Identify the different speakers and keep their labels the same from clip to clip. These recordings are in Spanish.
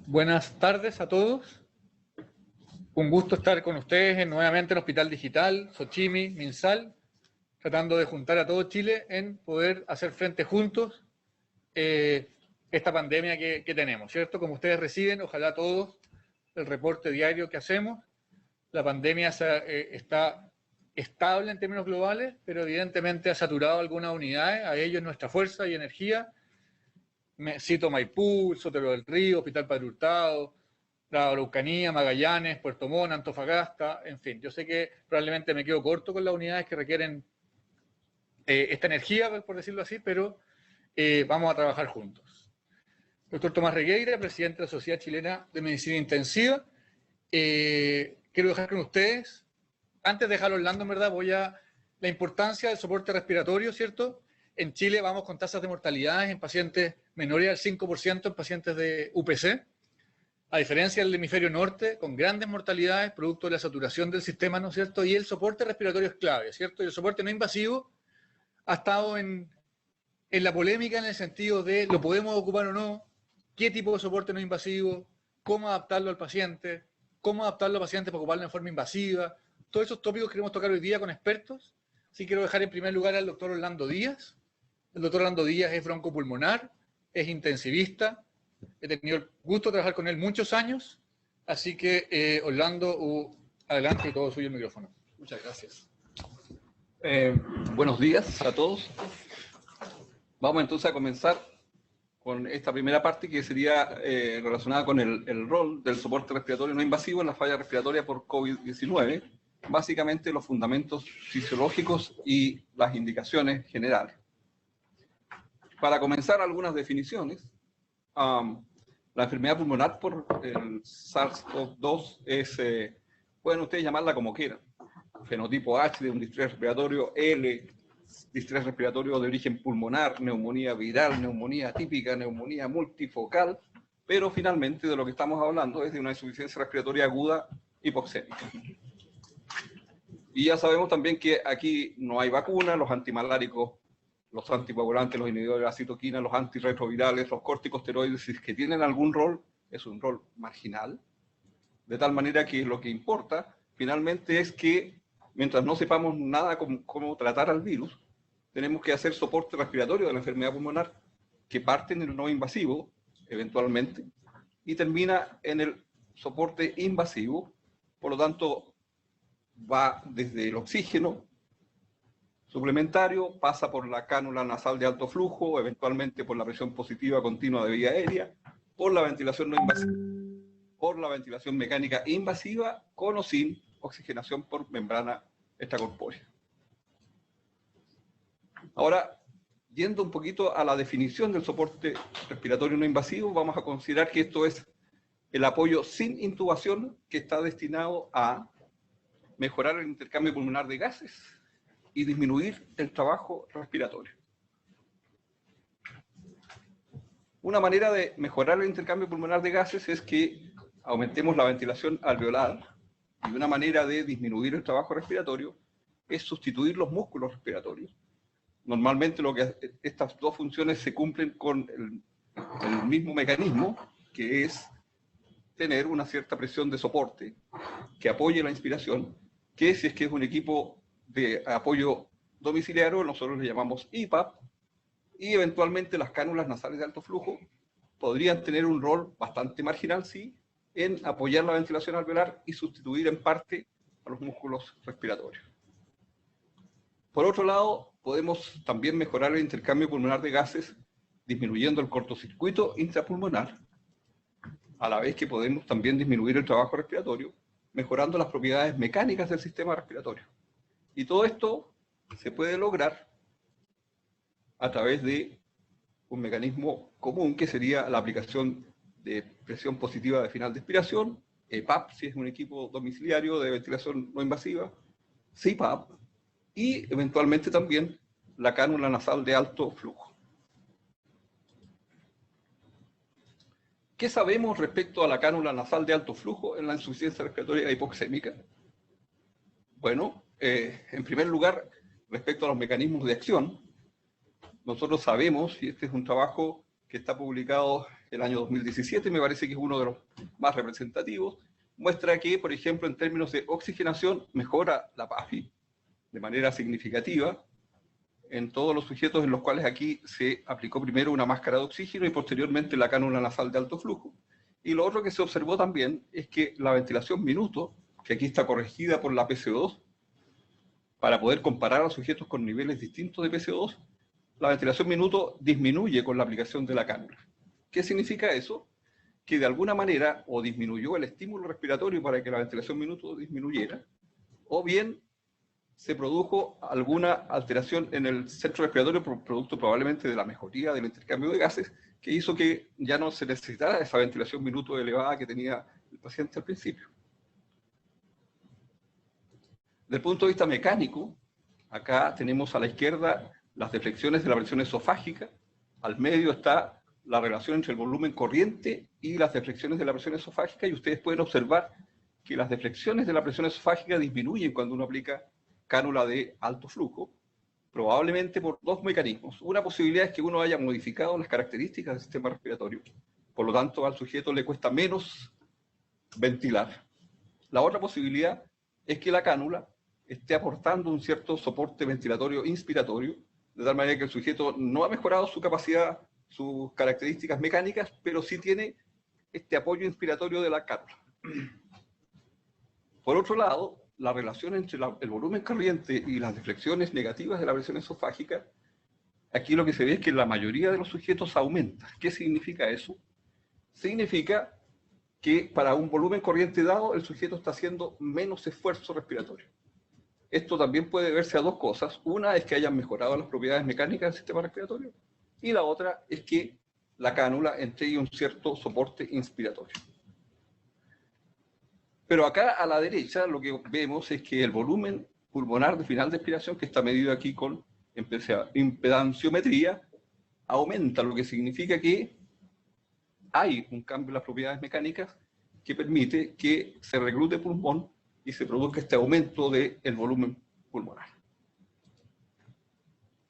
Speaker 1: Buenas tardes a todos. Un gusto estar con ustedes nuevamente en Hospital Digital, Xochimilco, MinSal, tratando de juntar a todo Chile en poder hacer frente juntos esta pandemia que tenemos, ¿cierto? Como ustedes reciben, ojalá todos, el reporte diario que hacemos. La pandemia está estable en términos globales, pero evidentemente ha saturado algunas unidades, a ellos nuestra fuerza y energía. Cito Maipú, Sotero del Río, Hospital Padre Hurtado, la Araucanía, Magallanes, Puerto Montt, Antofagasta, en fin. Yo sé que probablemente me quedo corto con las unidades que requieren esta energía, por decirlo así, pero vamos a trabajar juntos. Doctor Tomás Regueira, presidente de la Sociedad Chilena de Medicina Intensiva. Quiero dejar con ustedes, antes de dejar Orlando, en verdad, la importancia del soporte respiratorio, ¿cierto? En Chile vamos con tasas de mortalidad en pacientes menores al 5% en pacientes de UPC, a diferencia del hemisferio norte, con grandes mortalidades, producto de la saturación del sistema, ¿no es cierto? Y el soporte respiratorio es clave, ¿cierto? Y el soporte no invasivo ha estado en la polémica en el sentido de lo podemos ocupar o no, qué tipo de soporte no invasivo, cómo adaptarlo al paciente para ocuparlo en forma invasiva. Todos esos tópicos queremos tocar hoy día con expertos. Así quiero dejar en primer lugar al doctor Orlando Díaz. El doctor Orlando Díaz es broncopulmonar, es intensivista. He tenido el gusto de trabajar con él muchos años. Así que, Orlando, adelante y todo suyo el micrófono.
Speaker 2: Muchas gracias. Buenos días a todos. Vamos entonces a comenzar con esta primera parte que sería relacionada con el rol del soporte respiratorio no invasivo en la falla respiratoria por COVID-19, básicamente los fundamentos fisiológicos y las indicaciones generales. Para comenzar, algunas definiciones. La enfermedad pulmonar por el SARS-CoV-2 es, pueden ustedes llamarla como quieran, fenotipo H de un distrés respiratorio, L, distrés respiratorio de origen pulmonar, neumonía viral, neumonía típica, neumonía multifocal, pero finalmente de lo que estamos hablando es de una insuficiencia respiratoria aguda hipoxémica. Y ya sabemos también que aquí no hay vacuna, los antimaláricos, los anticoagulantes, los inhibidores de la citoquina, los antirretrovirales, los corticosteroides, si es que tienen algún rol, es un rol marginal, de tal manera que lo que importa finalmente es que mientras no sepamos nada cómo tratar al virus, tenemos que hacer soporte respiratorio de la enfermedad pulmonar, que parte en el no invasivo, eventualmente, y termina en el soporte invasivo. Por lo tanto, va desde el oxígeno suplementario, pasa por la cánula nasal de alto flujo, eventualmente por la presión positiva continua de vía aérea, por la ventilación no invasiva, por la ventilación mecánica invasiva, con o sin oxigenación por membrana extracorpórea. Ahora, yendo un poquito a la definición del soporte respiratorio no invasivo, vamos a considerar que esto es el apoyo sin intubación que está destinado a mejorar el intercambio pulmonar de gases y disminuir el trabajo respiratorio. Una manera de mejorar el intercambio pulmonar de gases es que aumentemos la ventilación alveolar, y una manera de disminuir el trabajo respiratorio es sustituir los músculos respiratorios. Normalmente estas dos funciones se cumplen con el mismo mecanismo, que es tener una cierta presión de soporte que apoye la inspiración, que si es que es un equipo de apoyo domiciliario, nosotros le llamamos IPAP, y eventualmente las cánulas nasales de alto flujo podrían tener un rol bastante marginal, sí, en apoyar la ventilación alveolar y sustituir en parte a los músculos respiratorios. Por otro lado, podemos también mejorar el intercambio pulmonar de gases disminuyendo el cortocircuito intrapulmonar, a la vez que podemos también disminuir el trabajo respiratorio, mejorando las propiedades mecánicas del sistema respiratorio. Y todo esto se puede lograr a través de un mecanismo común que sería la aplicación de presión positiva de final de expiración, EPAP si es un equipo domiciliario de ventilación no invasiva, CPAP y eventualmente también la cánula nasal de alto flujo. ¿Qué sabemos respecto a la cánula nasal de alto flujo en la insuficiencia respiratoria hipoxémica? Bueno, en primer lugar, respecto a los mecanismos de acción, nosotros sabemos, y este es un trabajo que que está publicado el año 2017, me parece que es uno de los más representativos, muestra que, por ejemplo, en términos de oxigenación, mejora la PAFI de manera significativa en todos los sujetos en los cuales aquí se aplicó primero una máscara de oxígeno y posteriormente la cánula nasal de alto flujo. Y lo otro que se observó también es que la ventilación minuto, que aquí está corregida por la PCO2, para poder comparar a sujetos con niveles distintos de PCO2, la ventilación minuto disminuye con la aplicación de la cánula. ¿Qué significa eso? Que de alguna manera o disminuyó el estímulo respiratorio para que la ventilación minuto disminuyera, o bien se produjo alguna alteración en el centro respiratorio producto probablemente de la mejoría del intercambio de gases, que hizo que ya no se necesitara esa ventilación minuto elevada que tenía el paciente al principio. Desde el punto de vista mecánico, acá tenemos a la izquierda las deflexiones de la presión esofágica, al medio está la relación entre el volumen corriente y las deflexiones de la presión esofágica, y ustedes pueden observar que las deflexiones de la presión esofágica disminuyen cuando uno aplica cánula de alto flujo, probablemente por dos mecanismos. Una posibilidad es que uno haya modificado las características del sistema respiratorio, por lo tanto al sujeto le cuesta menos ventilar. La otra posibilidad es que la cánula esté aportando un cierto soporte ventilatorio inspiratorio, de tal manera que el sujeto no ha mejorado su capacidad, sus características mecánicas, pero sí tiene este apoyo inspiratorio de la cánula. Por otro lado, la relación entre el volumen corriente y las deflexiones negativas de la presión esofágica, aquí lo que se ve es que la mayoría de los sujetos aumenta. ¿Qué significa eso? Significa que para un volumen corriente dado, el sujeto está haciendo menos esfuerzo respiratorio. Esto también puede deberse a dos cosas. Una es que hayan mejorado las propiedades mecánicas del sistema respiratorio, y la otra es que la cánula entregue un cierto soporte inspiratorio. Pero acá a la derecha lo que vemos es que el volumen pulmonar de final de expiración, que está medido aquí con impedanciometría, aumenta, lo que significa que hay un cambio en las propiedades mecánicas que permite que se reclute pulmón y se produzca este aumento del volumen pulmonar.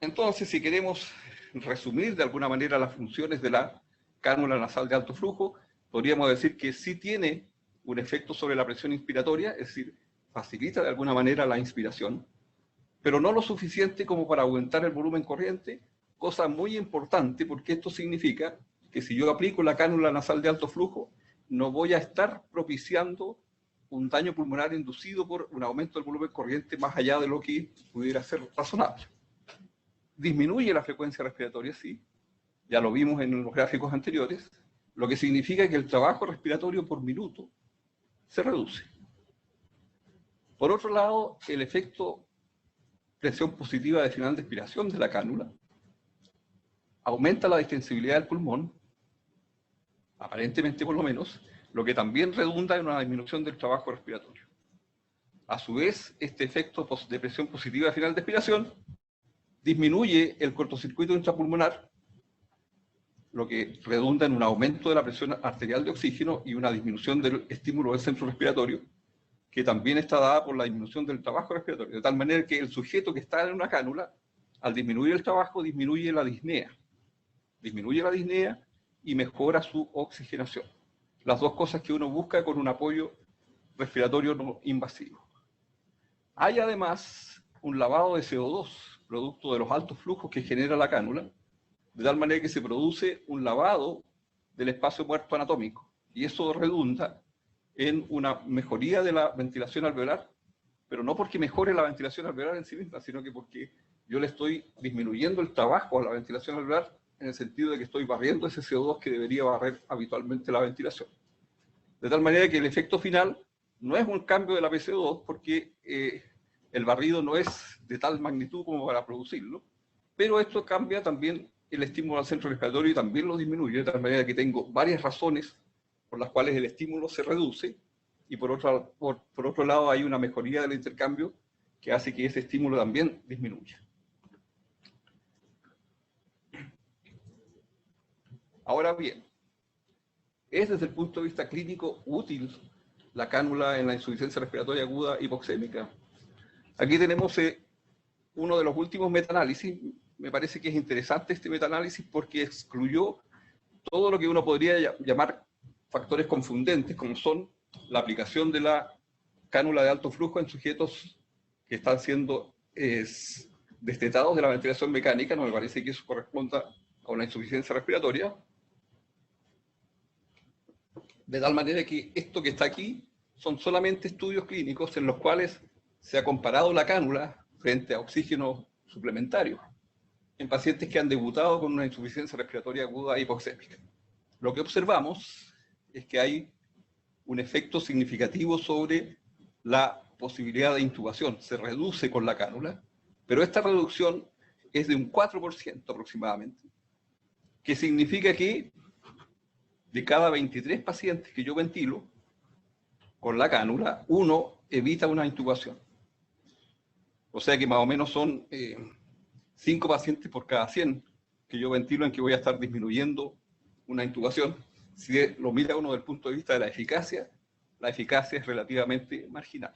Speaker 2: Entonces, si queremos resumir de alguna manera las funciones de la cánula nasal de alto flujo, podríamos decir que sí tiene un efecto sobre la presión inspiratoria, es decir, facilita de alguna manera la inspiración, pero no lo suficiente como para aumentar el volumen corriente, cosa muy importante porque esto significa que si yo aplico la cánula nasal de alto flujo, no voy a estar propiciando un daño pulmonar inducido por un aumento del volumen corriente más allá de lo que pudiera ser razonable. Disminuye la frecuencia respiratoria, sí, ya lo vimos en los gráficos anteriores, lo que significa que el trabajo respiratorio por minuto se reduce. Por otro lado, el efecto presión positiva de final de expiración de la cánula aumenta la distensibilidad del pulmón, aparentemente por lo menos, lo que también redunda en una disminución del trabajo respiratorio. A su vez, este efecto de presión positiva de final de expiración disminuye el cortocircuito intrapulmonar, lo que redunda en un aumento de la presión arterial de oxígeno y una disminución del estímulo del centro respiratorio, que también está dada por la disminución del trabajo respiratorio, de tal manera que el sujeto que está en una cánula, al disminuir el trabajo, disminuye la disnea y mejora su oxigenación. Las dos cosas que uno busca con un apoyo respiratorio no invasivo. Hay además un lavado de CO2, producto de los altos flujos que genera la cánula, de tal manera que se produce un lavado del espacio muerto anatómico, y eso redunda en una mejoría de la ventilación alveolar, pero no porque mejore la ventilación alveolar en sí misma, sino que porque yo le estoy disminuyendo el trabajo a la ventilación alveolar, en el sentido de que estoy barriendo ese CO2 que debería barrer habitualmente la ventilación. De tal manera que el efecto final no es un cambio de la PCO2, porque el barrido no es de tal magnitud como para producirlo, pero esto cambia también el estímulo al centro respiratorio y también lo disminuye, de tal manera que tengo varias razones por las cuales el estímulo se reduce, y por otro lado hay una mejoría del intercambio que hace que ese estímulo también disminuya. Ahora bien, ¿es desde el punto de vista clínico útil la cánula en la insuficiencia respiratoria aguda hipoxémica? Aquí tenemos uno de los últimos metaanálisis. Me parece que es interesante este metaanálisis porque excluyó todo lo que uno podría llamar factores confundentes, como son la aplicación de la cánula de alto flujo en sujetos que están siendo destetados de la ventilación mecánica. No me parece que eso corresponda a una insuficiencia respiratoria. De tal manera que esto que está aquí son solamente estudios clínicos en los cuales se ha comparado la cánula frente a oxígeno suplementario en pacientes que han debutado con una insuficiencia respiratoria aguda hipoxémica. Lo que observamos es que hay un efecto significativo sobre la posibilidad de intubación. Se reduce con la cánula, pero esta reducción es de un 4% aproximadamente, que significa que de cada 23 pacientes que yo ventilo con la cánula, uno evita una intubación. O sea que más o menos son 5 pacientes por cada 100 que yo ventilo en que voy a estar disminuyendo una intubación. Si lo mira uno desde el punto de vista de la eficacia es relativamente marginal.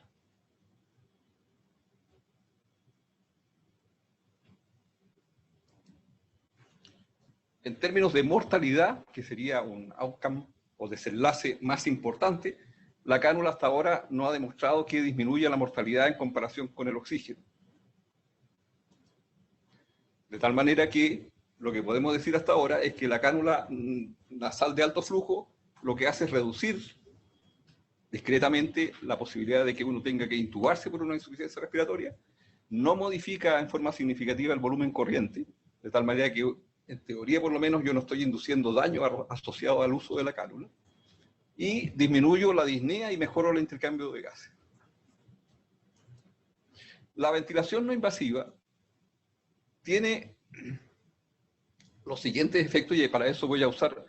Speaker 2: En términos de mortalidad, que sería un outcome o desenlace más importante, la cánula hasta ahora no ha demostrado que disminuya la mortalidad en comparación con el oxígeno. De tal manera que lo que podemos decir hasta ahora es que la cánula nasal de alto flujo lo que hace es reducir discretamente la posibilidad de que uno tenga que intubarse por una insuficiencia respiratoria, no modifica en forma significativa el volumen corriente, de tal manera que en teoría por lo menos yo no estoy induciendo daño asociado al uso de la cánula, y disminuyo la disnea y mejoro el intercambio de gases. La ventilación no invasiva tiene los siguientes efectos, y para eso voy a usar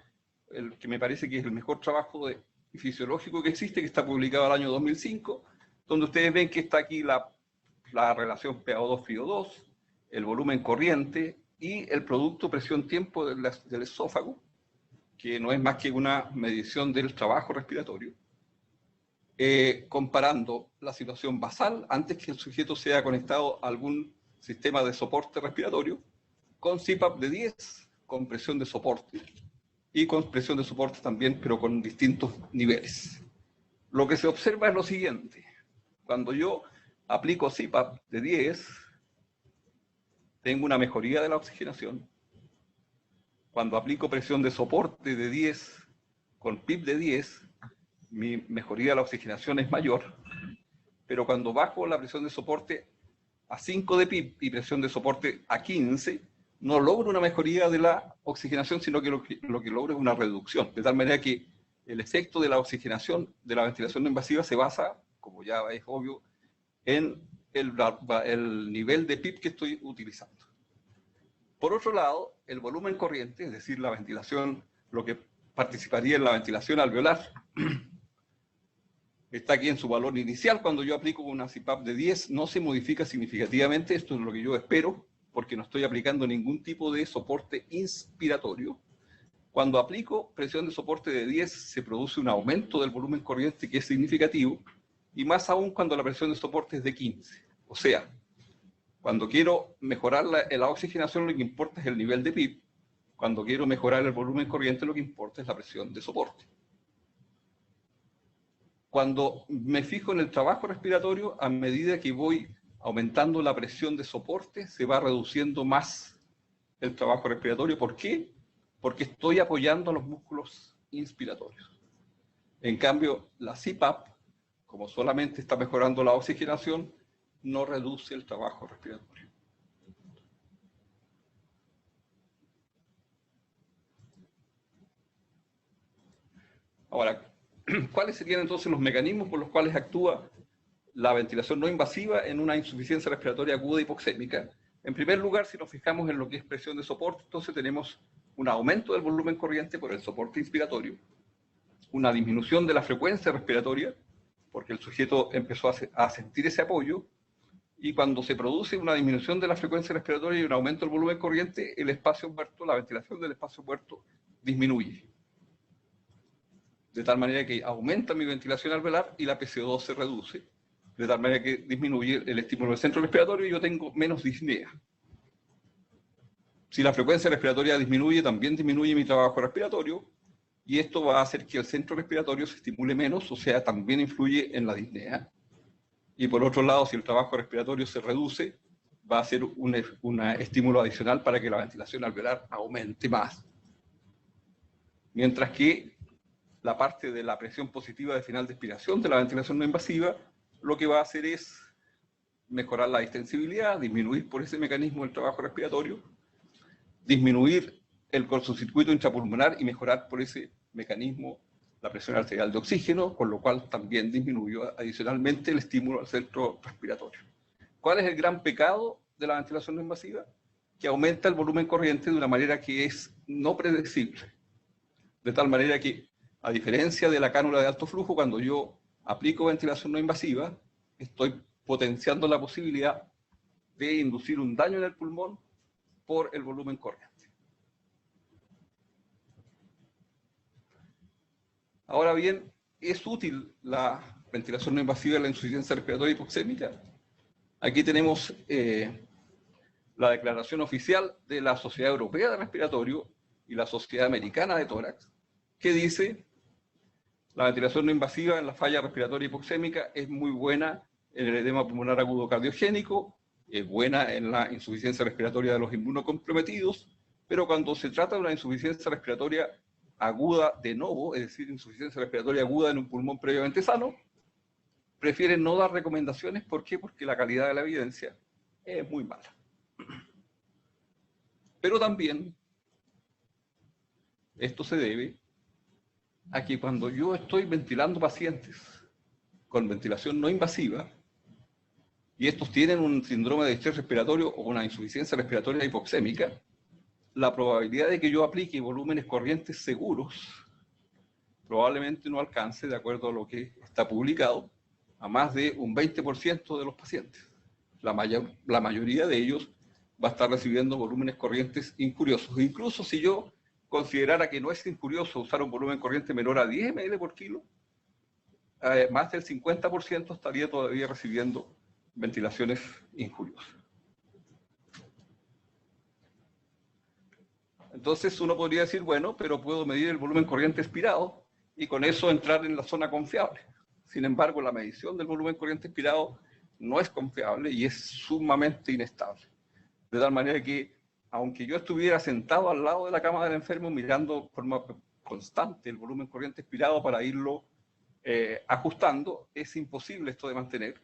Speaker 2: el que me parece que es el mejor trabajo fisiológico que existe, que está publicado el año 2005, donde ustedes ven que está aquí la relación PaO2-FiO2, el volumen corriente y el producto presión-tiempo del esófago, que no es más que una medición del trabajo respiratorio, comparando la situación basal antes que el sujeto sea conectado a algún sistema de soporte respiratorio, con CPAP de 10, con presión de soporte, y con presión de soporte también, pero con distintos niveles. Lo que se observa es lo siguiente: cuando yo aplico CPAP de 10, tengo una mejoría de la oxigenación. Cuando aplico presión de soporte de 10 con PIP de 10, mi mejoría de la oxigenación es mayor, pero cuando bajo la presión de soporte a 5 de PIP y presión de soporte a 15, no logro una mejoría de la oxigenación, sino que lo que logro es una reducción, de tal manera que el efecto de la oxigenación de la ventilación no invasiva se basa, como ya es obvio, en el nivel de PIP que estoy utilizando. Por otro lado, el volumen corriente, es decir, la ventilación, lo que participaría en la ventilación alveolar, está aquí en su valor inicial. Cuando yo aplico una CPAP de 10, no se modifica significativamente. Esto es lo que yo espero, porque no estoy aplicando ningún tipo de soporte inspiratorio. Cuando aplico presión de soporte de 10, se produce un aumento del volumen corriente que es significativo, y más aún cuando la presión de soporte es de 15. O sea, cuando quiero mejorar la oxigenación, lo que importa es el nivel de PIP. Cuando quiero mejorar el volumen corriente, lo que importa es la presión de soporte. Cuando me fijo en el trabajo respiratorio, a medida que voy aumentando la presión de soporte, se va reduciendo más el trabajo respiratorio. ¿Por qué? Porque estoy apoyando a los músculos inspiratorios. En cambio, la CPAP, como solamente está mejorando la oxigenación, no reduce el trabajo respiratorio. Ahora, ¿cuáles serían entonces los mecanismos por los cuales actúa la ventilación no invasiva en una insuficiencia respiratoria aguda hipoxémica? En primer lugar, si nos fijamos en lo que es presión de soporte, entonces tenemos un aumento del volumen corriente por el soporte inspiratorio, una disminución de la frecuencia respiratoria, porque el sujeto empezó a sentir ese apoyo, y cuando se produce una disminución de la frecuencia respiratoria y un aumento del volumen corriente, el espacio muerto, la ventilación del espacio muerto disminuye. De tal manera que aumenta mi ventilación alveolar y la PCO2 se reduce, de tal manera que disminuye el estímulo del centro respiratorio y yo tengo menos disnea. Si la frecuencia respiratoria disminuye, también disminuye mi trabajo respiratorio, y esto va a hacer que el centro respiratorio se estimule menos, o sea, también influye en la disnea. Y por otro lado, si el trabajo respiratorio se reduce, va a ser un estímulo adicional para que la ventilación alveolar aumente más. Mientras que la parte de la presión positiva de final de expiración de la ventilación no invasiva, lo que va a hacer es mejorar la distensibilidad, disminuir por ese mecanismo el trabajo respiratorio, disminuir el cortocircuito intrapulmonar y mejorar por ese mecanismo la presión arterial de oxígeno, con lo cual también disminuyó adicionalmente el estímulo al centro respiratorio. ¿Cuál es el gran pecado de la ventilación no invasiva? Que aumenta el volumen corriente de una manera que es no predecible. De tal manera que, a diferencia de la cánula de alto flujo, cuando yo aplico ventilación no invasiva, estoy potenciando la posibilidad de inducir un daño en el pulmón por el volumen corriente. Ahora bien, ¿es útil la ventilación no invasiva en la insuficiencia respiratoria hipoxémica? Aquí tenemos la declaración oficial de la Sociedad Europea de Respiratorio y la Sociedad Americana de Tórax, que dice: la ventilación no invasiva en la falla respiratoria hipoxémica es muy buena en el edema pulmonar agudo cardiogénico, es buena en la insuficiencia respiratoria de los inmunocomprometidos, pero cuando se trata de una insuficiencia respiratoria aguda de novo, es decir, insuficiencia respiratoria aguda en un pulmón previamente sano, prefieren no dar recomendaciones. ¿Por qué? Porque la calidad de la evidencia es muy mala. Pero también esto se debe a que cuando yo estoy ventilando pacientes con ventilación no invasiva, y estos tienen un síndrome de estrés respiratorio o una insuficiencia respiratoria hipoxémica, la probabilidad de que yo aplique volúmenes corrientes seguros probablemente no alcance, de acuerdo a lo que está publicado, a más de un 20% de los pacientes. La mayoría de ellos va a estar recibiendo volúmenes corrientes incuriosos. Incluso si yo considerara que no es incurioso usar un volumen corriente menor a 10 ml por kilo, más del 50% estaría todavía recibiendo ventilaciones injuriosas. Entonces uno podría decir, bueno, pero puedo medir el volumen corriente expirado y con eso entrar en la zona confiable. Sin embargo, la medición del volumen corriente expirado no es confiable y es sumamente inestable. De tal manera que, aunque yo estuviera sentado al lado de la cama del enfermo mirando de forma constante el volumen corriente expirado para irlo ajustando, es imposible esto de mantener.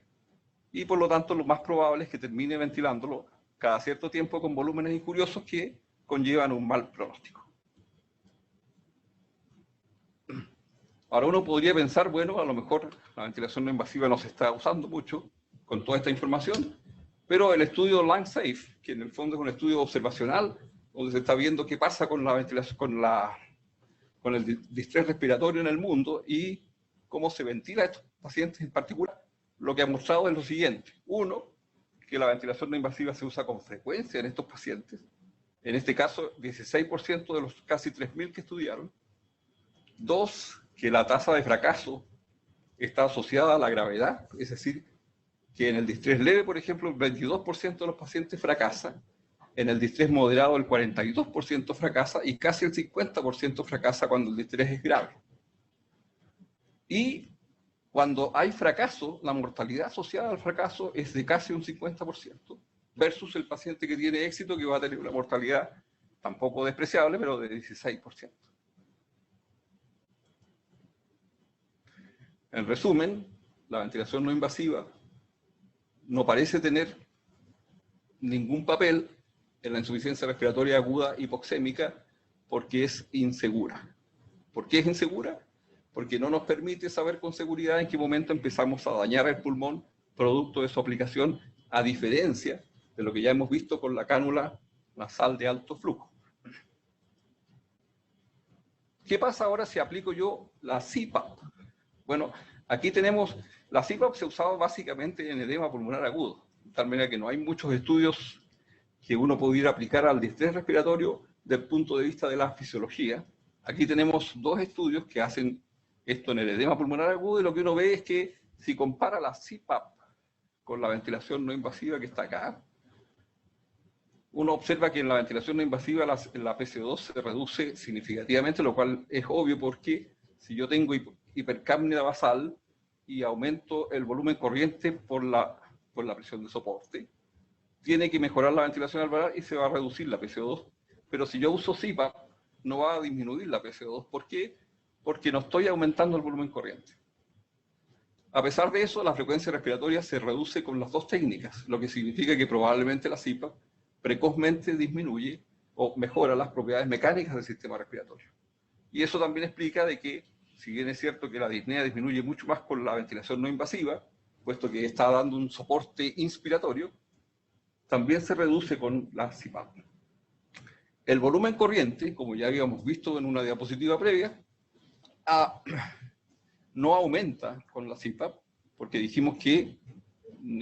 Speaker 2: Y por lo tanto, lo más probable es que termine ventilándolo cada cierto tiempo con volúmenes injuriosos que conllevan un mal pronóstico. Ahora uno podría pensar, bueno, a lo mejor la ventilación no invasiva no se está usando mucho con toda esta información, pero el estudio LungSafe, que en el fondo es un estudio observacional, donde se está viendo qué pasa con la ventilación, con el distrés respiratorio en el mundo y cómo se ventila a estos pacientes en particular, lo que ha mostrado es lo siguiente. Uno, que la ventilación no invasiva se usa con frecuencia en estos pacientes. En este caso, 16% de los casi 3.000 que estudiaron. Dos, que la tasa de fracaso está asociada a la gravedad, es decir, que en el distrés leve, por ejemplo, el 22% de los pacientes fracasa, en el distrés moderado el 42% fracasa y casi el 50% fracasa cuando el distrés es grave. Y cuando hay fracaso, la mortalidad asociada al fracaso es de casi un 50%, versus el paciente que tiene éxito, que va a tener una mortalidad tampoco despreciable, pero de 16%. En resumen, la ventilación no invasiva no parece tener ningún papel en la insuficiencia respiratoria aguda hipoxémica porque es insegura. ¿Por qué es insegura? Porque no nos permite saber con seguridad en qué momento empezamos a dañar el pulmón producto de su aplicación, a diferencia de lo que ya hemos visto con la cánula nasal de alto flujo. ¿Qué pasa ahora si aplico yo la CPAP? Bueno, aquí tenemos, la CPAP se usaba básicamente en edema pulmonar agudo, de tal manera que no hay muchos estudios que uno pudiera aplicar al distrés respiratorio desde el punto de vista de la fisiología. Aquí tenemos dos estudios que hacen esto en el edema pulmonar agudo, y lo que uno ve es que si compara la CPAP con la ventilación no invasiva que está acá, uno observa que en la ventilación no invasiva la PCO2 se reduce significativamente, lo cual es obvio porque si yo tengo hipercapnia basal y aumento el volumen corriente por la presión de soporte, tiene que mejorar la ventilación alveolar y se va a reducir la PCO2. Pero si yo uso CPAP, no va a disminuir la PCO2. ¿Por qué? Porque no estoy aumentando el volumen corriente. A pesar de eso, la frecuencia respiratoria se reduce con las dos técnicas, lo que significa que probablemente la CPAP precozmente disminuye o mejora las propiedades mecánicas del sistema respiratorio. Y eso también explica de que, si bien es cierto que la disnea disminuye mucho más con la ventilación no invasiva, puesto que está dando un soporte inspiratorio, también se reduce con la CPAP. El volumen corriente, como ya habíamos visto en una diapositiva previa, no aumenta con la CPAP, porque dijimos que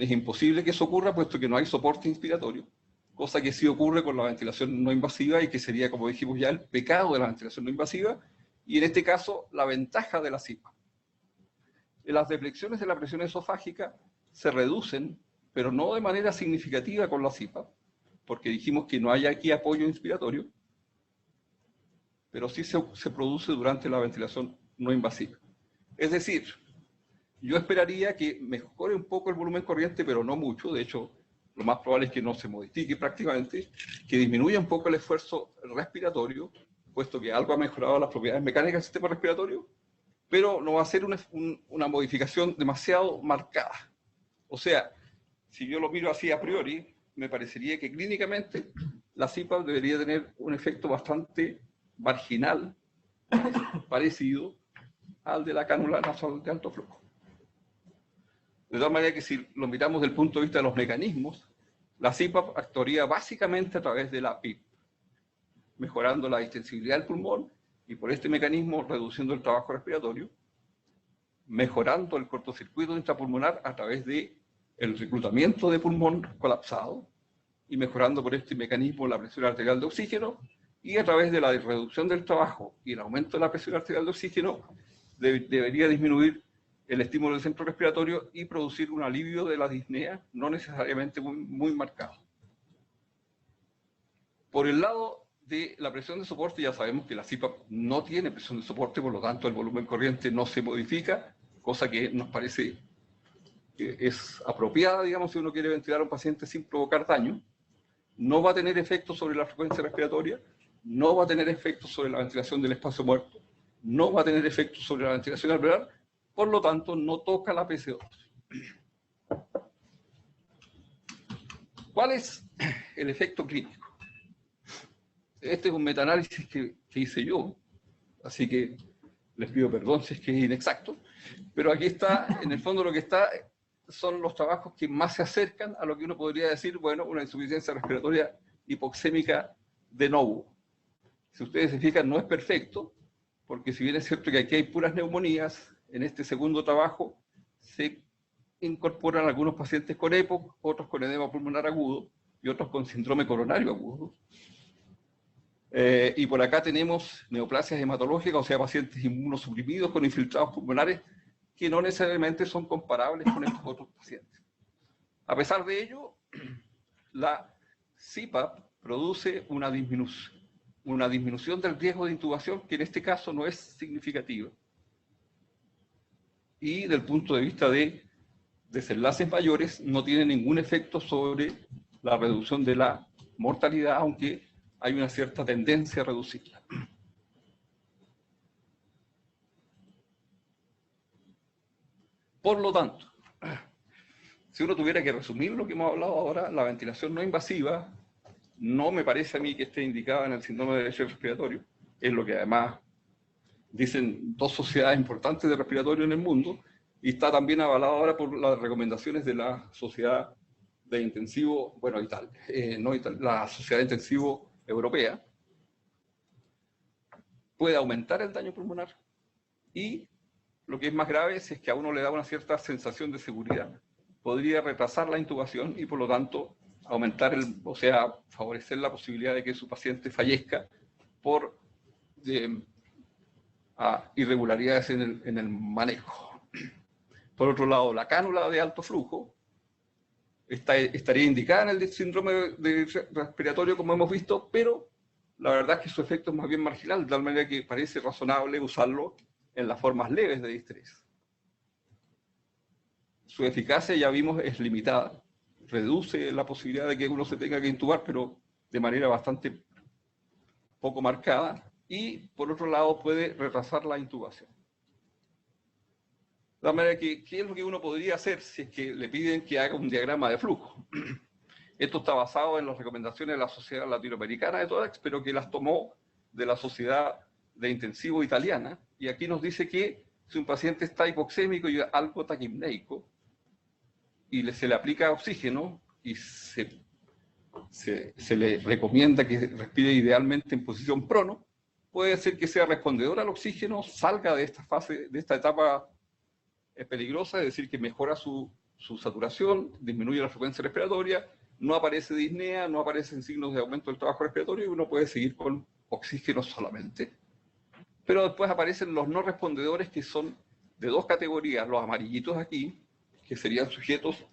Speaker 2: es imposible que eso ocurra, puesto que no hay soporte inspiratorio, cosa que sí ocurre con la ventilación no invasiva y que sería, como dijimos ya, el pecado de la ventilación no invasiva, y en este caso, la ventaja de la CPAP. Las deflexiones de la presión esofágica se reducen, pero no de manera significativa con la CPAP, porque dijimos que no hay aquí apoyo inspiratorio, pero sí se produce durante la ventilación no invasiva. Es decir, yo esperaría que mejore un poco el volumen corriente, pero no mucho. De hecho, lo más probable es que no se modifique prácticamente, que disminuya un poco el esfuerzo respiratorio, puesto que algo ha mejorado las propiedades mecánicas del sistema respiratorio, pero no va a ser una modificación demasiado marcada. O sea, si yo lo miro así a priori, me parecería que clínicamente la CPAP debería tener un efecto bastante marginal, parecido al de la cánula nasal de alto flujo. De tal manera que si lo miramos desde el punto de vista de los mecanismos, la CPAP actuaría básicamente a través de la PIP, mejorando la distensibilidad del pulmón y por este mecanismo reduciendo el trabajo respiratorio, mejorando el cortocircuito intrapulmonar a través de el reclutamiento de pulmón colapsado y mejorando por este mecanismo la presión arterial de oxígeno, y a través de la reducción del trabajo y el aumento de la presión arterial de oxígeno debería disminuir el estímulo del centro respiratorio y producir un alivio de la disnea, no necesariamente muy marcado. Por el lado de la presión de soporte, ya sabemos que la CPAP no tiene presión de soporte, por lo tanto el volumen corriente no se modifica, cosa que nos parece que es apropiada, digamos, si uno quiere ventilar a un paciente sin provocar daño. No va a tener efecto sobre la frecuencia respiratoria, no va a tener efecto sobre la ventilación del espacio muerto, no va a tener efecto sobre la ventilación alveolar, por lo tanto no toca la PCO2. ¿Cuál es el efecto clínico? Este es un metaanálisis que hice yo, así que les pido perdón si es que es inexacto, pero aquí está, en el fondo lo que está son los trabajos que más se acercan a lo que uno podría decir, bueno, una insuficiencia respiratoria hipoxémica de novo. Si ustedes se fijan, no es perfecto, porque si bien es cierto que aquí hay puras neumonías, en este segundo trabajo se incorporan algunos pacientes con EPOC, otros con edema pulmonar agudo y otros con síndrome coronario agudo. Y por acá tenemos neoplasias hematológicas, o sea, pacientes inmunosuprimidos con infiltrados pulmonares que no necesariamente son comparables con estos otros pacientes. A pesar de ello, la CPAP produce una disminución del riesgo de intubación que en este caso no es significativa. Y del punto de vista de desenlaces mayores, no tiene ningún efecto sobre la reducción de la mortalidad, aunque hay una cierta tendencia a reducirla. Por lo tanto, si uno tuviera que resumir lo que hemos hablado ahora, la ventilación no invasiva no me parece a mí que esté indicada en el síndrome de déficit respiratorio, es lo que además dicen dos sociedades importantes de respiratorio en el mundo, y está también avalado ahora por las recomendaciones de la Sociedad de Intensivo, bueno, la Sociedad de Intensivo Europea. Puede aumentar el daño pulmonar y lo que es más grave es que a uno le da una cierta sensación de seguridad. Podría retrasar la intubación y por lo tanto aumentar, favorecer la posibilidad de que su paciente fallezca por irregularidades en el manejo. Por otro lado, la cánula de alto flujo estaría indicada en el síndrome respiratorio, como hemos visto, pero la verdad es que su efecto es más bien marginal, de tal manera que parece razonable usarlo en las formas leves de distrés. Su eficacia, ya vimos, es limitada. Reduce la posibilidad de que uno se tenga que intubar, pero de manera bastante poco marcada. Y, por otro lado, puede retrasar la intubación. De tal manera que, ¿qué es lo que uno podría hacer si es que le piden que haga un diagrama de flujo? Esto está basado en las recomendaciones de la Sociedad Latinoamericana de Tórax, pero que las tomó de la Sociedad de Intensivo Italiana. Y aquí nos dice que si un paciente está hipoxémico y algo taquipneico, y se le aplica oxígeno y se le recomienda que respire idealmente en posición prono, puede ser que sea respondedor al oxígeno, salga de esta fase, de esta etapa peligrosa, es decir, que mejora su saturación, disminuye la frecuencia respiratoria, no aparece disnea, no aparecen signos de aumento del trabajo respiratorio y uno puede seguir con oxígeno solamente. Pero después aparecen los no respondedores, que son de dos categorías, los amarillitos aquí, que serían sujetos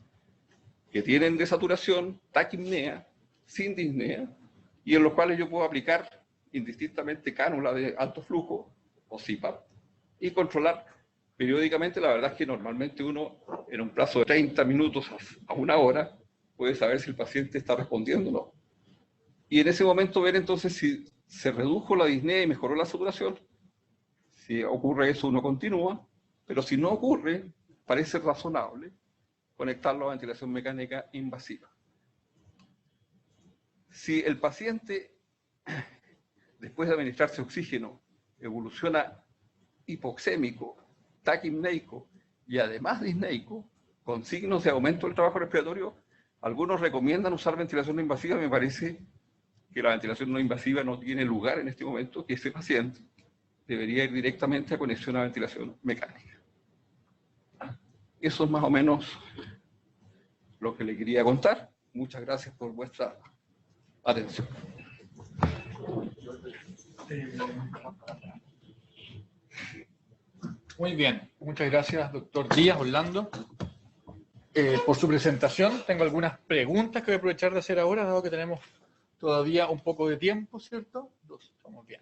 Speaker 2: que tienen desaturación, taquipnea, sin disnea, y en los cuales yo puedo aplicar indistintamente cánula de alto flujo o CPAP y controlar periódicamente. La verdad es que normalmente uno, en un plazo de 30 minutos a una hora, puede saber si el paciente está respondiendo o no. Y en ese momento ver entonces si se redujo la disnea y mejoró la saturación. Si ocurre eso, uno continúa, pero si no ocurre, parece razonable conectarlo a ventilación mecánica invasiva. Si el paciente, después de administrarse oxígeno, evoluciona hipoxémico, taquipneico y además disneico, con signos de aumento del trabajo respiratorio, algunos recomiendan usar ventilación no invasiva. Me parece que la ventilación no invasiva no tiene lugar en este momento, que ese paciente debería ir directamente a conexión a ventilación mecánica. Eso es más o menos lo que le quería contar. Muchas gracias por vuestra atención.
Speaker 1: Muy bien, muchas gracias, doctor Díaz Orlando, por su presentación. Tengo algunas preguntas que voy a aprovechar de hacer ahora, dado que tenemos todavía un poco de tiempo, ¿cierto? Estamos bien.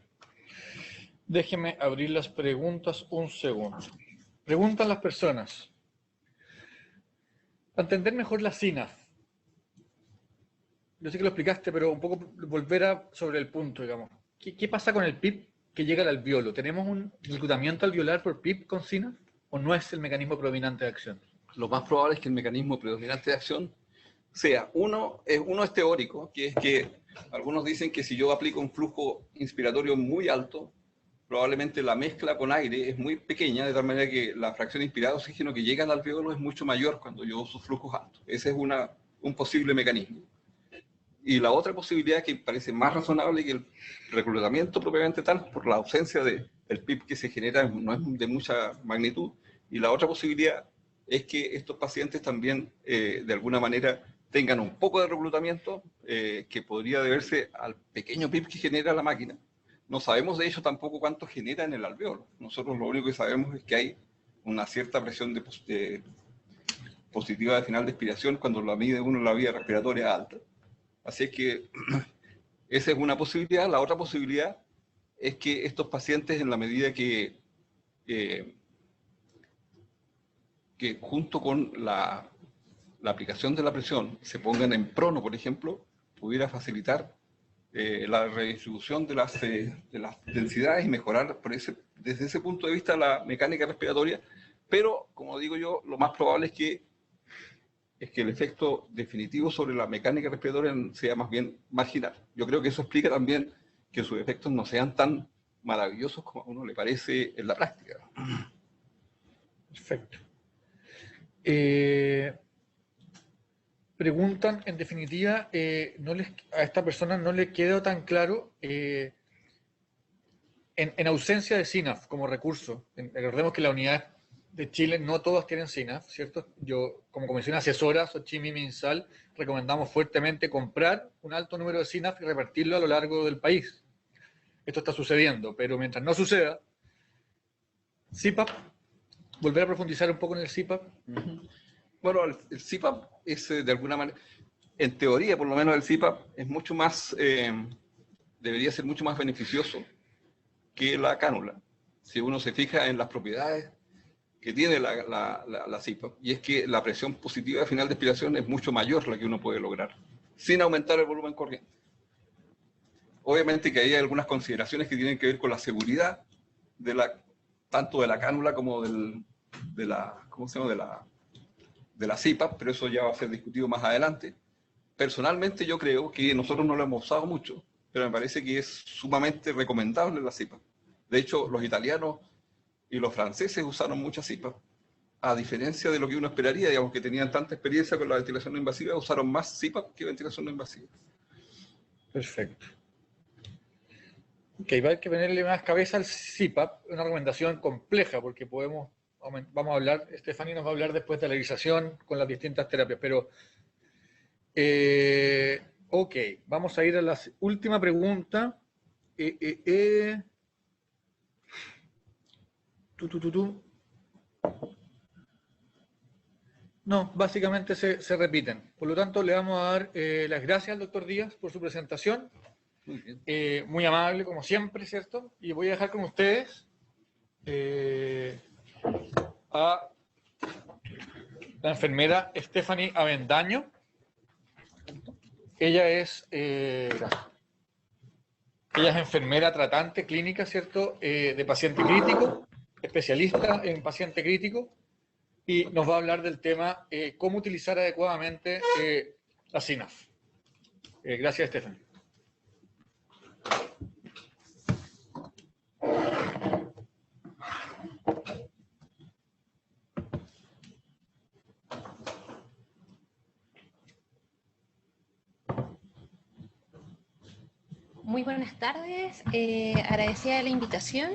Speaker 1: Déjeme abrir las preguntas un segundo. Preguntan las personas. Para entender mejor la SINAF, yo sé que lo explicaste, pero un poco volver sobre el punto, digamos. ¿Qué pasa con el PIP que llega al alveolo? ¿Tenemos un reclutamiento alveolar por PIP con SINAF o no es el mecanismo predominante de acción?
Speaker 2: Lo más probable es que el mecanismo predominante de acción sea, uno es teórico, que es que algunos dicen que si yo aplico un flujo inspiratorio muy alto, probablemente la mezcla con aire es muy pequeña, de tal manera que la fracción inspirada de oxígeno que llega al alveolo es mucho mayor cuando yo uso flujos altos. Ese es un posible mecanismo. Y la otra posibilidad, que parece más razonable que el reclutamiento propiamente tal, por la ausencia del PIB que se genera, no es de mucha magnitud. Y la otra posibilidad es que estos pacientes también, de alguna manera, tengan un poco de reclutamiento que podría deberse al pequeño PIB que genera la máquina. No sabemos de hecho tampoco cuánto genera en el alveolo. Nosotros lo único que sabemos es que hay una cierta presión positiva de final de expiración cuando la mide uno en la vía respiratoria alta. Así es que esa es una posibilidad. La otra posibilidad es que estos pacientes, en la medida que junto con la aplicación de la presión se pongan en prono, por ejemplo, pudiera facilitar la redistribución de las densidades y mejorar desde ese punto de vista la mecánica respiratoria. Pero, como digo yo, lo más probable es que el efecto definitivo sobre la mecánica respiratoria sea más bien marginal. Yo creo que eso explica también que sus efectos no sean tan maravillosos como a uno le parece en la práctica.
Speaker 1: Perfecto. Preguntan, en definitiva, a esta persona no le quedó tan claro, en ausencia de SINAF como recurso. Recordemos que la unidad de Chile no todas tienen SINAF, ¿cierto? Yo, como comisión asesora, Xochimilco y MinSal, recomendamos fuertemente comprar un alto número de SINAF y repartirlo a lo largo del país. Esto está sucediendo, pero mientras no suceda, CPAP, volver a profundizar un poco en el CPAP.
Speaker 2: Bueno, el CPAP es de alguna manera, en teoría por lo menos el CPAP es mucho más, debería ser mucho más beneficioso que la cánula. Si uno se fija en las propiedades que tiene la CPAP, y es que la presión positiva final de expiración es mucho mayor la que uno puede lograr, sin aumentar el volumen corriente. Obviamente que hay algunas consideraciones que tienen que ver con la seguridad tanto de la cánula como de la CPAP, pero eso ya va a ser discutido más adelante. Personalmente yo creo que nosotros no lo hemos usado mucho, pero me parece que es sumamente recomendable la CPAP. De hecho, los italianos y los franceses usaron mucha CPAP, a diferencia de lo que uno esperaría, digamos, que tenían tanta experiencia con la ventilación no invasiva, usaron más CPAP que ventilación no invasiva.
Speaker 1: Perfecto. Ok, va a haber que ponerle más cabeza al CPAP, una recomendación compleja, porque vamos a hablar, Stephanie nos va a hablar después de la realización con las distintas terapias, pero ok, vamos a ir a la última pregunta. No, básicamente se repiten. Por lo tanto, le vamos a dar las gracias al doctor Díaz por su presentación. Muy amable, como siempre, ¿cierto? Y voy a dejar con ustedes a la enfermera Stephanie Avendaño. Ella es enfermera tratante clínica, ¿cierto? De paciente crítico, especialista en paciente crítico, y nos va a hablar del tema cómo utilizar adecuadamente la CINAF. Gracias, Stephanie.
Speaker 3: Muy buenas tardes, agradecida la invitación.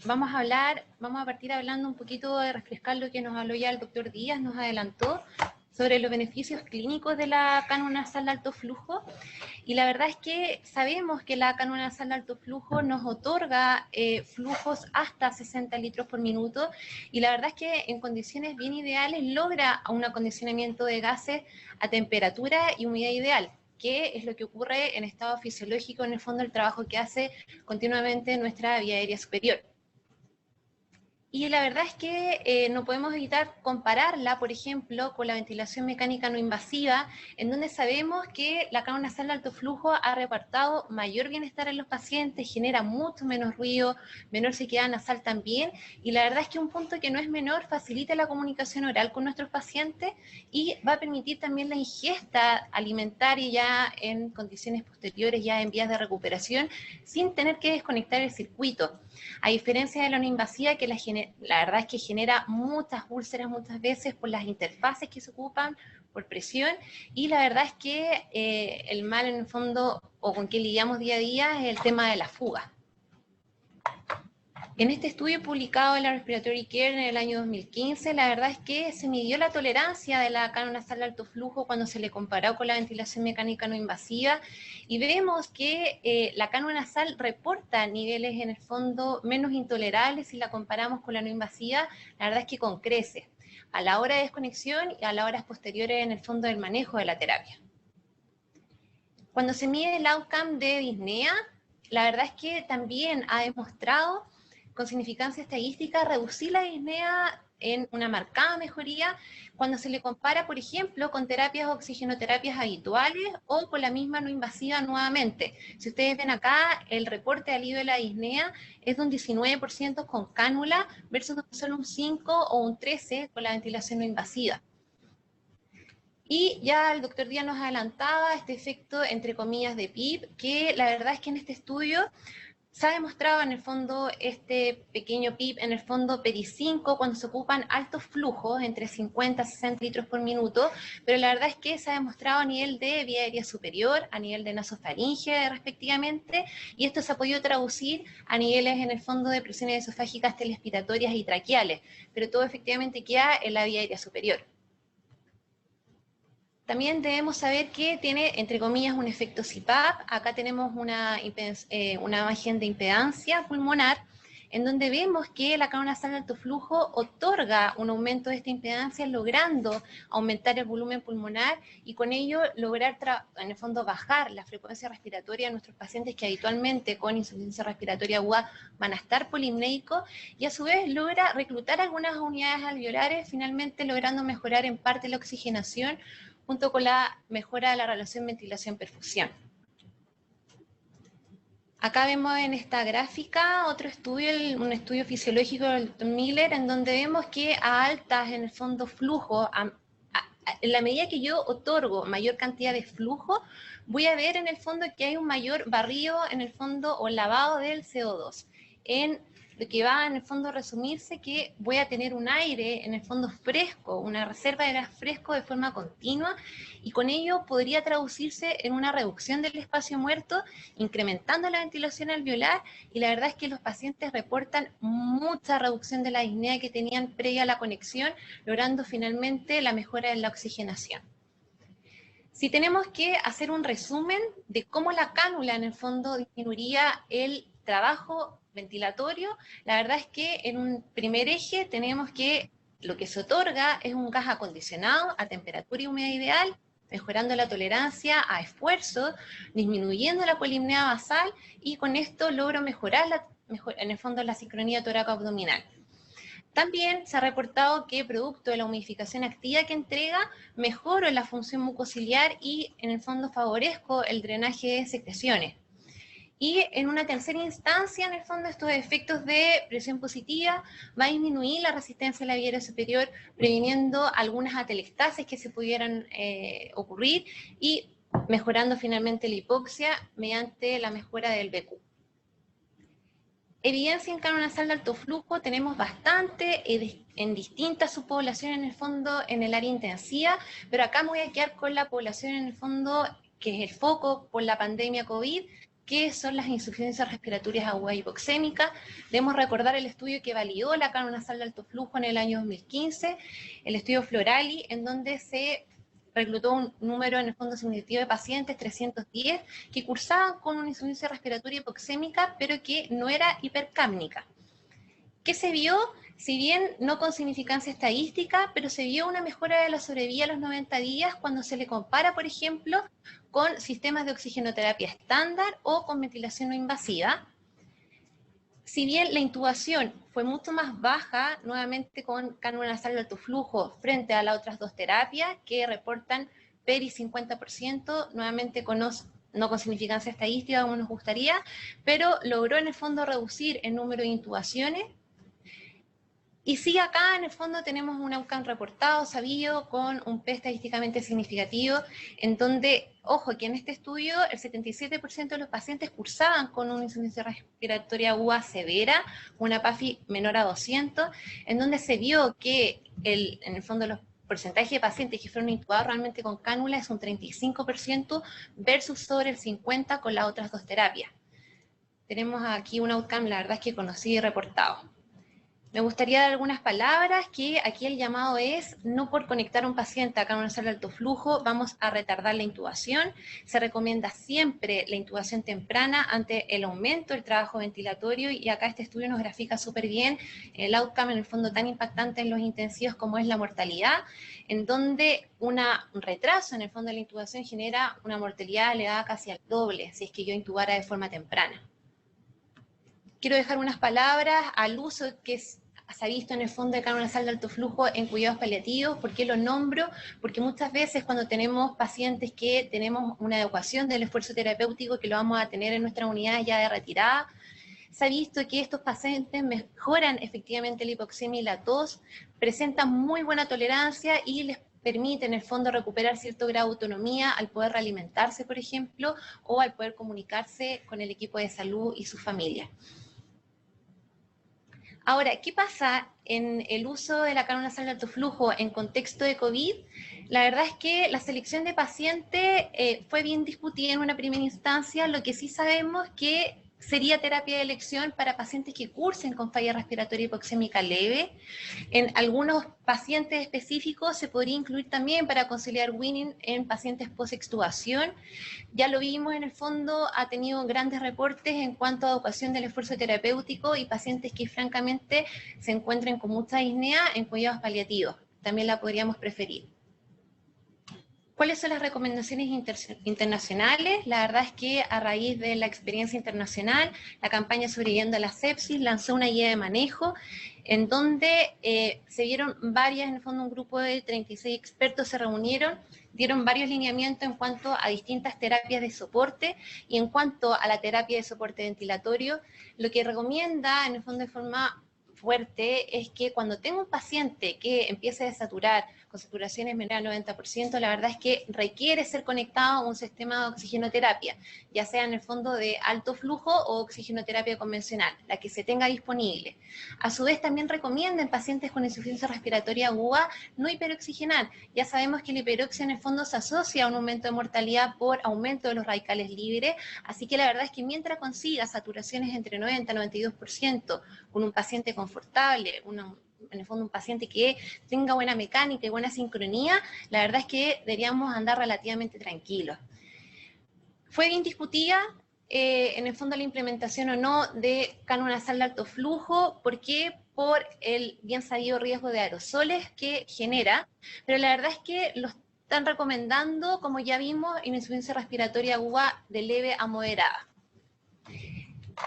Speaker 3: Vamos a partir hablando un poquito de refrescar lo que nos habló ya el doctor Díaz, nos adelantó sobre los beneficios clínicos de la cánula nasal de alto flujo. Y la verdad es que sabemos que la cánula nasal de alto flujo nos otorga flujos hasta 60 litros por minuto, y la verdad es que en condiciones bien ideales logra un acondicionamiento de gases a temperatura y humedad ideal, que es lo que ocurre en estado fisiológico, en el fondo, el trabajo que hace continuamente nuestra vía aérea superior. Y la verdad es que no podemos evitar compararla, por ejemplo, con la ventilación mecánica no invasiva, en donde sabemos que la cánula nasal de alto flujo ha reportado mayor bienestar en los pacientes, genera mucho menos ruido, menor sequedad nasal también, y la verdad es que un punto que no es menor, facilita la comunicación oral con nuestros pacientes y va a permitir también la ingesta alimentaria ya en condiciones posteriores, ya en vías de recuperación, sin tener que desconectar el circuito. A diferencia de la no invasiva, que la verdad es que genera muchas úlceras muchas veces por las interfaces que se ocupan, por presión, y la verdad es que el mal en el fondo, o con que lidiamos día a día, es el tema de la fuga. En este estudio publicado en la Respiratory Care en el año 2015, la verdad es que se midió la tolerancia de la cánula nasal de alto flujo cuando se le comparó con la ventilación mecánica no invasiva, y vemos que la cánula nasal reporta niveles en el fondo menos intolerables si la comparamos con la no invasiva, la verdad es que con creces, a la hora de desconexión y a las horas posteriores en el fondo del manejo de la terapia. Cuando se mide el outcome de disnea, la verdad es que también ha demostrado con significancia estadística reducir la disnea en una marcada mejoría cuando se le compara, por ejemplo, con terapias o oxigenoterapias habituales o con la misma no invasiva nuevamente. Si ustedes ven acá, el reporte de alivio de la disnea es de un 19% con cánula versus solo un 5 o un 13 con la ventilación no invasiva. Y ya el doctor Díaz nos adelantaba este efecto, entre comillas, de PIB, que la verdad es que en este estudio se ha demostrado en el fondo este pequeño PIB, en el fondo PERI5, cuando se ocupan altos flujos, entre 50 y 60 litros por minuto, pero la verdad es que se ha demostrado a nivel de vía aérea superior, a nivel de nasofaringe respectivamente, y esto se ha podido traducir a niveles en el fondo de presiones esofágicas, telespiratorias y traqueales, pero todo efectivamente queda en la vía aérea superior. También debemos saber que tiene, entre comillas, un efecto CPAP. Acá tenemos una imagen de impedancia pulmonar, en donde vemos que la cánula nasal de alto flujo otorga un aumento de esta impedancia, logrando aumentar el volumen pulmonar y con ello lograr, en el fondo, bajar la frecuencia respiratoria de nuestros pacientes que habitualmente con insuficiencia respiratoria aguda van a estar polimnéicos, y a su vez logra reclutar algunas unidades alveolares, finalmente logrando mejorar en parte la oxigenación junto con la mejora de la relación ventilación-perfusión. Acá vemos en esta gráfica otro estudio, un estudio fisiológico del Dr. Miller, en donde vemos que a altas, en el fondo, flujo, en la medida que yo otorgo mayor cantidad de flujo, voy a ver en el fondo que hay un mayor barrido, en el fondo, o lavado del CO2. En lo que va, en el fondo, a resumirse que voy a tener un aire, en el fondo, fresco, una reserva de gas fresco de forma continua, y con ello podría traducirse en una reducción del espacio muerto, incrementando la ventilación alveolar, y la verdad es que los pacientes reportan mucha reducción de la disnea que tenían previa a la conexión, logrando finalmente la mejora en la oxigenación. Si tenemos que hacer un resumen de cómo la cánula, en el fondo, disminuiría el trabajo ventilatorio, la verdad es que en un primer eje tenemos que lo que se otorga es un gas acondicionado a temperatura y humedad ideal, mejorando la tolerancia a esfuerzo, disminuyendo la polimnea basal, y con esto logro mejorar en el fondo la sincronía torácico-abdominal. También se ha reportado que producto de la humidificación activa que entrega, mejoro la función mucociliar y en el fondo favorezco el drenaje de secreciones. Y en una tercera instancia, en el fondo, estos efectos de presión positiva va a disminuir la resistencia a la vía aérea superior, previniendo algunas atelectasis que se pudieran ocurrir y mejorando finalmente la hipoxia mediante la mejora del BQ. Evidencia en cánula nasal de alto flujo tenemos bastante en distintas subpoblaciones, en el fondo, en el área intensiva, pero acá me voy a quedar con la población, en el fondo, que es el foco por la pandemia COVID, que son las insuficiencias respiratorias agudas hipoxémicas. Debemos recordar el estudio que validó la cánula nasal de alto flujo en el año 2015, el estudio Florali, en donde se reclutó un número, en el fondo, significativo de pacientes, 310, que cursaban con una insuficiencia respiratoria hipoxémica, pero que no era hipercápnica. ¿Qué se vio? Si bien no con significancia estadística, pero se vio una mejora de la sobrevida a los 90 días cuando se le compara, por ejemplo, con sistemas de oxigenoterapia estándar o con ventilación no invasiva. Si bien la intubación fue mucho más baja, nuevamente con cánula nasal de alto flujo, frente a las otras dos terapias que reportan PERI 50%, nuevamente no con significancia estadística como nos gustaría, pero logró en el fondo reducir el número de intubaciones. Y sí, acá en el fondo tenemos un outcome reportado, sabido, con un P estadísticamente significativo, en donde, ojo, que en este estudio el 77% de los pacientes cursaban con una insuficiencia respiratoria aguda severa, una PAFI menor a 200, en donde se vio que en el fondo los porcentajes de pacientes que fueron intubados realmente con cánula es un 35% versus sobre el 50% con las otras dos terapias. Tenemos aquí un outcome, la verdad es que conocido y reportado. Me gustaría dar algunas palabras, que aquí el llamado es, no por conectar a un paciente a cánula nasal de alto flujo vamos a retardar la intubación. Se recomienda siempre la intubación temprana ante el aumento del trabajo ventilatorio, y acá este estudio nos grafica súper bien el outcome, en el fondo, tan impactante en los intensivos como es la mortalidad, en donde un retraso en el fondo de la intubación genera una mortalidad elevada casi al doble si es que yo intubara de forma temprana. Quiero dejar unas palabras al uso que se ha visto en el fondo de cánula nasal de alto flujo en cuidados paliativos. ¿Por qué lo nombro? Porque muchas veces cuando tenemos pacientes que tenemos una adecuación del esfuerzo terapéutico, que lo vamos a tener en nuestras unidades ya de retirada, se ha visto que estos pacientes mejoran efectivamente la hipoxemia y la tos, presentan muy buena tolerancia y les permite en el fondo recuperar cierto grado de autonomía al poder realimentarse, por ejemplo, o al poder comunicarse con el equipo de salud y su familia. Ahora, ¿qué pasa en el uso de la cánula nasal de alto flujo en contexto de COVID? La verdad es que la selección de pacientes fue bien discutida en una primera instancia. Lo que sí sabemos es que sería terapia de elección para pacientes que cursen con falla respiratoria hipoxémica leve. En algunos pacientes específicos se podría incluir también para conciliar weaning en pacientes post-extubación. Ya lo vimos, en el fondo ha tenido grandes reportes en cuanto a adecuación del esfuerzo terapéutico y pacientes que francamente se encuentren con mucha disnea en cuidados paliativos. También la podríamos preferir. ¿Cuáles son las recomendaciones internacionales? La verdad es que a raíz de la experiencia internacional, la campaña Sobreviviendo a la Sepsis lanzó una guía de manejo en donde se vieron varias, en el fondo un grupo de 36 expertos se reunieron, dieron varios lineamientos en cuanto a distintas terapias de soporte y en cuanto a la terapia de soporte ventilatorio, lo que recomienda en el fondo de forma fuerte es que cuando tengo un paciente que empiece a desaturar con saturaciones menores al 90%, la verdad es que requiere ser conectado a un sistema de oxigenoterapia, ya sea en el fondo de alto flujo o oxigenoterapia convencional, la que se tenga disponible. A su vez también recomienda en pacientes con insuficiencia respiratoria aguda no hiperoxigenar. Ya sabemos que la hiperoxia en el fondo se asocia a un aumento de mortalidad por aumento de los radicales libres, así que la verdad es que mientras consiga saturaciones entre 90 y 92% con un paciente confortable, en el fondo un paciente que tenga buena mecánica y buena sincronía, la verdad es que deberíamos andar relativamente tranquilos. Fue bien discutida en el fondo la implementación o no de canon nasal de alto flujo. ¿Por qué? Por el bien sabido riesgo de aerosoles que genera, pero la verdad es que lo están recomendando, como ya vimos, en insuficiencia respiratoria aguda de leve a moderada.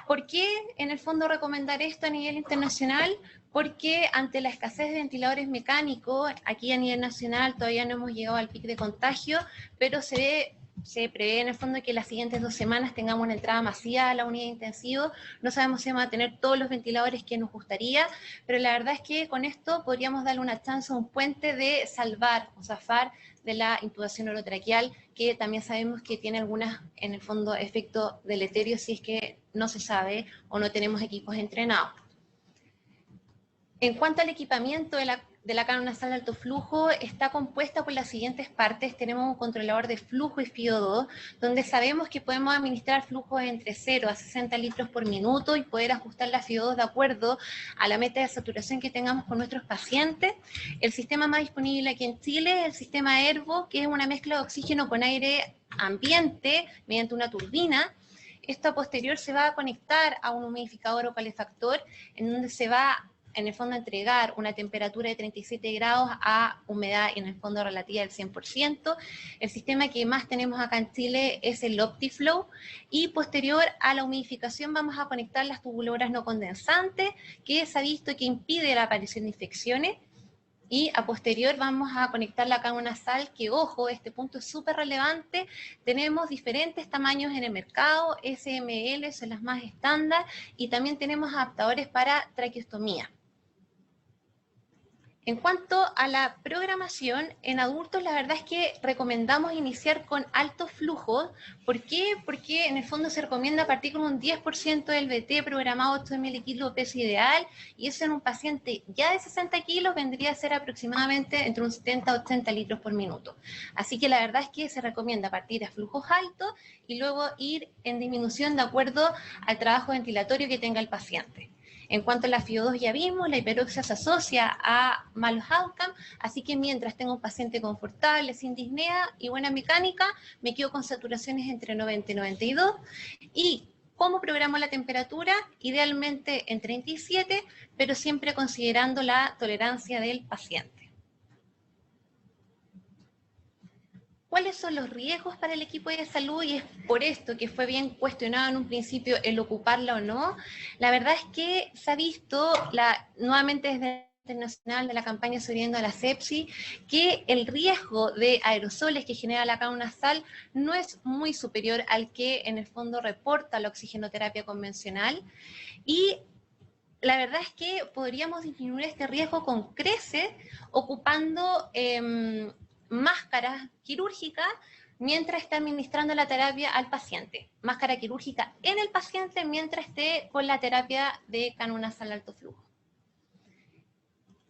Speaker 3: ¿Por qué en el fondo recomendar esto a nivel internacional? Porque ante la escasez de ventiladores mecánicos, aquí a nivel nacional todavía no hemos llegado al pico de contagio, pero se prevé en el fondo que las siguientes 2 semanas tengamos una entrada masiva a la unidad de intensivo. No sabemos si vamos a tener todos los ventiladores que nos gustaría, pero la verdad es que con esto podríamos darle una chance, un puente de salvar o zafar de la intubación orotraqueal, que también sabemos que tiene algunas, en el fondo, efectos deleterios si es que no se sabe o no tenemos equipos entrenados. En cuanto al equipamiento de la canon nasal de alto flujo, está compuesta por las siguientes partes. Tenemos un controlador de flujo y FIO2, donde sabemos que podemos administrar flujos entre 0 a 60 litros por minuto y poder ajustar la FIO2 de acuerdo a la meta de saturación que tengamos con nuestros pacientes. El sistema más disponible aquí en Chile es el sistema ERVO, que es una mezcla de oxígeno con aire ambiente mediante una turbina. Esto a posterior se va a conectar a un humidificador o calefactor, en donde se va en el fondo entregar una temperatura de 37 grados a humedad en el fondo relativa del 100%. El sistema que más tenemos acá en Chile es el OptiFlow, y posterior a la humidificación vamos a conectar las tubuladoras no condensantes, que se ha visto que impide la aparición de infecciones, y a posterior vamos a conectar la canon nasal, que ojo, este punto es súper relevante. Tenemos diferentes tamaños en el mercado, SML son las más estándar, y también tenemos adaptadores para traqueostomía. En cuanto a la programación, en adultos la verdad es que recomendamos iniciar con alto flujo. ¿Por qué? Porque en el fondo se recomienda partir con un 10% del BT programado 8 ml peso ideal, y eso en un paciente ya de 60 kilos vendría a ser aproximadamente entre un 70 a 80 litros por minuto. Así que la verdad es que se recomienda partir a flujos altos y luego ir en disminución de acuerdo al trabajo ventilatorio que tenga el paciente. En cuanto a la FIO2 ya vimos, la hiperoxia se asocia a malos outcomes, así que mientras tengo un paciente confortable, sin disnea y buena mecánica, me quedo con saturaciones entre 90 y 92. ¿Y cómo programo la temperatura? Idealmente en 37, pero siempre considerando la tolerancia del paciente. ¿Cuáles son los riesgos para el equipo de salud? Y es por esto que fue bien cuestionado en un principio el ocuparla o no. La verdad es que se ha visto, nuevamente desde el internacional de la campaña Sobreviviendo a la Sepsis, que el riesgo de aerosoles que genera la canon nasal no es muy superior al que en el fondo reporta la oxigenoterapia convencional. Y la verdad es que podríamos disminuir este riesgo con creces ocupando máscaras quirúrgicas mientras está administrando la terapia al paciente. Máscara quirúrgica en el paciente mientras esté con la terapia de canon nasal alto flujo.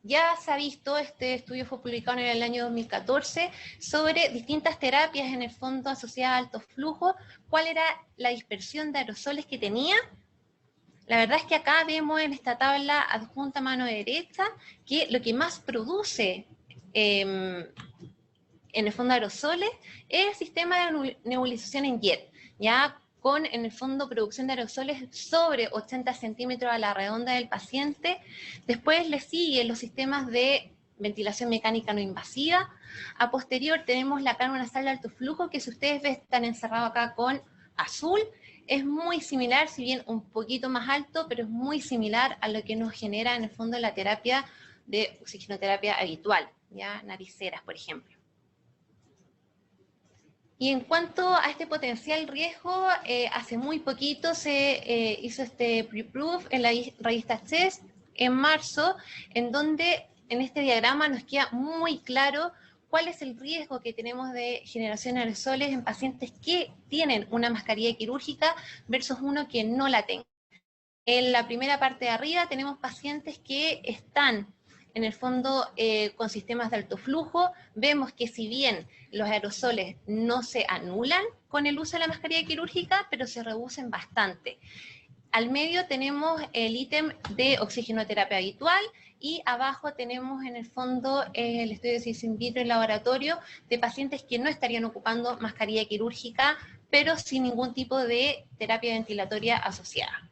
Speaker 3: Ya se ha visto, este estudio fue publicado en el año 2014, sobre distintas terapias en el fondo asociadas a alto flujo, cuál era la dispersión de aerosoles que tenía. La verdad es que acá vemos en esta tabla adjunta a mano derecha que lo que más produce en el fondo aerosoles es el sistema de nebulización en jet, ya con en el fondo producción de aerosoles sobre 80 centímetros a la redonda del paciente. Después le siguen los sistemas de ventilación mecánica no invasiva. A posterior tenemos la cánula nasal de alto flujo, que si ustedes ven están encerrados acá con azul. Es muy similar, si bien un poquito más alto, pero es muy similar a lo que nos genera en el fondo la terapia de oxigenoterapia habitual, ya nariceras, por ejemplo. Y en cuanto a este potencial riesgo, hace muy poquito se hizo este pre-proof en la revista CHEST en marzo, en donde en este diagrama nos queda muy claro cuál es el riesgo que tenemos de generación de aerosoles en pacientes que tienen una mascarilla quirúrgica versus uno que no la tenga. En la primera parte de arriba tenemos pacientes que están en el fondo con sistemas de alto flujo. Vemos que si bien los aerosoles no se anulan con el uso de la mascarilla quirúrgica, pero se reducen bastante. Al medio tenemos el ítem de oxigenoterapia habitual y abajo tenemos en el fondo el estudio de ciencia in vitro en laboratorio de pacientes que no estarían ocupando mascarilla quirúrgica, pero sin ningún tipo de terapia ventilatoria asociada.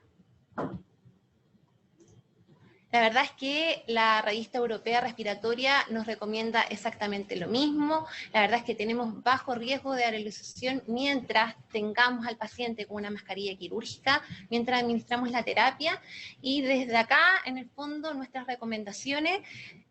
Speaker 3: La verdad es que la revista europea respiratoria nos recomienda exactamente lo mismo. La verdad es que tenemos bajo riesgo de aerolización mientras tengamos al paciente con una mascarilla quirúrgica, mientras administramos la terapia. Y desde acá, en el fondo, nuestras recomendaciones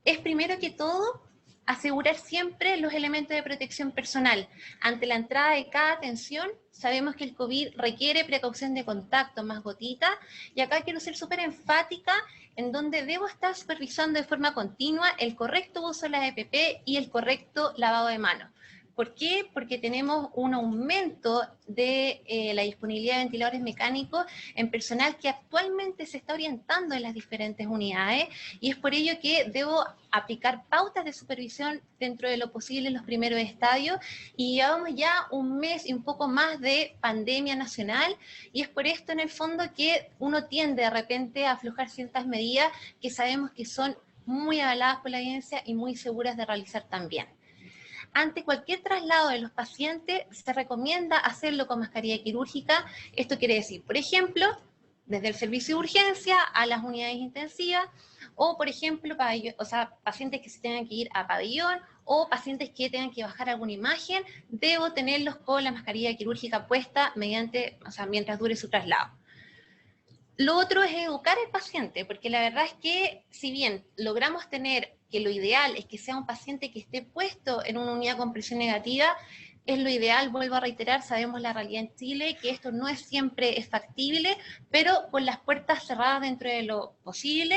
Speaker 3: es primero que todo asegurar siempre los elementos de protección personal. Ante la entrada de cada atención, sabemos que el COVID requiere precaución de contacto, más gotita, y acá quiero ser súper enfática en donde debo estar supervisando de forma continua el correcto uso de la EPP y el correcto lavado de manos. ¿Por qué? Porque tenemos un aumento de la disponibilidad de ventiladores mecánicos en personal que actualmente se está orientando en las diferentes unidades, y es por ello que debo aplicar pautas de supervisión dentro de lo posible en los primeros estadios, y llevamos ya un mes y un poco más de pandemia nacional, y es por esto en el fondo que uno tiende de repente a aflojar ciertas medidas que sabemos que son muy avaladas por la evidencia y muy seguras de realizar también. Ante cualquier traslado de los pacientes, se recomienda hacerlo con mascarilla quirúrgica. Esto quiere decir, por ejemplo, desde el servicio de urgencia a las unidades intensivas, o por ejemplo, pacientes que se tengan que ir a pabellón, o pacientes que tengan que bajar alguna imagen, debo tenerlos con la mascarilla quirúrgica puesta mientras dure su traslado. Lo otro es educar al paciente, porque la verdad es que si bien logramos tener que lo ideal es que sea un paciente que esté puesto en una unidad con presión negativa, es lo ideal, vuelvo a reiterar, sabemos la realidad en Chile, que esto no es siempre factible, pero con las puertas cerradas dentro de lo posible.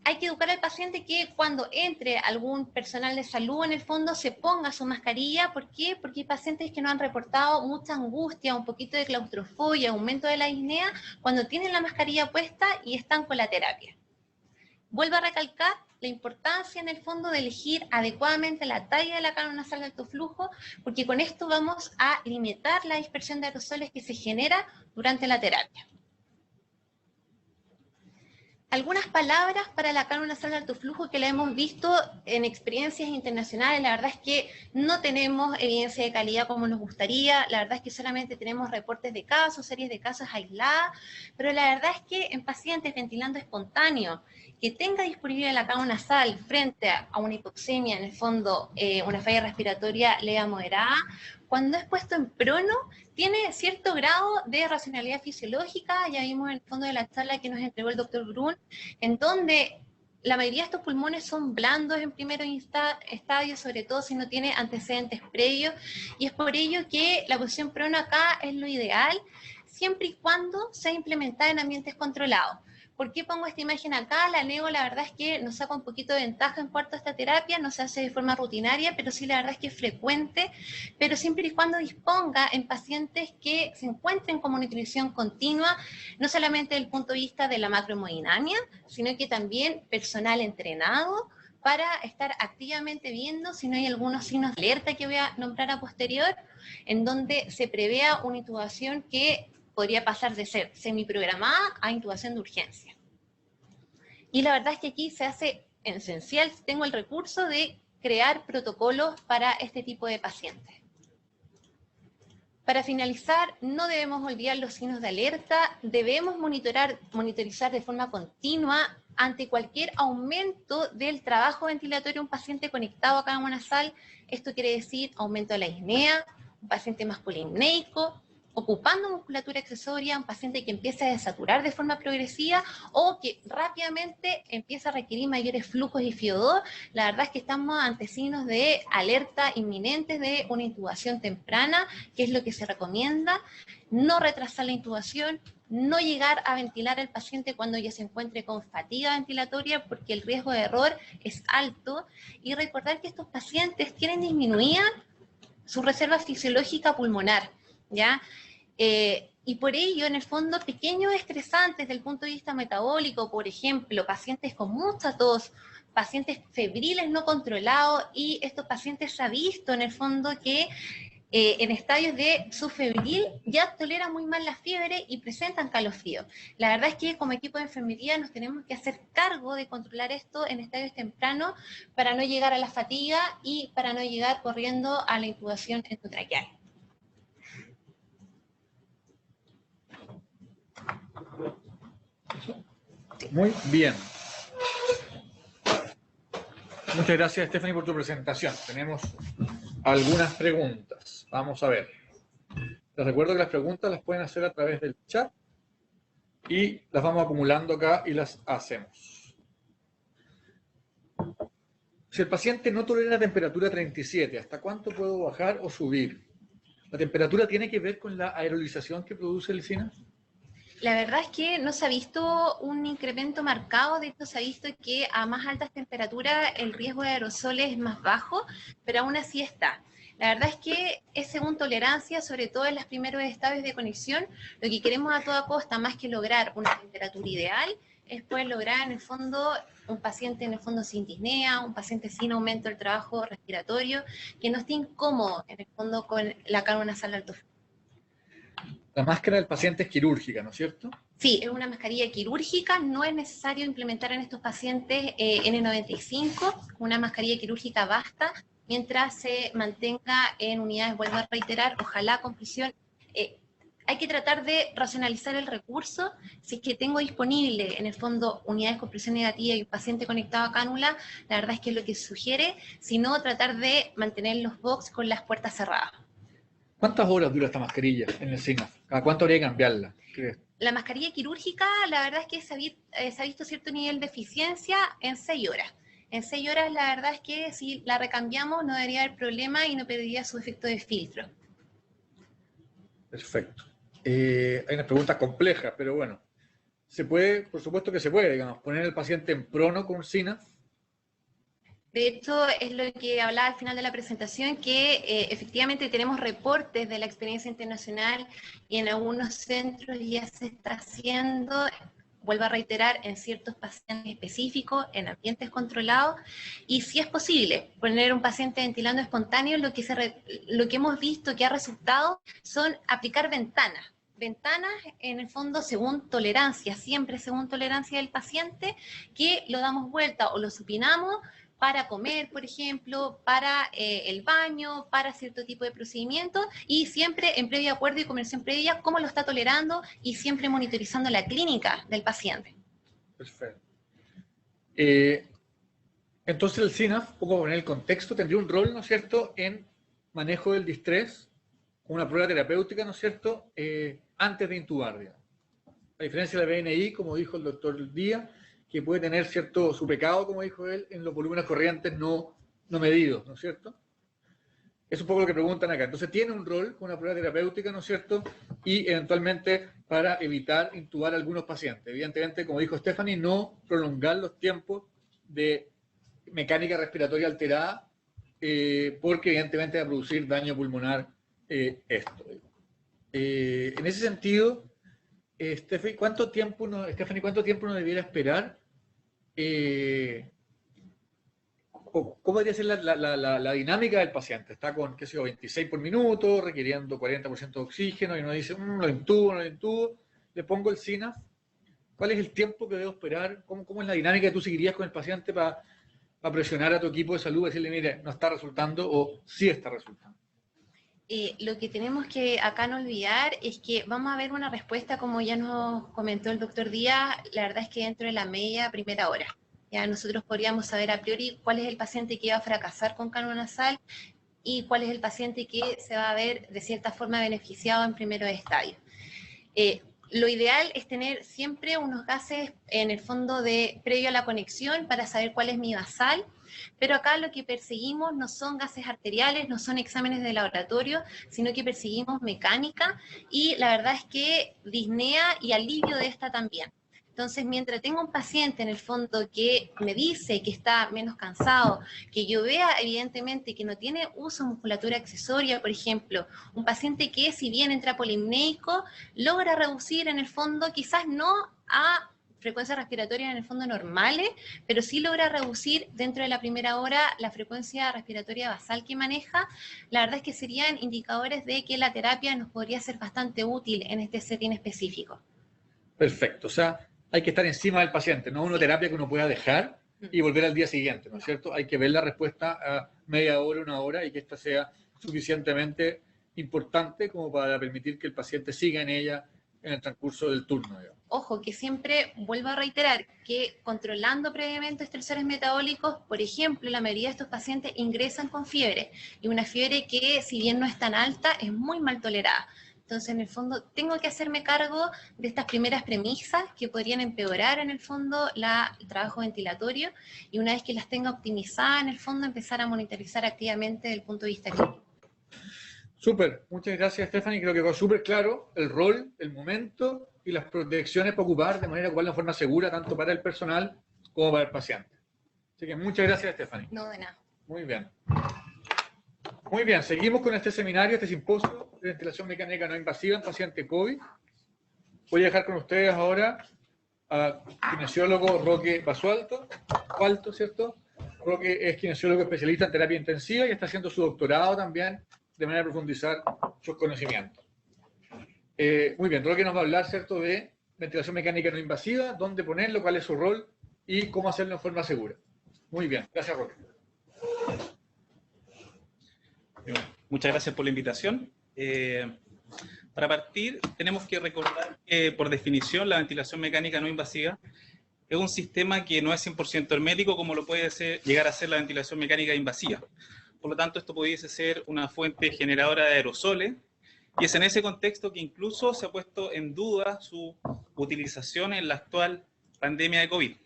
Speaker 3: Hay que educar al paciente que cuando entre algún personal de salud en el fondo se ponga su mascarilla. ¿Por qué? Porque hay pacientes que nos han reportado mucha angustia, un poquito de claustrofobia, aumento de la disnea cuando tienen la mascarilla puesta y están con la terapia. Vuelvo a recalcar la importancia en el fondo de elegir adecuadamente la talla de la cánula nasal de alto flujo, porque con esto vamos a limitar la dispersión de aerosoles que se genera durante la terapia. Algunas palabras para la cánula nasal de alto flujo que la hemos visto en experiencias internacionales. La verdad es que no tenemos evidencia de calidad como nos gustaría. La verdad es que solamente tenemos reportes de casos, series de casos aisladas, pero la verdad es que en pacientes ventilando espontáneo que tenga disponible la cánula nasal frente a una hipoxemia, en el fondo una falla respiratoria leve a moderada, cuando es puesto en prono, tiene cierto grado de racionalidad fisiológica. Ya vimos en el fondo de la charla que nos entregó el doctor Brun, en donde la mayoría de estos pulmones son blandos en primeros estadios, sobre todo si no tiene antecedentes previos, y es por ello que la posición prono acá es lo ideal, siempre y cuando sea implementada en ambientes controlados. ¿Por qué pongo esta imagen acá? La neo, la verdad es que nos saca un poquito de ventaja en cuanto a esta terapia, no se hace de forma rutinaria, pero sí la verdad es que es frecuente, pero siempre y cuando disponga en pacientes que se encuentren con monitorización continua, no solamente desde el punto de vista de la macrohemodinamia, sino que también personal entrenado, para estar activamente viendo si no hay algunos signos de alerta que voy a nombrar a posterior, en donde se prevea una intubación que podría pasar de ser semiprogramada a intubación de urgencia. Y la verdad es que aquí se hace esencial, tengo el recurso de crear protocolos para este tipo de pacientes. Para finalizar, no debemos olvidar los signos de alerta, debemos monitorizar de forma continua ante cualquier aumento del trabajo ventilatorio de un paciente conectado a cámara nasal. Esto quiere decir aumento de la disnea, un paciente más polimneico, ocupando musculatura accesoria, un paciente que empieza a desaturar de forma progresiva o que rápidamente empieza a requerir mayores flujos de FiO2. La verdad es que estamos ante signos de alerta inminentes de una intubación temprana, que es lo que se recomienda. No retrasar la intubación, no llegar a ventilar al paciente cuando ya se encuentre con fatiga ventilatoria, porque el riesgo de error es alto. Y recordar que estos pacientes tienen disminuida su reserva fisiológica pulmonar, ¿ya? Y por ello, en el fondo, pequeños estresantes desde el punto de vista metabólico, por ejemplo, pacientes con mucha tos, pacientes febriles no controlados, y estos pacientes se ha visto en el fondo que en estadios de subfebril ya toleran muy mal la fiebre y presentan calofrío. La verdad es que como equipo de enfermería nos tenemos que hacer cargo de controlar esto en estadios tempranos para no llegar a la fatiga y para no llegar corriendo a la intubación endotraqueal.
Speaker 1: Muy bien. Muchas gracias, Stephanie, por tu presentación. Tenemos algunas preguntas. Vamos a ver. Les recuerdo que las preguntas las pueden hacer a través del chat y las vamos acumulando acá y las hacemos. Si el paciente no tolera la temperatura 37, ¿hasta cuánto puedo bajar o subir? ¿La temperatura tiene que ver con la aerolización que produce el SINAF?
Speaker 3: La verdad es que no se ha visto un incremento marcado, de hecho se ha visto que a más altas temperaturas el riesgo de aerosoles es más bajo, pero aún así está. La verdad es que es según tolerancia, sobre todo en los primeros estadios de conexión. Lo que queremos a toda costa, más que lograr una temperatura ideal, es poder lograr en el fondo un paciente en el fondo sin disnea, un paciente sin aumento del trabajo respiratorio, que no esté incómodo en el fondo con la cámara nasal de alto flujo.
Speaker 1: La máscara del paciente es quirúrgica, ¿no es cierto?
Speaker 3: Sí, es una mascarilla quirúrgica, no es necesario implementar en estos pacientes N95, una mascarilla quirúrgica basta, mientras se mantenga en unidades, vuelvo a reiterar, ojalá con prisión. Hay que tratar de racionalizar el recurso. Si es que tengo disponible, en el fondo, unidades con presión negativa y un paciente conectado a cánula, la verdad es que es lo que se sugiere, sino tratar de mantener los box con las puertas cerradas.
Speaker 1: ¿Cuántas horas dura esta mascarilla en el SINAF? ¿Cada cuánto habría que cambiarla? ¿Crees?
Speaker 3: La mascarilla quirúrgica, la verdad es que se ha visto cierto nivel de eficiencia en 6 horas. En 6 horas, la verdad es que si la recambiamos no debería haber problema y no perdería su efecto de filtro.
Speaker 1: Perfecto. Hay unas preguntas complejas, pero bueno. ¿Se puede? Por supuesto que se puede, digamos, poner al paciente en prono con SINAF.
Speaker 3: De hecho, es lo que hablaba al final de la presentación, que efectivamente tenemos reportes de la experiencia internacional y en algunos centros ya se está haciendo, vuelvo a reiterar, en ciertos pacientes específicos, en ambientes controlados, y si es posible poner un paciente ventilando espontáneo, lo que hemos visto que ha resultado son aplicar ventanas en el fondo según tolerancia, siempre según tolerancia del paciente, que lo damos vuelta o lo supinamos para comer, por ejemplo, para el baño, para cierto tipo de procedimientos, y siempre en previo acuerdo y conversación previa, cómo lo está tolerando y siempre monitorizando la clínica del paciente.
Speaker 1: Perfecto. Entonces el SINAF, un poco en el contexto, tendría un rol, ¿no es cierto?, en manejo del distrés, una prueba terapéutica, ¿no es cierto?, antes de intubar, digamos. A diferencia de la BNI, como dijo el doctor Díaz, que puede tener cierto su pecado, como dijo él, en los volúmenes corrientes no medidos, ¿no es cierto? Es un poco lo que preguntan acá. Entonces tiene un rol con una prueba terapéutica, ¿no es cierto? Y eventualmente para para evitar intubar a algunos pacientes. Evidentemente, como dijo Stephanie, no prolongar los tiempos de mecánica respiratoria alterada, porque evidentemente va a producir daño pulmonar esto. En ese sentido, Stephanie, ¿cuánto tiempo uno debiera esperar? ¿Cómo debería ser la dinámica del paciente? Está con, qué sé yo, 26 por minuto, requiriendo 40% de oxígeno, y uno dice, lo intubo, no lo intubo, le pongo el SINAF. ¿Cuál es el tiempo que debo esperar? ¿Cómo es la dinámica que tú seguirías con el paciente para presionar a tu equipo de salud, decirle, mire, no está resultando o sí está resultando?
Speaker 3: Lo que tenemos que acá no olvidar es que vamos a ver una respuesta, como ya nos comentó el doctor Díaz, la verdad es que dentro de la media primera hora. Ya nosotros podríamos saber a priori cuál es el paciente que va a fracasar con cánulo nasal y cuál es el paciente que se va a ver de cierta forma beneficiado en primeros estadios. Lo ideal es tener siempre unos gases en el fondo previo a la conexión para saber cuál es mi basal, pero acá lo que perseguimos no son gases arteriales, no son exámenes de laboratorio, sino que perseguimos mecánica y la verdad es que disnea y alivio de esta también. Entonces, mientras tengo un paciente en el fondo que me dice que está menos cansado, que yo vea evidentemente que no tiene uso de musculatura accesoria, por ejemplo, un paciente que si bien entra polimneico, logra reducir en el fondo, quizás no a frecuencias respiratorias en el fondo normales, pero sí logra reducir dentro de la primera hora la frecuencia respiratoria basal que maneja, la verdad es que serían indicadores de que la terapia nos podría ser bastante útil en este setting específico.
Speaker 1: Perfecto, o sea, hay que estar encima del paciente, no una terapia que uno pueda dejar y volver al día siguiente, ¿no es cierto? Hay que ver la respuesta a media hora, una hora, y que esta sea suficientemente importante como para permitir que el paciente siga en ella en el transcurso del turno, digamos.
Speaker 3: Ojo, que siempre vuelvo a reiterar que controlando previamente estresores metabólicos, por ejemplo, la mayoría de estos pacientes ingresan con fiebre, y una fiebre que, si bien no es tan alta, es muy mal tolerada. Entonces, en el fondo, tengo que hacerme cargo de estas primeras premisas que podrían empeorar, en el fondo, el trabajo ventilatorio, y una vez que las tenga optimizadas, en el fondo, empezar a monitorizar activamente desde el punto de vista clínico.
Speaker 1: Súper, muchas gracias, Stephanie. Creo que quedó súper claro el rol, el momento y las protecciones para ocupar de manera cual de forma segura, tanto para el personal como para el paciente. Así que muchas gracias, Stephanie.
Speaker 3: No, de nada.
Speaker 1: Muy bien. Muy bien, seguimos con este seminario, este simposio de ventilación mecánica no invasiva en paciente COVID. Voy a dejar con ustedes ahora al kinesiólogo Roque Basualto, ¿cierto? Roque es kinesiólogo especialista en terapia intensiva y está haciendo su doctorado también de manera de profundizar sus conocimientos. Muy bien, Roque nos va a hablar, ¿cierto?, de ventilación mecánica no invasiva, dónde ponerlo, cuál es su rol y cómo hacerlo en forma segura. Muy bien, gracias, Roque.
Speaker 4: Muchas gracias por la invitación. Para partir, tenemos que recordar que, por definición, la ventilación mecánica no invasiva es un sistema que no es 100% hermético, como lo puede llegar a ser la ventilación mecánica invasiva. Por lo tanto, esto pudiese ser una fuente generadora de aerosoles, y es en ese contexto que incluso se ha puesto en duda su utilización en la actual pandemia de COVID.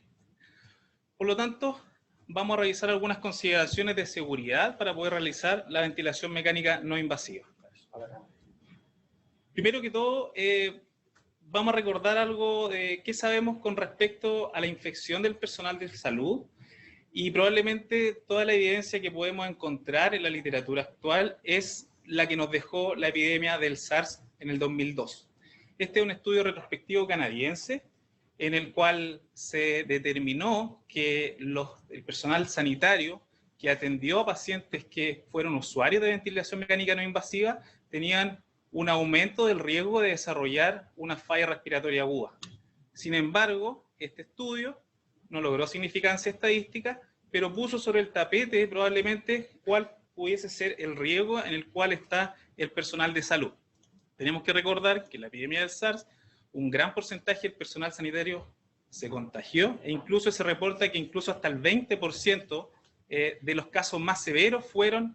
Speaker 4: Por lo tanto, vamos a revisar algunas consideraciones de seguridad para poder realizar la ventilación mecánica no invasiva. Primero que todo, vamos a recordar algo de qué sabemos con respecto a la infección del personal de salud, y probablemente toda la evidencia que podemos encontrar en la literatura actual es la que nos dejó la epidemia del SARS en el 2002. Este es un estudio retrospectivo canadiense en el cual se determinó que el personal sanitario que atendió a pacientes que fueron usuarios de ventilación mecánica no invasiva tenían un aumento del riesgo de desarrollar una falla respiratoria aguda. Sin embargo, este estudio no logró significancia estadística, pero puso sobre el tapete probablemente cuál pudiese ser el riesgo en el cual está el personal de salud. Tenemos que recordar que en la epidemia del SARS, un gran porcentaje del personal sanitario se contagió, e incluso se reporta que incluso hasta el 20% de los casos más severos fueron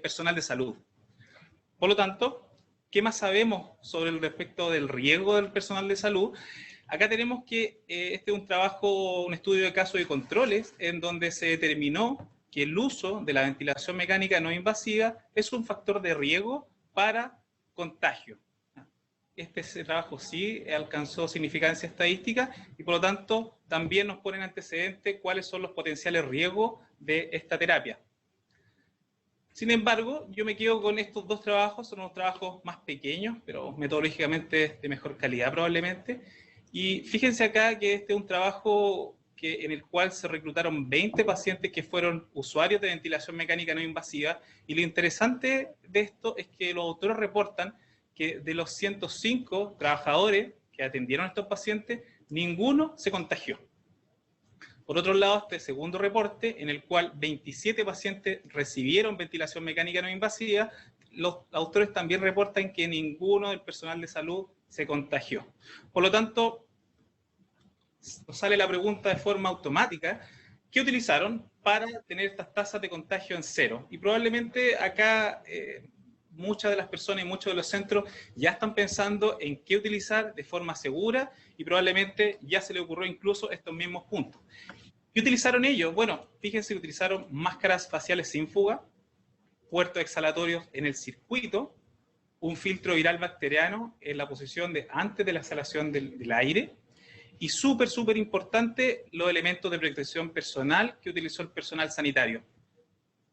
Speaker 4: personal de salud. Por lo tanto, ¿qué más sabemos sobre el respecto del riesgo del personal de salud? Acá tenemos que este es un estudio de casos y controles en donde se determinó que el uso de la ventilación mecánica no invasiva es un factor de riesgo para contagio. Este trabajo sí alcanzó significancia estadística y por lo tanto también nos ponen antecedentes cuáles son los potenciales riesgos de esta terapia. Sin embargo, yo me quedo con estos dos trabajos, son unos trabajos más pequeños, pero metodológicamente de mejor calidad probablemente. Y fíjense acá que este es un trabajo en el cual se reclutaron 20 pacientes que fueron usuarios de ventilación mecánica no invasiva. Y lo interesante de esto es que los autores reportan que de los 105 trabajadores que atendieron a estos pacientes, ninguno se contagió. Por otro lado, este segundo reporte, en el cual 27 pacientes recibieron ventilación mecánica no invasiva, los autores también reportan que ninguno del personal de salud se contagió. Por lo tanto, nos sale la pregunta de forma automática, ¿qué utilizaron para tener estas tasas de contagio en cero? Y probablemente acá muchas de las personas y muchos de los centros ya están pensando en qué utilizar de forma segura y probablemente ya se le ocurrió incluso estos mismos puntos. ¿Qué utilizaron ellos? Bueno, fíjense que utilizaron máscaras faciales sin fuga, puertos exhalatorios en el circuito, un filtro viral bacteriano en la posición de antes de la exhalación del aire, y súper importante, los elementos de protección personal que utilizó el personal sanitario.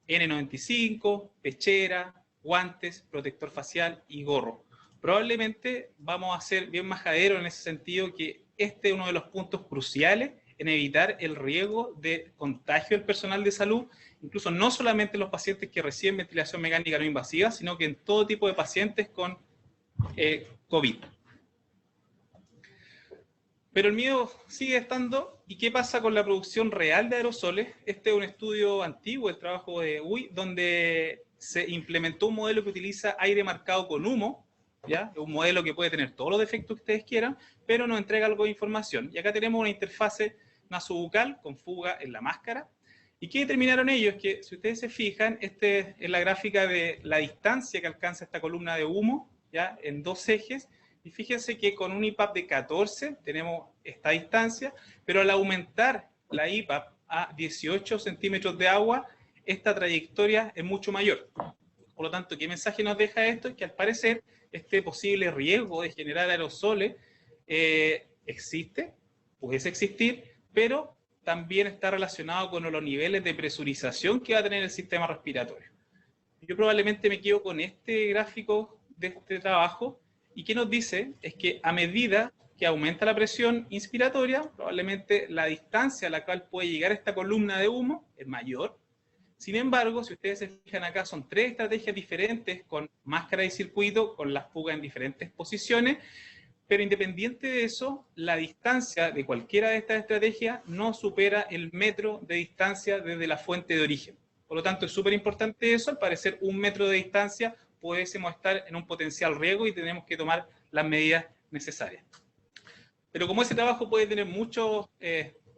Speaker 4: N95, pechera, guantes, protector facial y gorro. Probablemente vamos a ser bien majaderos en ese sentido, que este es uno de los puntos cruciales en evitar el riesgo de contagio del personal de salud, incluso no solamente los pacientes que reciben ventilación mecánica no invasiva, sino que en todo tipo de pacientes con COVID. Pero el miedo sigue estando. ¿Y qué pasa con la producción real de aerosoles? Este es un estudio antiguo, el trabajo de UI, donde se implementó un modelo que utiliza aire marcado con humo, ¿ya? Un modelo que puede tener todos los defectos que ustedes quieran, pero nos entrega algo de información. Y acá tenemos una interfase nasobucal con fuga en la máscara. ¿Y qué determinaron ellos? Que si ustedes se fijan, este es la gráfica de la distancia que alcanza esta columna de humo, ¿ya? En dos ejes. Y fíjense que con un IPAP de 14 tenemos esta distancia, pero al aumentar la IPAP a 18 centímetros de agua, esta trayectoria es mucho mayor. Por lo tanto, ¿qué mensaje nos deja esto? Es que al parecer este posible riesgo de generar aerosoles existe, puede existir, pero también está relacionado con los niveles de presurización que va a tener el sistema respiratorio. Yo probablemente me quedo con este gráfico de este trabajo. ¿Y qué nos dice? Es que a medida que aumenta la presión inspiratoria, probablemente la distancia a la cual puede llegar esta columna de humo es mayor. Sin embargo, si ustedes se fijan acá, son tres estrategias diferentes con máscara y circuito, con las fugas en diferentes posiciones, pero independiente de eso, la distancia de cualquiera de estas estrategias no supera el metro de distancia desde la fuente de origen. Por lo tanto, es súper importante eso. Al parecer, 1 metro de distancia pudiésemos estar en un potencial riesgo y tenemos que tomar las medidas necesarias. Pero como ese trabajo puede tener muchos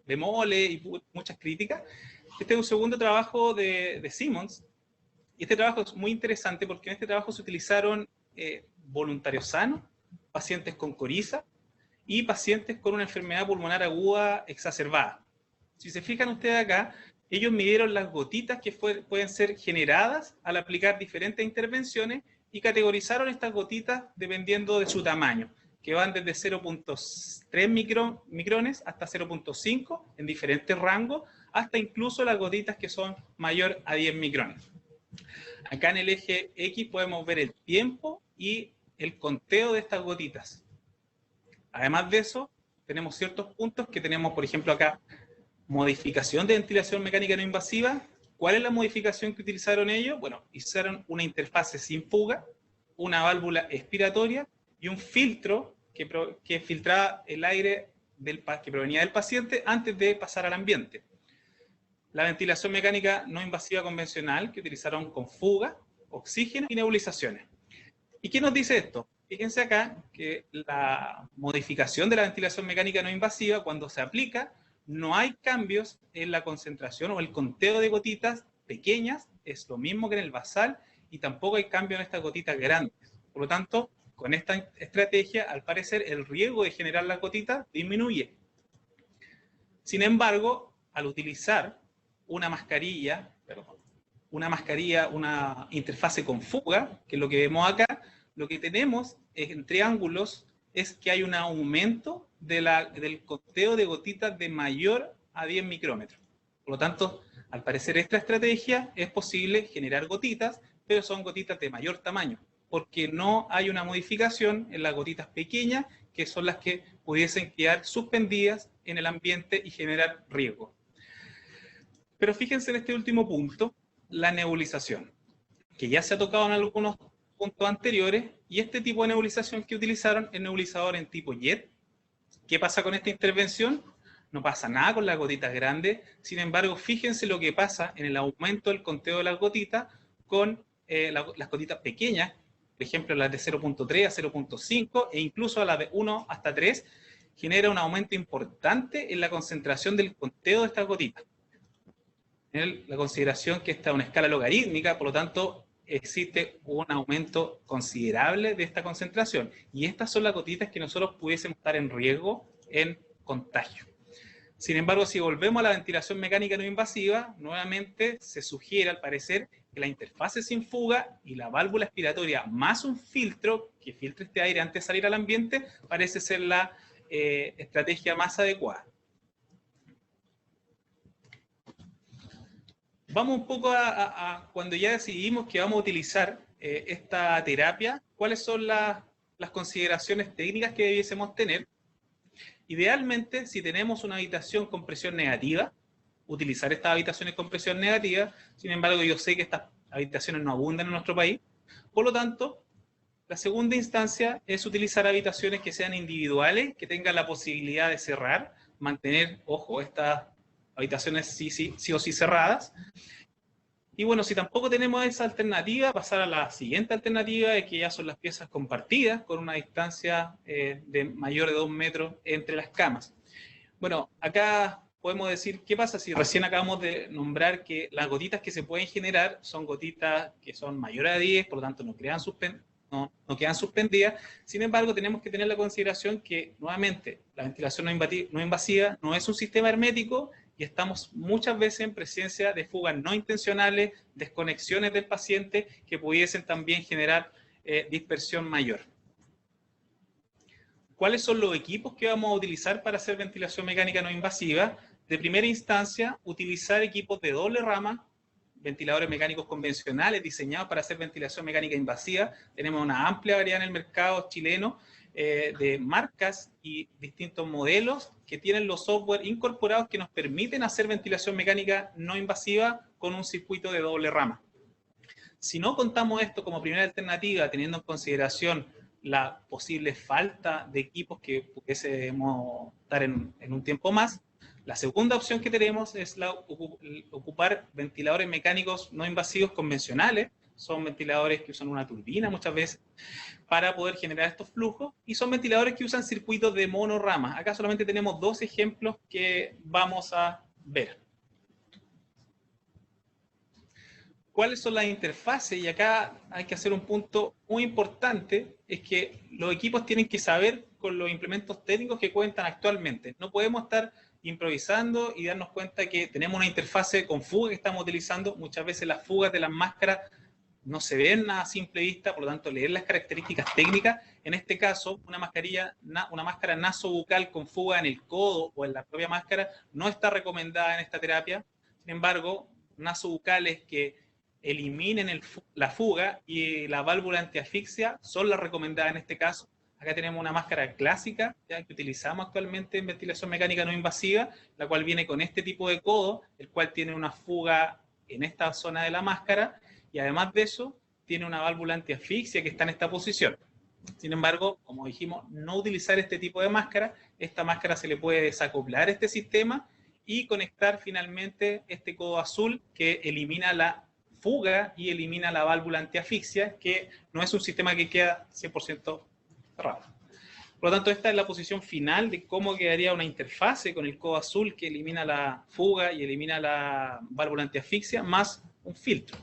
Speaker 4: bemoles y muchas críticas, este es un segundo trabajo de Simmons, y este trabajo es muy interesante porque en este trabajo se utilizaron voluntarios sanos, pacientes con coriza y pacientes con una enfermedad pulmonar aguda exacerbada. Si se fijan ustedes acá, ellos midieron las gotitas que pueden ser generadas al aplicar diferentes intervenciones y categorizaron estas gotitas dependiendo de su tamaño, que van desde 0.3 micrones hasta 0.5 en diferentes rangos, hasta incluso las gotitas que son mayor a 10 micrones. Acá en el eje X podemos ver el tiempo y el conteo de estas gotitas. Además de eso, tenemos ciertos puntos que tenemos, por ejemplo, acá, modificación de ventilación mecánica no invasiva. ¿Cuál es la modificación que utilizaron ellos? Bueno, hicieron una interfase sin fuga, una válvula expiratoria y un filtro que filtraba el aire que provenía del paciente antes de pasar al ambiente. La ventilación mecánica no invasiva convencional, que utilizaron con fuga, oxígeno y nebulizaciones. ¿Y qué nos dice esto? Fíjense acá que la modificación de la ventilación mecánica no invasiva, cuando se aplica, no hay cambios en la concentración o el conteo de gotitas pequeñas, es lo mismo que en el basal, y tampoco hay cambio en estas gotitas grandes. Por lo tanto, con esta estrategia, al parecer, el riesgo de generar las gotitas disminuye. Sin embargo, al utilizar una mascarilla, una interfase con fuga, que es lo que vemos acá, lo que tenemos en triángulos es que hay un aumento del conteo de gotitas de mayor a 10 micrómetros. Por lo tanto, al parecer esta estrategia es posible generar gotitas, pero son gotitas de mayor tamaño, porque no hay una modificación en las gotitas pequeñas, que son las que pudiesen quedar suspendidas en el ambiente y generar riesgo. Pero fíjense en este último punto, la nebulización, que ya se ha tocado en algunos puntos anteriores, y este tipo de nebulización que utilizaron es nebulizador en tipo jet. ¿Qué pasa con esta intervención? No pasa nada con las gotitas grandes, sin embargo, fíjense lo que pasa en el aumento del conteo de las gotitas con las gotitas pequeñas, por ejemplo las de 0.3 a 0.5 e incluso a las de 1 hasta 3, genera un aumento importante en la concentración del conteo de estas gotitas. En la consideración que esta es una escala logarítmica, por lo tanto, existe un aumento considerable de esta concentración. Y estas son las gotitas que nosotros pudiésemos estar en riesgo en contagio. Sin embargo, si volvemos a la ventilación mecánica no invasiva, nuevamente se sugiere, al parecer, que la interfase sin fuga y la válvula expiratoria más un filtro que filtre este aire antes de salir al ambiente, parece ser la estrategia más adecuada. Vamos un poco a cuando ya decidimos que vamos a utilizar esta terapia, cuáles son las consideraciones técnicas que debiésemos tener. Idealmente, si tenemos una habitación con presión negativa, utilizar estas habitaciones con presión negativa. Sin embargo, yo sé que estas habitaciones no abundan en nuestro país. Por lo tanto, la segunda instancia es utilizar habitaciones que sean individuales, que tengan la posibilidad de cerrar, mantener, ojo, estas habitaciones sí o sí cerradas. Y bueno, si tampoco tenemos esa alternativa, pasar a la siguiente alternativa, que ya son las piezas compartidas, con una distancia de mayor de 2 metros entre las camas. Bueno, acá podemos decir, ¿qué pasa si recién acabamos de nombrar que las gotitas que se pueden generar son gotitas que son mayores a 10, por lo tanto no quedan suspendidas? Sin embargo, tenemos que tener la consideración que, nuevamente, la ventilación no invasiva no es un sistema hermético, y estamos muchas veces en presencia de fugas no intencionales, desconexiones del paciente que pudiesen también generar dispersión mayor. ¿Cuáles son los equipos que vamos a utilizar para hacer ventilación mecánica no invasiva? De primera instancia, utilizar equipos de doble rama, ventiladores mecánicos convencionales diseñados para hacer ventilación mecánica invasiva. Tenemos una amplia variedad en el mercado chileno de marcas y distintos modelos que tienen los software incorporados que nos permiten hacer ventilación mecánica no invasiva con un circuito de doble rama. Si no contamos esto como primera alternativa, teniendo en consideración la posible falta de equipos que pudiésemos estar en un tiempo más, la segunda opción que tenemos es ocupar ventiladores mecánicos no invasivos convencionales. Son ventiladores que usan una turbina muchas veces para poder generar estos flujos, y son ventiladores que usan circuitos de monorama. Acá solamente tenemos 2 ejemplos que vamos a ver. ¿Cuáles son las interfaces? Y acá hay que hacer un punto muy importante, es que los equipos tienen que saber con los implementos técnicos que cuentan actualmente. No podemos estar improvisando y darnos cuenta que tenemos una interfase con fuga que estamos utilizando. Muchas veces las fugas de las máscaras no se ven a simple vista, por lo tanto, leer las características técnicas. En este caso, una máscara nasobucal con fuga en el codo o en la propia máscara no está recomendada en esta terapia. Sin embargo, nasobucales que eliminen la fuga y la válvula antiasfixia son las recomendadas en este caso. Acá tenemos una máscara clásica ya que utilizamos actualmente en ventilación mecánica no invasiva, la cual viene con este tipo de codo, el cual tiene una fuga en esta zona de la máscara, y además de eso, tiene una válvula antiasfixia que está en esta posición. Sin embargo, como dijimos, no utilizar este tipo de máscara. Esta máscara se le puede desacoplar este sistema y conectar finalmente este codo azul que elimina la fuga y elimina la válvula antiasfixia, que no es un sistema que queda 100% cerrado. Por lo tanto, esta es la posición final de cómo quedaría una interfase con el codo azul que elimina la fuga y elimina la válvula antiasfixia, más un filtro.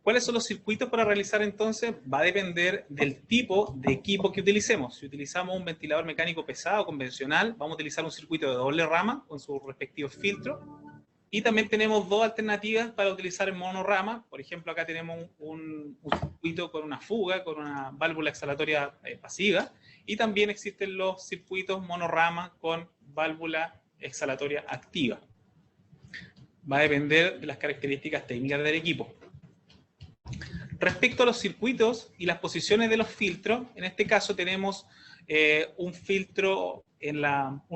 Speaker 4: ¿Cuáles son los circuitos para realizar entonces? Va a depender del tipo de equipo que utilicemos. Si utilizamos un ventilador mecánico pesado convencional, vamos a utilizar un circuito de doble rama con sus respectivos filtros. Y también tenemos dos alternativas para utilizar el monorama. Por ejemplo, acá tenemos un circuito con una fuga, con una válvula exhalatoria pasiva. Y también existen los circuitos monorama con válvula exhalatoria activa. Va a depender de las características técnicas del equipo. Respecto a los circuitos y las posiciones de los filtros, en este caso tenemos un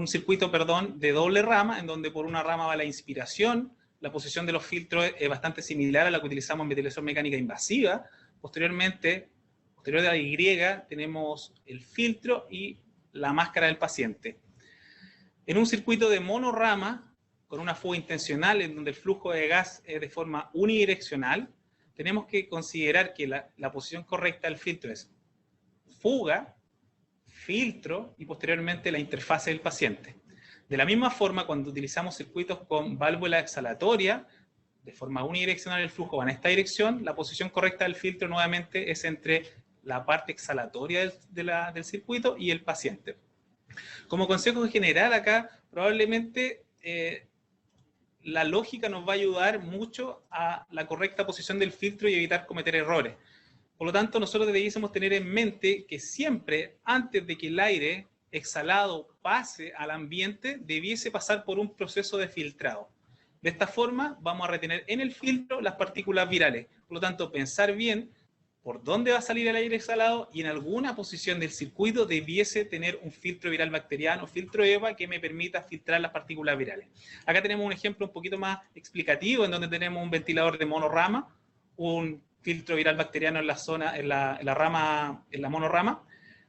Speaker 4: circuito de doble rama, en donde por una rama va la inspiración. La posición de los filtros es bastante similar a la que utilizamos en ventilación mecánica invasiva. Posterior de la Y, tenemos el filtro y la máscara del paciente. En un circuito de monorama, con una fuga intencional, en donde el flujo de gas es de forma unidireccional, tenemos que considerar que la posición correcta del filtro es fuga, filtro y posteriormente la interfase del paciente. De la misma forma, cuando utilizamos circuitos con válvula exhalatoria, de forma unidireccional el flujo va en esta dirección, la posición correcta del filtro nuevamente es entre la parte exhalatoria del circuito y el paciente. Como consejo general acá, probablemente la lógica nos va a ayudar mucho a la correcta posición del filtro y evitar cometer errores. Por lo tanto, nosotros debiésemos tener en mente que siempre, antes de que el aire exhalado pase al ambiente, debiese pasar por un proceso de filtrado. De esta forma, vamos a retener en el filtro las partículas virales. Por lo tanto, pensar bien por dónde va a salir el aire exhalado y en alguna posición del circuito debiese tener un filtro viral bacteriano, filtro EVA, que me permita filtrar las partículas virales. Acá tenemos un ejemplo un poquito más explicativo, en donde tenemos un ventilador de monorama, un filtro viral bacteriano en la monorama.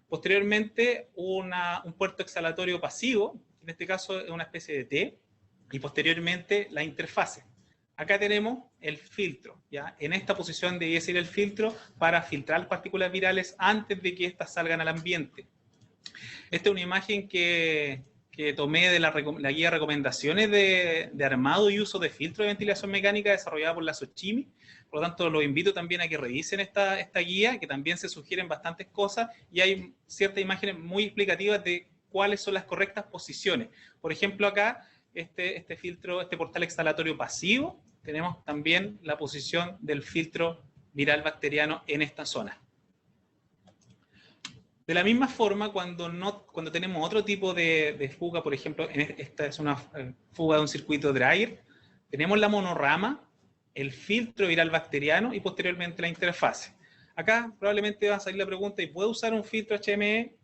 Speaker 4: Posteriormente, un puerto exhalatorio pasivo, en este caso es una especie de T, y posteriormente la interfase. Acá tenemos el filtro, ¿ya? En esta posición debiese ir el filtro para filtrar partículas virales antes de que éstas salgan al ambiente. Esta es una imagen que tomé de la guía de recomendaciones de armado y uso de filtro de ventilación mecánica desarrollada por la Sochimi. Por lo tanto, los invito también a que revisen esta guía, que también se sugieren bastantes cosas y hay ciertas imágenes muy explicativas de cuáles son las correctas posiciones. Por ejemplo, acá, este portal exhalatorio pasivo, tenemos también la posición del filtro viral bacteriano en esta zona. De la misma forma, cuando tenemos otro tipo de fuga, por ejemplo, esta es una fuga de un circuito Dreyer, tenemos la monorama, el filtro viral bacteriano y posteriormente la interfase. Acá probablemente va a salir la pregunta, ¿y puedo usar un filtro HME?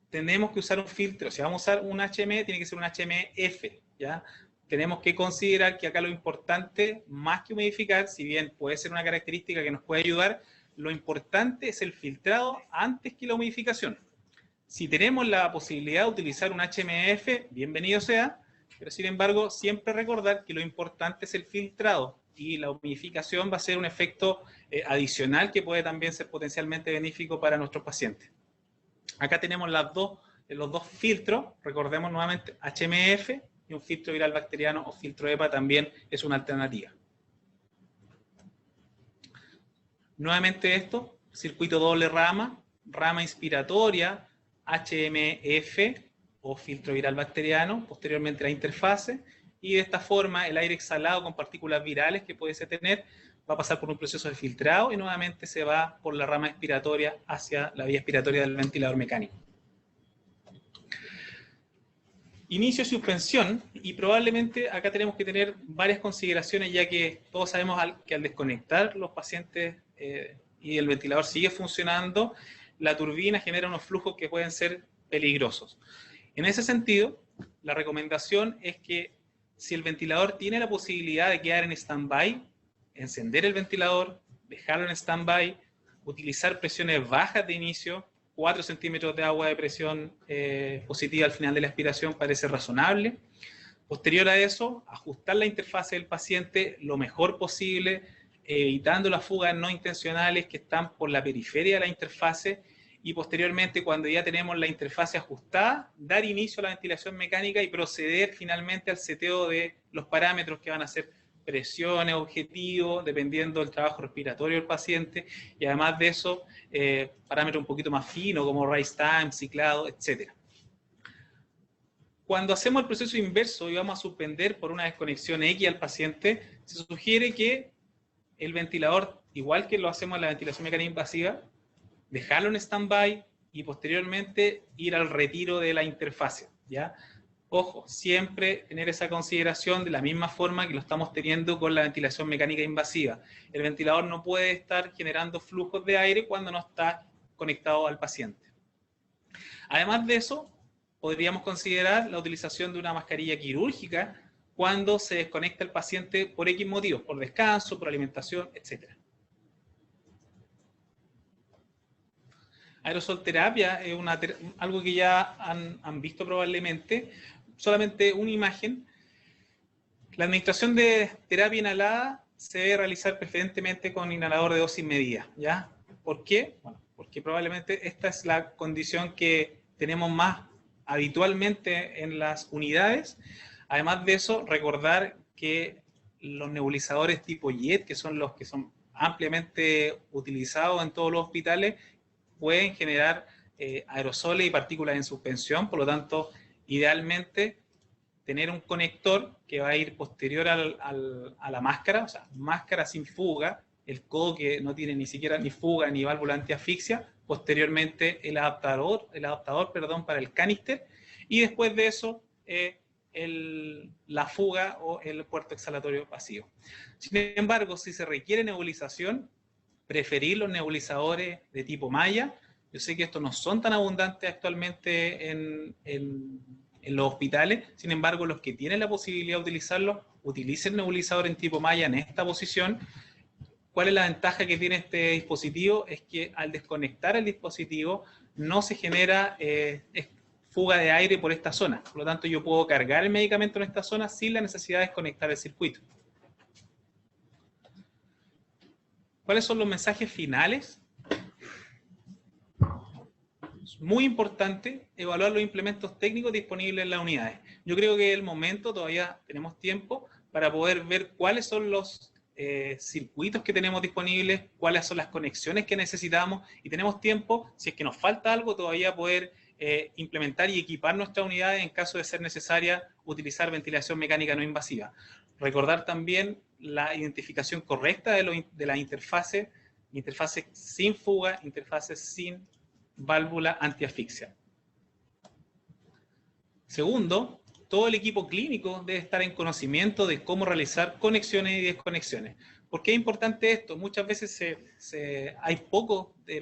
Speaker 4: Tenemos que usar un filtro. Si vamos a usar un HME, tiene que ser un HME-F, ¿ya? Tenemos que considerar que acá lo importante, más que humidificar, si bien puede ser una característica que nos puede ayudar, lo importante es el filtrado antes que la humidificación. Si tenemos la posibilidad de utilizar un HME-F, bienvenido sea, pero sin embargo, siempre recordar que lo importante es el filtrado y la humidificación va a ser un efecto adicional que puede también ser potencialmente benéfico para nuestros pacientes. Acá tenemos los dos filtros, recordemos nuevamente HME-F, y un filtro viral bacteriano o filtro EPA también es una alternativa. Nuevamente esto, circuito doble rama, rama inspiratoria, HME-F o filtro viral bacteriano, posteriormente la interfase, y de esta forma el aire exhalado con partículas virales que pudiese tener va a pasar por un proceso de filtrado y nuevamente se va por la rama expiratoria hacia la vía expiratoria del ventilador mecánico. Inicio de suspensión, y probablemente acá tenemos que tener varias consideraciones, ya que todos sabemos que al desconectar los pacientes y el ventilador sigue funcionando, la turbina genera unos flujos que pueden ser peligrosos. En ese sentido, la recomendación es que si el ventilador tiene la posibilidad de quedar en stand-by, encender el ventilador, dejarlo en stand-by, utilizar presiones bajas de inicio, 4 centímetros de agua de presión positiva al final de la expiración parece razonable. Posterior a eso, ajustar la interfase del paciente lo mejor posible, evitando las fugas no intencionales que están por la periferia de la interfase, y posteriormente, cuando ya tenemos la interfase ajustada, dar inicio a la ventilación mecánica y proceder finalmente al seteo de los parámetros que van a ser presiones, objetivos, dependiendo del trabajo respiratorio del paciente, y además de eso, parámetros un poquito más finos como rise time, ciclado, etc. Cuando hacemos el proceso inverso y vamos a suspender por una desconexión X al paciente, se sugiere que el ventilador, igual que lo hacemos en la ventilación mecánica invasiva, dejarlo en stand-by y posteriormente ir al retiro de la interfase, ¿ya? Ojo, siempre tener esa consideración de la misma forma que lo estamos teniendo con la ventilación mecánica invasiva. El ventilador no puede estar generando flujos de aire cuando no está conectado al paciente. Además de eso, podríamos considerar la utilización de una mascarilla quirúrgica cuando se desconecta el paciente por X motivos, por descanso, por alimentación, etc. Aerosol terapia es algo que ya han visto probablemente. Solamente una imagen. La administración de terapia inhalada se debe realizar preferentemente con inhalador de dosis medida, ¿ya? ¿Por qué? Bueno, porque probablemente esta es la condición que tenemos más habitualmente en las unidades. Además de eso, recordar que los nebulizadores tipo JET, que son los que son ampliamente utilizados en todos los hospitales, pueden generar aerosoles y partículas en suspensión. Por lo tanto, idealmente tener un conector que va a ir posterior a la máscara, o sea, máscara sin fuga, el codo que no tiene ni siquiera ni fuga ni válvula antiasfixia, posteriormente el adaptador para el canister, y después de eso la fuga o el puerto exhalatorio pasivo. Sin embargo, si se requiere nebulización, preferir los nebulizadores de tipo malla. Yo sé que estos no son tan abundantes actualmente en los hospitales, sin embargo, los que tienen la posibilidad de utilizarlos, utilicen el nebulizador en tipo malla en esta posición. ¿Cuál es la ventaja que tiene este dispositivo? Es que al desconectar el dispositivo no se genera fuga de aire por esta zona. Por lo tanto, yo puedo cargar el medicamento en esta zona sin la necesidad de desconectar el circuito. ¿Cuáles son los mensajes finales? Es muy importante evaluar los implementos técnicos disponibles en las unidades. Yo creo que es el momento, todavía tenemos tiempo, para poder ver cuáles son los circuitos que tenemos disponibles, cuáles son las conexiones que necesitamos, y tenemos tiempo, si es que nos falta algo, todavía poder implementar y equipar nuestras unidades en caso de ser necesaria utilizar ventilación mecánica no invasiva. Recordar también la identificación correcta de la interfase sin fuga, interfase sin válvula antiasfixia. Segundo, todo el equipo clínico debe estar en conocimiento de cómo realizar conexiones y desconexiones. ¿Por qué es importante esto? Muchas veces hay pocos de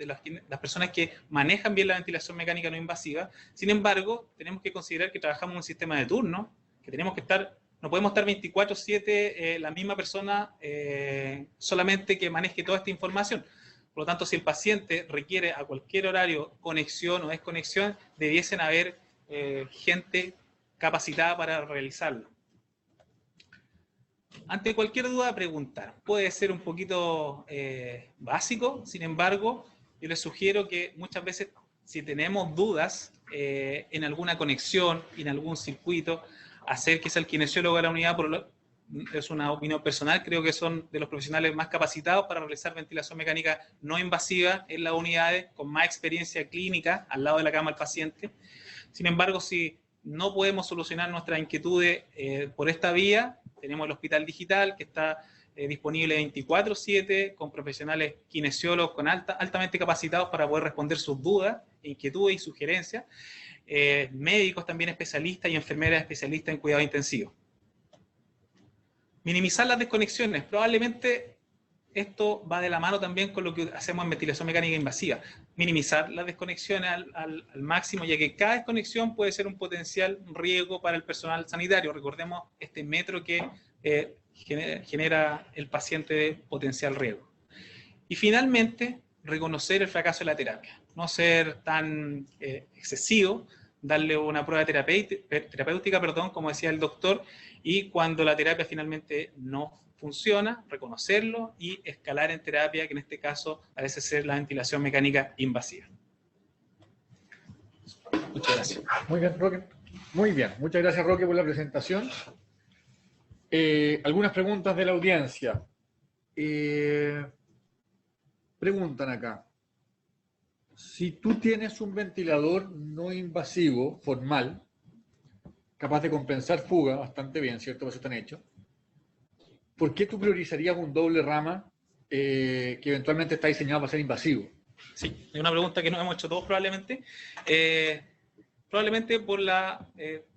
Speaker 4: las personas que manejan bien la ventilación mecánica no invasiva. Sin embargo, tenemos que considerar que trabajamos en un sistema de turno, que tenemos que estar, no podemos estar 24/7 la misma persona solamente que maneje toda esta información. Por lo tanto, si el paciente requiere a cualquier horario conexión o desconexión, debiesen haber gente capacitada para realizarlo. Ante cualquier duda, preguntar. Puede ser un poquito básico, sin embargo, yo les sugiero que muchas veces, si tenemos dudas en alguna conexión, en algún circuito, acérquese al kinesiólogo de la unidad. Es una opinión personal, creo que son de los profesionales más capacitados para realizar ventilación mecánica no invasiva en las unidades, con más experiencia clínica al lado de la cama del paciente. Sin embargo, si no podemos solucionar nuestras inquietudes por esta vía, tenemos el Hospital Digital, que está disponible 24/7, con profesionales kinesiólogos altamente capacitados para poder responder sus dudas, inquietudes y sugerencias, médicos también especialistas y enfermeras especialistas en cuidado intensivo. Minimizar las desconexiones. Probablemente esto va de la mano también con lo que hacemos en ventilación mecánica invasiva. Minimizar las desconexiones al máximo, ya que cada desconexión puede ser un potencial riesgo para el personal sanitario. Recordemos este metro que genera el paciente de potencial riesgo. Y finalmente, reconocer el fracaso de la terapia. No ser tan excesivo, darle una prueba terapéutica, como decía el doctor, y cuando la terapia finalmente no funciona, reconocerlo y escalar en terapia, que en este caso parece ser la ventilación mecánica invasiva. Muchas gracias.
Speaker 1: Muy bien, Roque. Muy bien. Muchas gracias, Roque, por la presentación. Algunas preguntas de la audiencia. Preguntan acá. Si tú tienes un ventilador no invasivo formal, capaz de compensar fuga bastante bien, ¿cierto? Por eso están hechos. ¿Por qué tú priorizarías un doble rama que eventualmente está diseñado para ser invasivo?
Speaker 4: Sí, es una pregunta que nos hemos hecho todos probablemente. Probablemente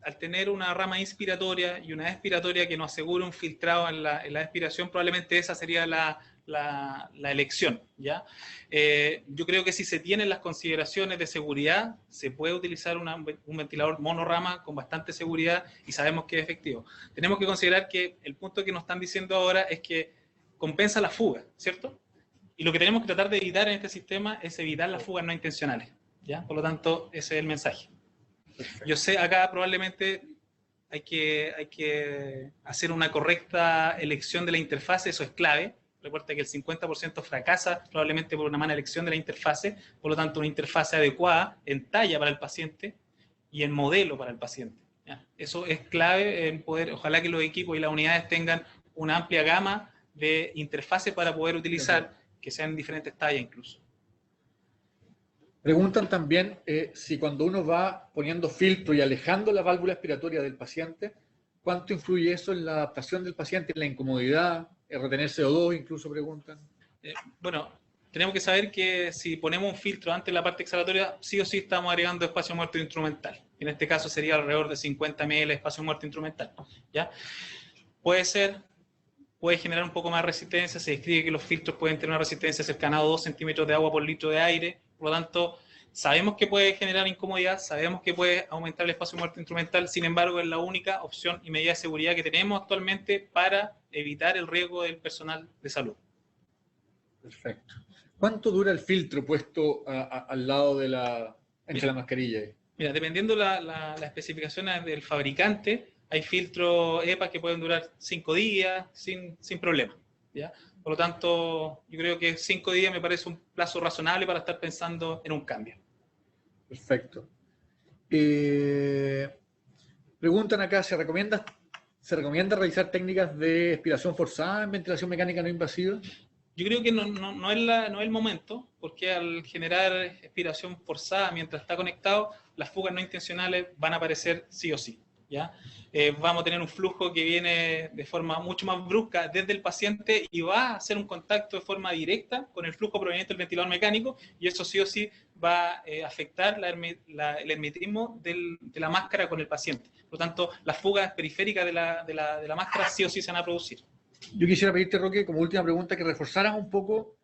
Speaker 4: al tener una rama inspiratoria y una expiratoria que nos asegure un filtrado en la expiración, probablemente esa sería la elección, ¿ya? Yo creo que si se tienen las consideraciones de seguridad, se puede utilizar un ventilador monorama con bastante seguridad y sabemos que es efectivo. Tenemos que considerar que el punto que nos están diciendo ahora es que compensa la fuga, ¿cierto? Y lo que tenemos que tratar de evitar en este sistema es evitar las fugas no intencionales, ¿ya? Por lo tanto, ese es el mensaje. Yo sé, acá probablemente hay que hacer una correcta elección de la interfase, eso es clave. Recuerda que el 50% fracasa probablemente por una mala elección de la interfase, por lo tanto una interfase adecuada en talla para el paciente y en modelo para el paciente, ¿ya? Eso es clave en poder, ojalá que los equipos y las unidades tengan una amplia gama de interfaces para poder utilizar, que sean diferentes tallas incluso.
Speaker 1: Preguntan también si cuando uno va poniendo filtro y alejando la válvula expiratoria del paciente, ¿cuánto influye eso en la adaptación del paciente, en la incomodidad, en retener CO2, incluso preguntan?
Speaker 4: Bueno, tenemos que saber que si ponemos un filtro antes de la parte exhalatoria, sí o sí estamos agregando espacio muerto instrumental. En este caso sería alrededor de 50 ml de espacio muerto instrumental, ¿ya? Puede generar un poco más de resistencia, se describe que los filtros pueden tener una resistencia cercana a 2 centímetros de agua por litro de aire, por lo tanto, sabemos que puede generar incomodidad, sabemos que puede aumentar el espacio muerto instrumental, sin embargo, es la única opción y medida de seguridad que tenemos actualmente para evitar el riesgo del personal de salud.
Speaker 1: Perfecto. ¿Cuánto dura el filtro puesto al lado de entre la mascarilla?
Speaker 4: Mira, dependiendo las especificaciones del fabricante, hay filtros EPA que pueden durar 5 días sin problema, ¿ya? Por lo tanto, yo creo que 5 días me parece un plazo razonable para estar pensando en un cambio.
Speaker 1: Perfecto. Preguntan acá, ¿se recomienda realizar técnicas de expiración forzada en ventilación mecánica no invasiva?
Speaker 4: Yo creo que no es el momento, porque al generar expiración forzada mientras está conectado, las fugas no intencionales van a aparecer sí o sí, ¿ya? Vamos a tener un flujo que viene de forma mucho más brusca desde el paciente y va a hacer un contacto de forma directa con el flujo proveniente del ventilador mecánico y eso sí o sí va a afectar el hermetismo de la máscara con el paciente. Por lo tanto, las fugas periféricas de la máscara sí o sí se van a producir.
Speaker 1: Yo quisiera pedirte, Roque, como última pregunta, que reforzaras un poco.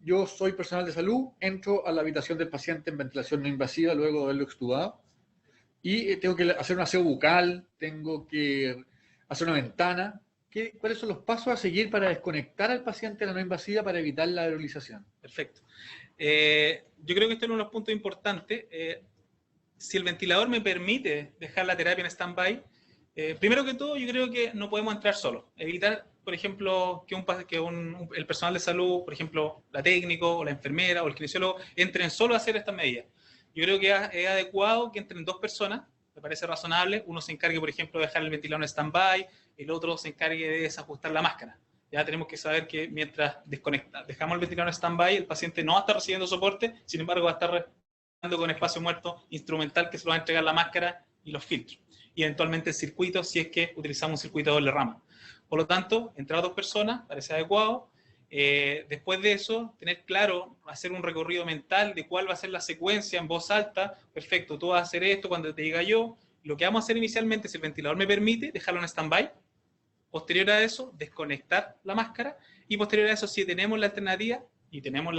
Speaker 1: Yo soy personal de salud, entro a la habitación del paciente en ventilación no invasiva luego de haberlo extubado y tengo que hacer un aseo bucal, tengo que hacer una ventana. ¿Cuáles son los pasos a seguir para desconectar al paciente de la no invasiva para evitar la aerolización?
Speaker 4: Perfecto. Yo creo que este es uno de los puntos importantes. Si el ventilador me permite dejar la terapia en stand-by, primero que todo, yo creo que no podemos entrar solos. Evitar, por ejemplo, que el personal de salud, por ejemplo, la técnico o la enfermera o el kinesiólogo, entren solo a hacer estas medidas. Yo creo que es adecuado que entren 2 personas, me parece razonable. Uno se encargue, por ejemplo, de dejar el ventilador en stand-by, el otro se encargue de desajustar la máscara. Ya tenemos que saber que mientras dejamos el ventilador en stand-by, el paciente no va a estar recibiendo soporte, sin embargo va a estar respirando con espacio muerto instrumental que se lo va a entregar la máscara y los filtros. Y eventualmente el circuito, si es que utilizamos un circuito de doble rama. Por lo tanto, entrar 2 personas parece adecuado. Después de eso, tener claro, hacer un recorrido mental de cuál va a ser la secuencia en voz alta. Perfecto, tú vas a hacer esto cuando te diga yo. Lo que vamos a hacer inicialmente, si el ventilador me permite, dejarlo en stand-by. Posterior a eso, desconectar la máscara. Y posterior a eso, si tenemos la alternativa y tenemos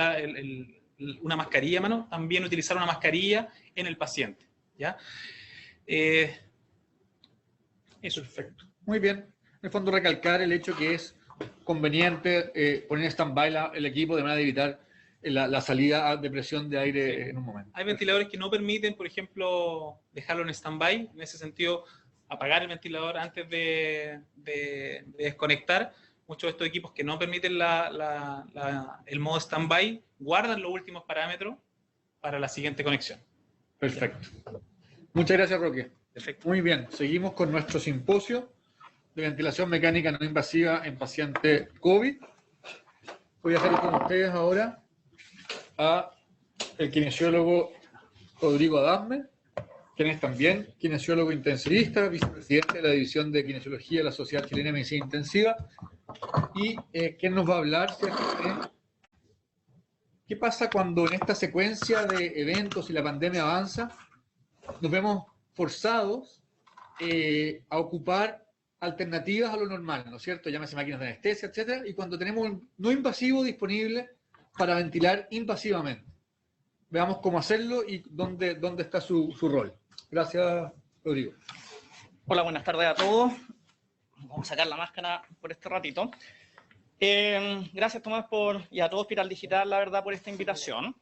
Speaker 4: una mascarilla a mano, también utilizar una mascarilla en el paciente, ¿ya? Eso.
Speaker 1: Perfecto. Muy bien. En el fondo, recalcar el hecho que es conveniente poner en stand-by el equipo de manera de evitar la salida de presión de aire en un momento.
Speaker 4: Hay ventiladores que no permiten, por ejemplo, dejarlo en stand-by. En ese sentido, apagar el ventilador antes de desconectar. Muchos de estos equipos que no permiten el modo stand-by guardan los últimos parámetros para la siguiente conexión.
Speaker 1: Perfecto. Muchas gracias, Roque.
Speaker 4: Perfecto.
Speaker 1: Muy bien. Seguimos con nuestro simposio de ventilación mecánica no invasiva en paciente COVID. Voy a dejar con ustedes ahora a el kinesiólogo Rodrigo Adasme quien es también kinesiólogo intensivista, vicepresidente de la División de Kinesiología de la Sociedad Chilena de Medicina Intensiva, y quien nos va a hablar, ¿cierto?, de qué pasa cuando en esta secuencia de eventos y la pandemia avanza, nos vemos forzados a ocupar alternativas a lo normal, ¿no es cierto? Llámese máquinas de anestesia, etcétera, y cuando tenemos un no invasivo disponible para ventilar invasivamente. Veamos cómo hacerlo y dónde está su rol. Gracias, Rodrigo.
Speaker 5: Hola, buenas tardes a todos. Vamos a sacar la máscara por este ratito. Gracias, Tomás, y a todo Hospital Digital, la verdad, por esta invitación.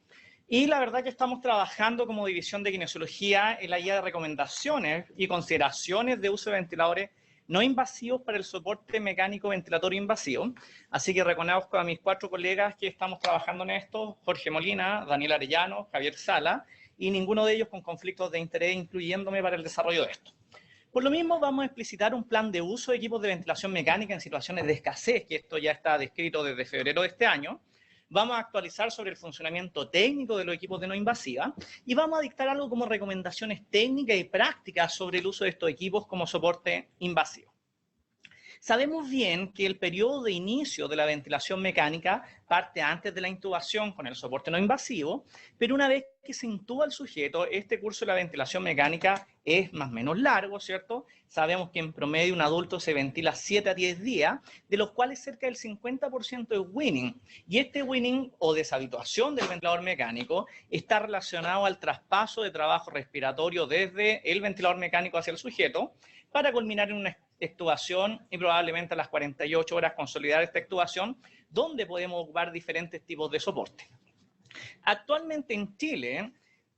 Speaker 5: Y la verdad que estamos trabajando como división de kinesiología en la guía de recomendaciones y consideraciones de uso de ventiladores no invasivos para el soporte mecánico ventilatorio invasivo. Así que reconozco a mis 4 colegas que estamos trabajando en esto: Jorge Molina, Daniel Arellano, Javier Sala, y ninguno de ellos con conflictos de interés, incluyéndome para el desarrollo de esto. Por lo mismo, vamos a explicitar un plan de uso de equipos de ventilación mecánica en situaciones de escasez, que esto ya está descrito desde febrero de este año. Vamos a actualizar sobre el funcionamiento técnico de los equipos de no invasiva y vamos a dictar algo como recomendaciones técnicas y prácticas sobre el uso de estos equipos como soporte invasivo. Sabemos bien que el periodo de inicio de la ventilación mecánica parte antes de la intubación con el soporte no invasivo, pero una vez que se intuba al sujeto, este curso de la ventilación mecánica es más o menos largo, ¿cierto? Sabemos que en promedio un adulto se ventila 7 a 10 días, de los cuales cerca del 50% es weaning. Y este weaning o deshabituación del ventilador mecánico está relacionado al traspaso de trabajo respiratorio desde el ventilador mecánico hacia el sujeto, para culminar en una extubación y probablemente a las 48 horas consolidar esta extubación, donde podemos ocupar diferentes tipos de soporte. Actualmente en Chile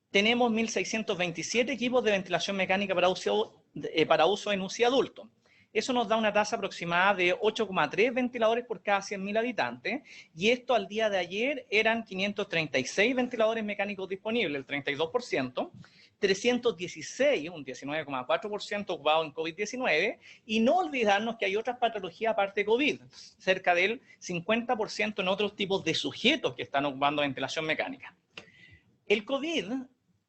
Speaker 5: tenemos 1.627 equipos de ventilación mecánica para uso en UCI adulto. Eso nos da una tasa aproximada de 8,3 ventiladores por cada 100.000 habitantes, y esto al día de ayer eran 536 ventiladores mecánicos disponibles, el 32%, 316, un 19,4% ocupado en COVID-19, y no olvidarnos que hay otras patologías aparte de COVID, cerca del 50% en otros tipos de sujetos que están ocupando ventilación mecánica. El COVID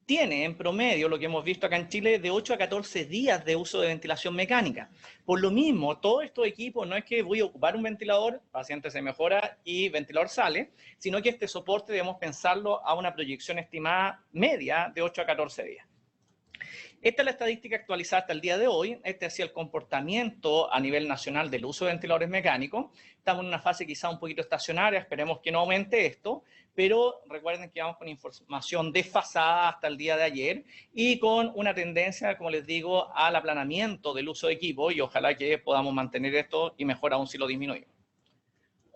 Speaker 5: tiene en promedio, lo que hemos visto acá en Chile, de 8 a 14 días de uso de ventilación mecánica. Por lo mismo, todos estos equipos no es que voy a ocupar un ventilador, paciente se mejora y ventilador sale, sino que este soporte debemos pensarlo a una proyección estimada media de 8 a 14 días. Esta es la estadística actualizada hasta el día de hoy. Este ha sido el comportamiento a nivel nacional del uso de ventiladores mecánicos. Estamos en una fase quizá un poquito estacionaria, esperemos que no aumente esto, pero recuerden que vamos con información desfasada hasta el día de ayer y con una tendencia, como les digo, al aplanamiento del uso de equipo, y ojalá que podamos mantener esto y mejor aún si lo disminuimos.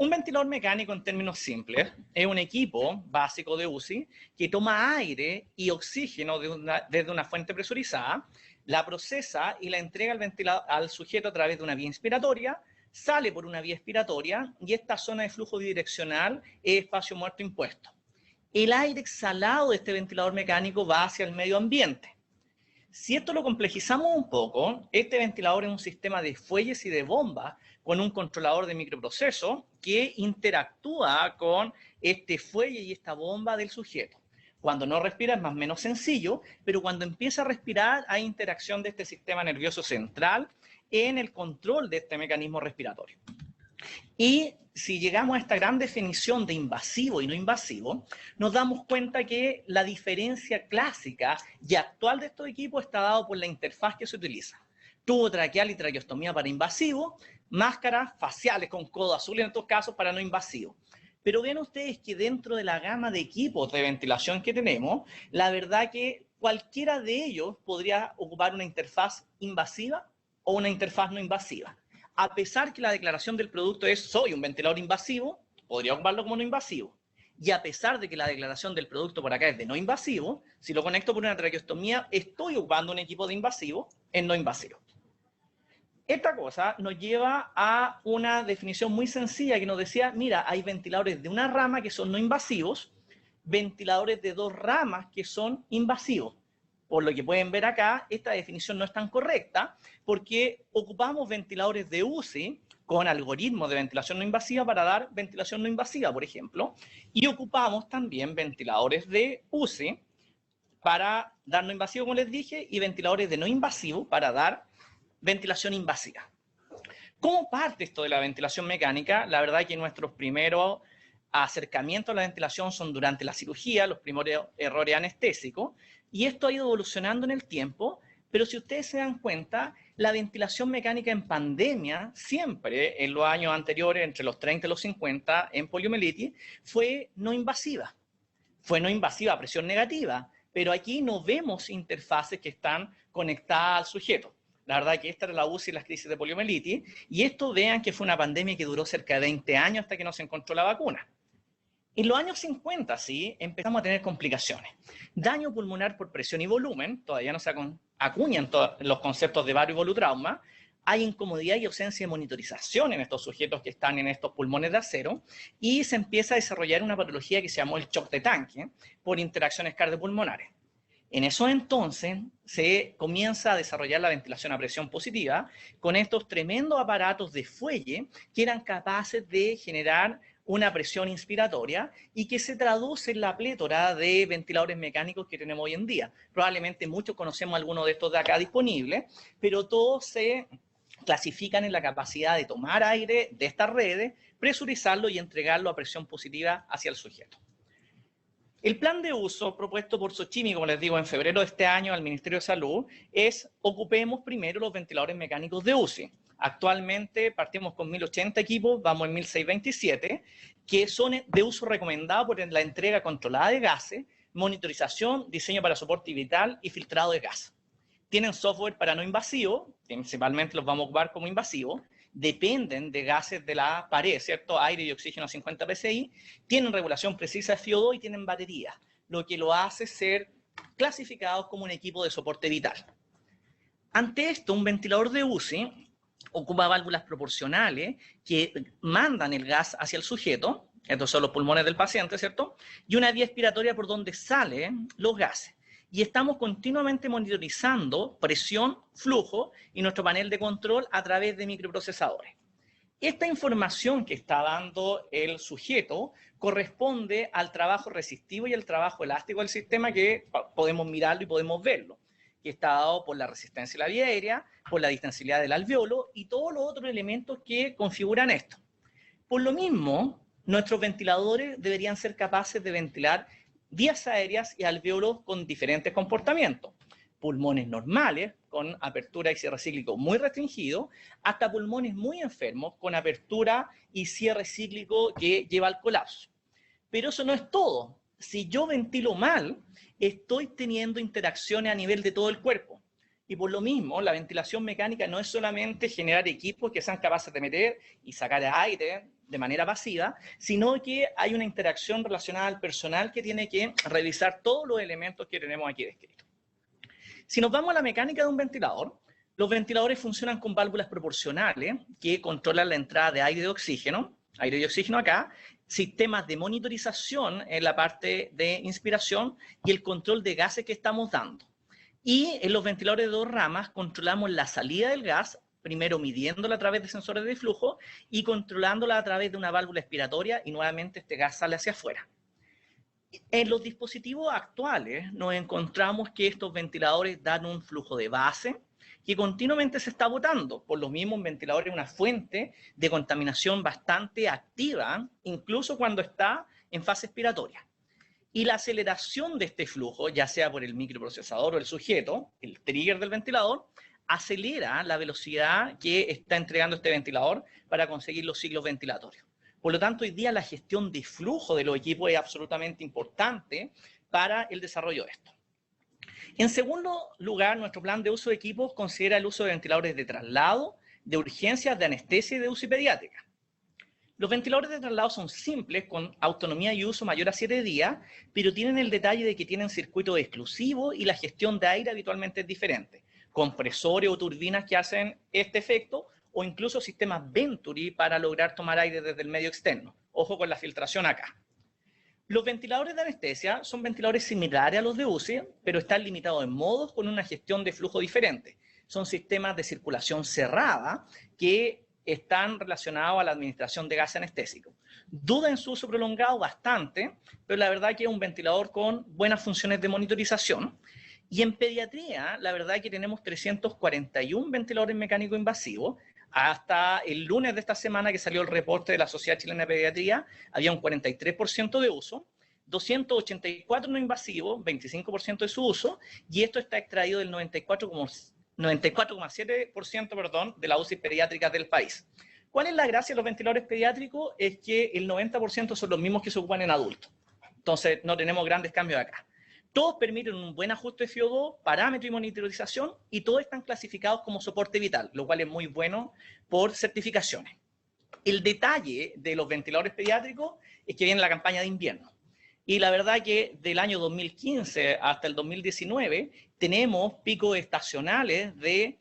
Speaker 5: Un ventilador mecánico, en términos simples, es un equipo básico de UCI que toma aire y oxígeno desde una fuente presurizada, la procesa y la entrega al sujeto a través de una vía inspiratoria, sale por una vía expiratoria, y esta zona de flujo bidireccional es espacio muerto impuesto. El aire exhalado de este ventilador mecánico va hacia el medio ambiente. Si esto lo complejizamos un poco, este ventilador es un sistema de fuelles y de bombas con un controlador de microproceso que interactúa con este fuelle y esta bomba del sujeto. Cuando no respira es más o menos sencillo, pero cuando empieza a respirar hay interacción de este sistema nervioso central en el control de este mecanismo respiratorio. Y si llegamos a esta gran definición de invasivo y no invasivo, nos damos cuenta que la diferencia clásica y actual de estos equipos está dado por la interfaz que se utiliza. Tubo traqueal y traqueostomía para invasivo, máscaras faciales con codo azul en estos casos para no invasivo. Pero ven ustedes que dentro de la gama de equipos de ventilación que tenemos, la verdad que cualquiera de ellos podría ocupar una interfaz invasiva o una interfaz no invasiva. A pesar que la declaración del producto es soy un ventilador invasivo, podría ocuparlo como no invasivo. Y a pesar de que la declaración del producto por acá es de no invasivo, si lo conecto por una traqueostomía, estoy ocupando un equipo de invasivo en no invasivo. Esta cosa nos lleva a una definición muy sencilla que nos decía, mira, hay ventiladores de una rama que son no invasivos, ventiladores de 2 ramas que son invasivos. Por lo que pueden ver acá, esta definición no es tan correcta porque ocupamos ventiladores de UCI con algoritmos de ventilación no invasiva para dar ventilación no invasiva, por ejemplo, y ocupamos también ventiladores de UCI para dar no invasivo, como les dije, y ventiladores de no invasivo para dar ventilación invasiva. ¿Cómo parte esto de la ventilación mecánica? La verdad es que nuestros primeros acercamientos a la ventilación son durante la cirugía, los primeros errores anestésicos, y esto ha ido evolucionando en el tiempo, pero si ustedes se dan cuenta, la ventilación mecánica en pandemia, siempre en los años anteriores, entre los 30 y los 50, en poliomielitis, fue no invasiva. Fue no invasiva a presión negativa, pero aquí no vemos interfaces que están conectadas al sujeto. La verdad que esta era la UCI y las crisis de poliomielitis, y esto vean que fue una pandemia que duró cerca de 20 años hasta que no se encontró la vacuna. En los años 50, sí, empezamos a tener complicaciones. Daño pulmonar por presión y volumen, todavía no se acuñan los conceptos de varo y volutrauma. Hay incomodidad y ausencia de monitorización en estos sujetos que están en estos pulmones de acero, y se empieza a desarrollar una patología que se llamó el shock de tanque por interacciones cardiopulmonares. En esos entonces se comienza a desarrollar la ventilación a presión positiva con estos tremendos aparatos de fuelle que eran capaces de generar una presión inspiratoria y que se traduce en la plétora de ventiladores mecánicos que tenemos hoy en día. Probablemente muchos conocemos algunos de estos de acá disponibles, pero todos se clasifican en la capacidad de tomar aire de estas redes, presurizarlo y entregarlo a presión positiva hacia el sujeto. El plan de uso propuesto por Xochimilco, como les digo, en febrero de este año al Ministerio de Salud, es ocupemos primero los ventiladores mecánicos de UCI. Actualmente partimos con 1080 equipos, vamos en 1627, que son de uso recomendado por la entrega controlada de gases, monitorización, diseño para soporte vital y filtrado de gas. Tienen software para no invasivo, principalmente los vamos a ocupar como invasivos, dependen de gases de la pared, ¿cierto? Aire y oxígeno a 50 psi, tienen regulación precisa de FIO2 y tienen baterías, lo que lo hace ser clasificados como un equipo de soporte vital. Ante esto, un ventilador de UCI ocupa válvulas proporcionales que mandan el gas hacia el sujeto, estos son los pulmones del paciente, ¿cierto? Y una vía expiratoria por donde salen los gases. Y estamos continuamente monitorizando presión, flujo y nuestro panel de control a través de microprocesadores. Esta información que está dando el sujeto corresponde al trabajo resistivo y al trabajo elástico del sistema, que podemos mirarlo y podemos verlo, que está dado por la resistencia de la vía aérea, por la distensibilidad del alveolo y todos los otros elementos que configuran esto. Por lo mismo, nuestros ventiladores deberían ser capaces de ventilar vías aéreas y alvéolos con diferentes comportamientos. Pulmones normales, con apertura y cierre cíclico muy restringido, hasta pulmones muy enfermos, con apertura y cierre cíclico que lleva al colapso. Pero eso no es todo. Si yo ventilo mal, estoy teniendo interacciones a nivel de todo el cuerpo. Y por lo mismo, la ventilación mecánica no es solamente generar equipos que sean capaces de meter y sacar aire de manera pasiva, sino que hay una interacción relacionada al personal que tiene que revisar todos los elementos que tenemos aquí descritos. Si nos vamos a la mecánica de un ventilador, los ventiladores funcionan con válvulas proporcionales que controlan la entrada de aire y oxígeno acá, sistemas de monitorización en la parte de inspiración y el control de gases que estamos dando. Y en los ventiladores de dos ramas controlamos la salida del gas, primero midiéndola a través de sensores de flujo y controlándola a través de una válvula expiratoria, y nuevamente este gas sale hacia afuera. En los dispositivos actuales nos encontramos que estos ventiladores dan un flujo de base que continuamente se está botando. Por lo mismo, un ventilador es una fuente de contaminación bastante activa, incluso cuando está en fase expiratoria. Y la aceleración de este flujo, ya sea por el microprocesador o el sujeto, el trigger del ventilador, acelera la velocidad que está entregando este ventilador para conseguir los ciclos ventilatorios. Por lo tanto, hoy día la gestión de flujo de los equipos es absolutamente importante para el desarrollo de esto. En segundo lugar, nuestro plan de uso de equipos considera el uso de ventiladores de traslado, de urgencias, de anestesia y de UCI pediátrica. Los ventiladores de traslado son simples, con autonomía y uso mayor a 7 días, pero tienen el detalle de que tienen circuitos exclusivos y la gestión de aire habitualmente es diferente. Compresores o turbinas que hacen este efecto, o incluso sistemas Venturi para lograr tomar aire desde el medio externo. Ojo con la filtración acá. Los ventiladores de anestesia son ventiladores similares a los de UCI, pero están limitados en modos con una gestión de flujo diferente. Son sistemas de circulación cerrada que están relacionados a la administración de gas anestésico. Duda en su uso prolongado bastante, pero la verdad que es un ventilador con buenas funciones de monitorización. Y en pediatría, la verdad que tenemos 341 ventiladores mecánicos invasivos. Hasta el lunes de esta semana que salió el reporte de la Sociedad Chilena de Pediatría, había un 43% de uso, 284 no invasivos, 25% de su uso, y esto está extraído del 94,7% de las UCI pediátricas del país. ¿Cuál es la gracia de los ventiladores pediátricos? Es que el 90% son los mismos que se ocupan en adultos. Entonces, no tenemos grandes cambios acá. Todos permiten un buen ajuste de FiO2, parámetro y monitorización, y todos están clasificados como soporte vital, lo cual es muy bueno por certificaciones. El detalle de los ventiladores pediátricos es que viene la campaña de invierno. Y la verdad que del año 2015 hasta el 2019 tenemos picos estacionales de,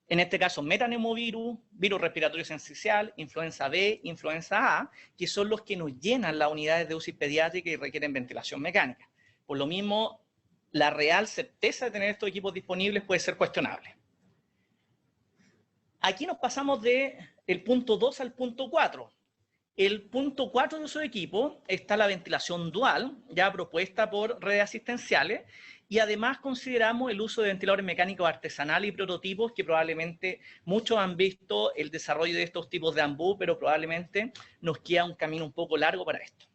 Speaker 5: en este caso, metanemovirus, virus respiratorio sincicial, influenza B, influenza A, que son los que nos llenan las unidades de UCI pediátrica y requieren ventilación mecánica. Por lo mismo, la real certeza de tener estos equipos disponibles puede ser cuestionable. Aquí nos pasamos del punto 2 al punto 4. El punto 4 de esos equipos está la ventilación dual, ya propuesta por redes asistenciales, y además consideramos el uso de ventiladores mecánicos artesanales y prototipos, que probablemente muchos han visto el desarrollo de estos tipos de AMBU, pero probablemente nos queda un camino un poco largo para esto.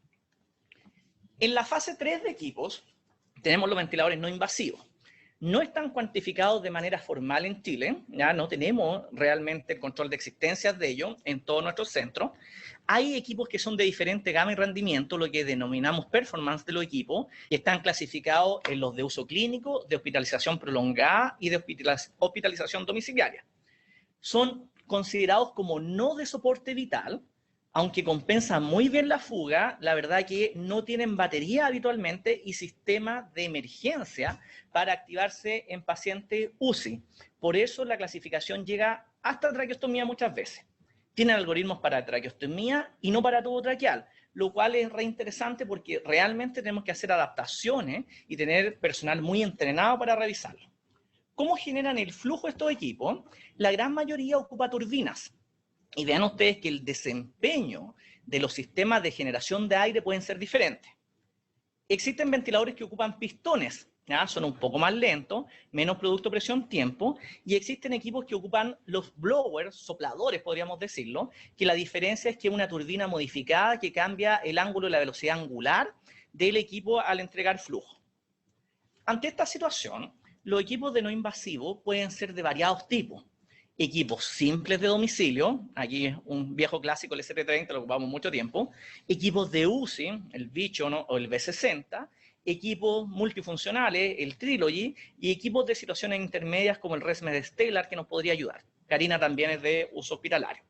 Speaker 5: En la fase 3 de equipos tenemos los ventiladores no invasivos. No están cuantificados de manera formal en Chile, ya no tenemos realmente el control de existencias de ellos en todos nuestros centros. Hay equipos que son de diferente gama y rendimiento, lo que denominamos performance de los equipos, y están clasificados en los de uso clínico, de hospitalización prolongada y de hospitalización domiciliaria. Son considerados como no de soporte vital, aunque compensan muy bien la fuga. La verdad que no tienen batería habitualmente y sistemas de emergencia para activarse en pacientes UCI. Por eso la clasificación llega hasta traqueostomía muchas veces. Tienen algoritmos para traqueostomía y no para tubo traqueal, lo cual es reinteresante porque realmente tenemos que hacer adaptaciones y tener personal muy entrenado para revisarlo. ¿Cómo generan el flujo estos equipos? La gran mayoría ocupa turbinas. Y vean ustedes que el desempeño de los sistemas de generación de aire pueden ser diferentes. Existen ventiladores que ocupan pistones, ¿ya? Son un poco más lentos, menos producto presión-tiempo, y existen equipos que ocupan los blowers, sopladores podríamos decirlo, que la diferencia es que es una turbina modificada que cambia el ángulo y la velocidad angular del equipo al entregar flujo. Ante esta situación, los equipos de no invasivo pueden ser de variados tipos. Equipos simples de domicilio, aquí es un viejo clásico, el ST30, lo ocupamos mucho tiempo, equipos de UCI, el Vision o el B60, equipos multifuncionales, el Trilogy, y equipos de situaciones intermedias como el ResMed Stellar, que nos podría ayudar. Carina también es de uso hospitalario.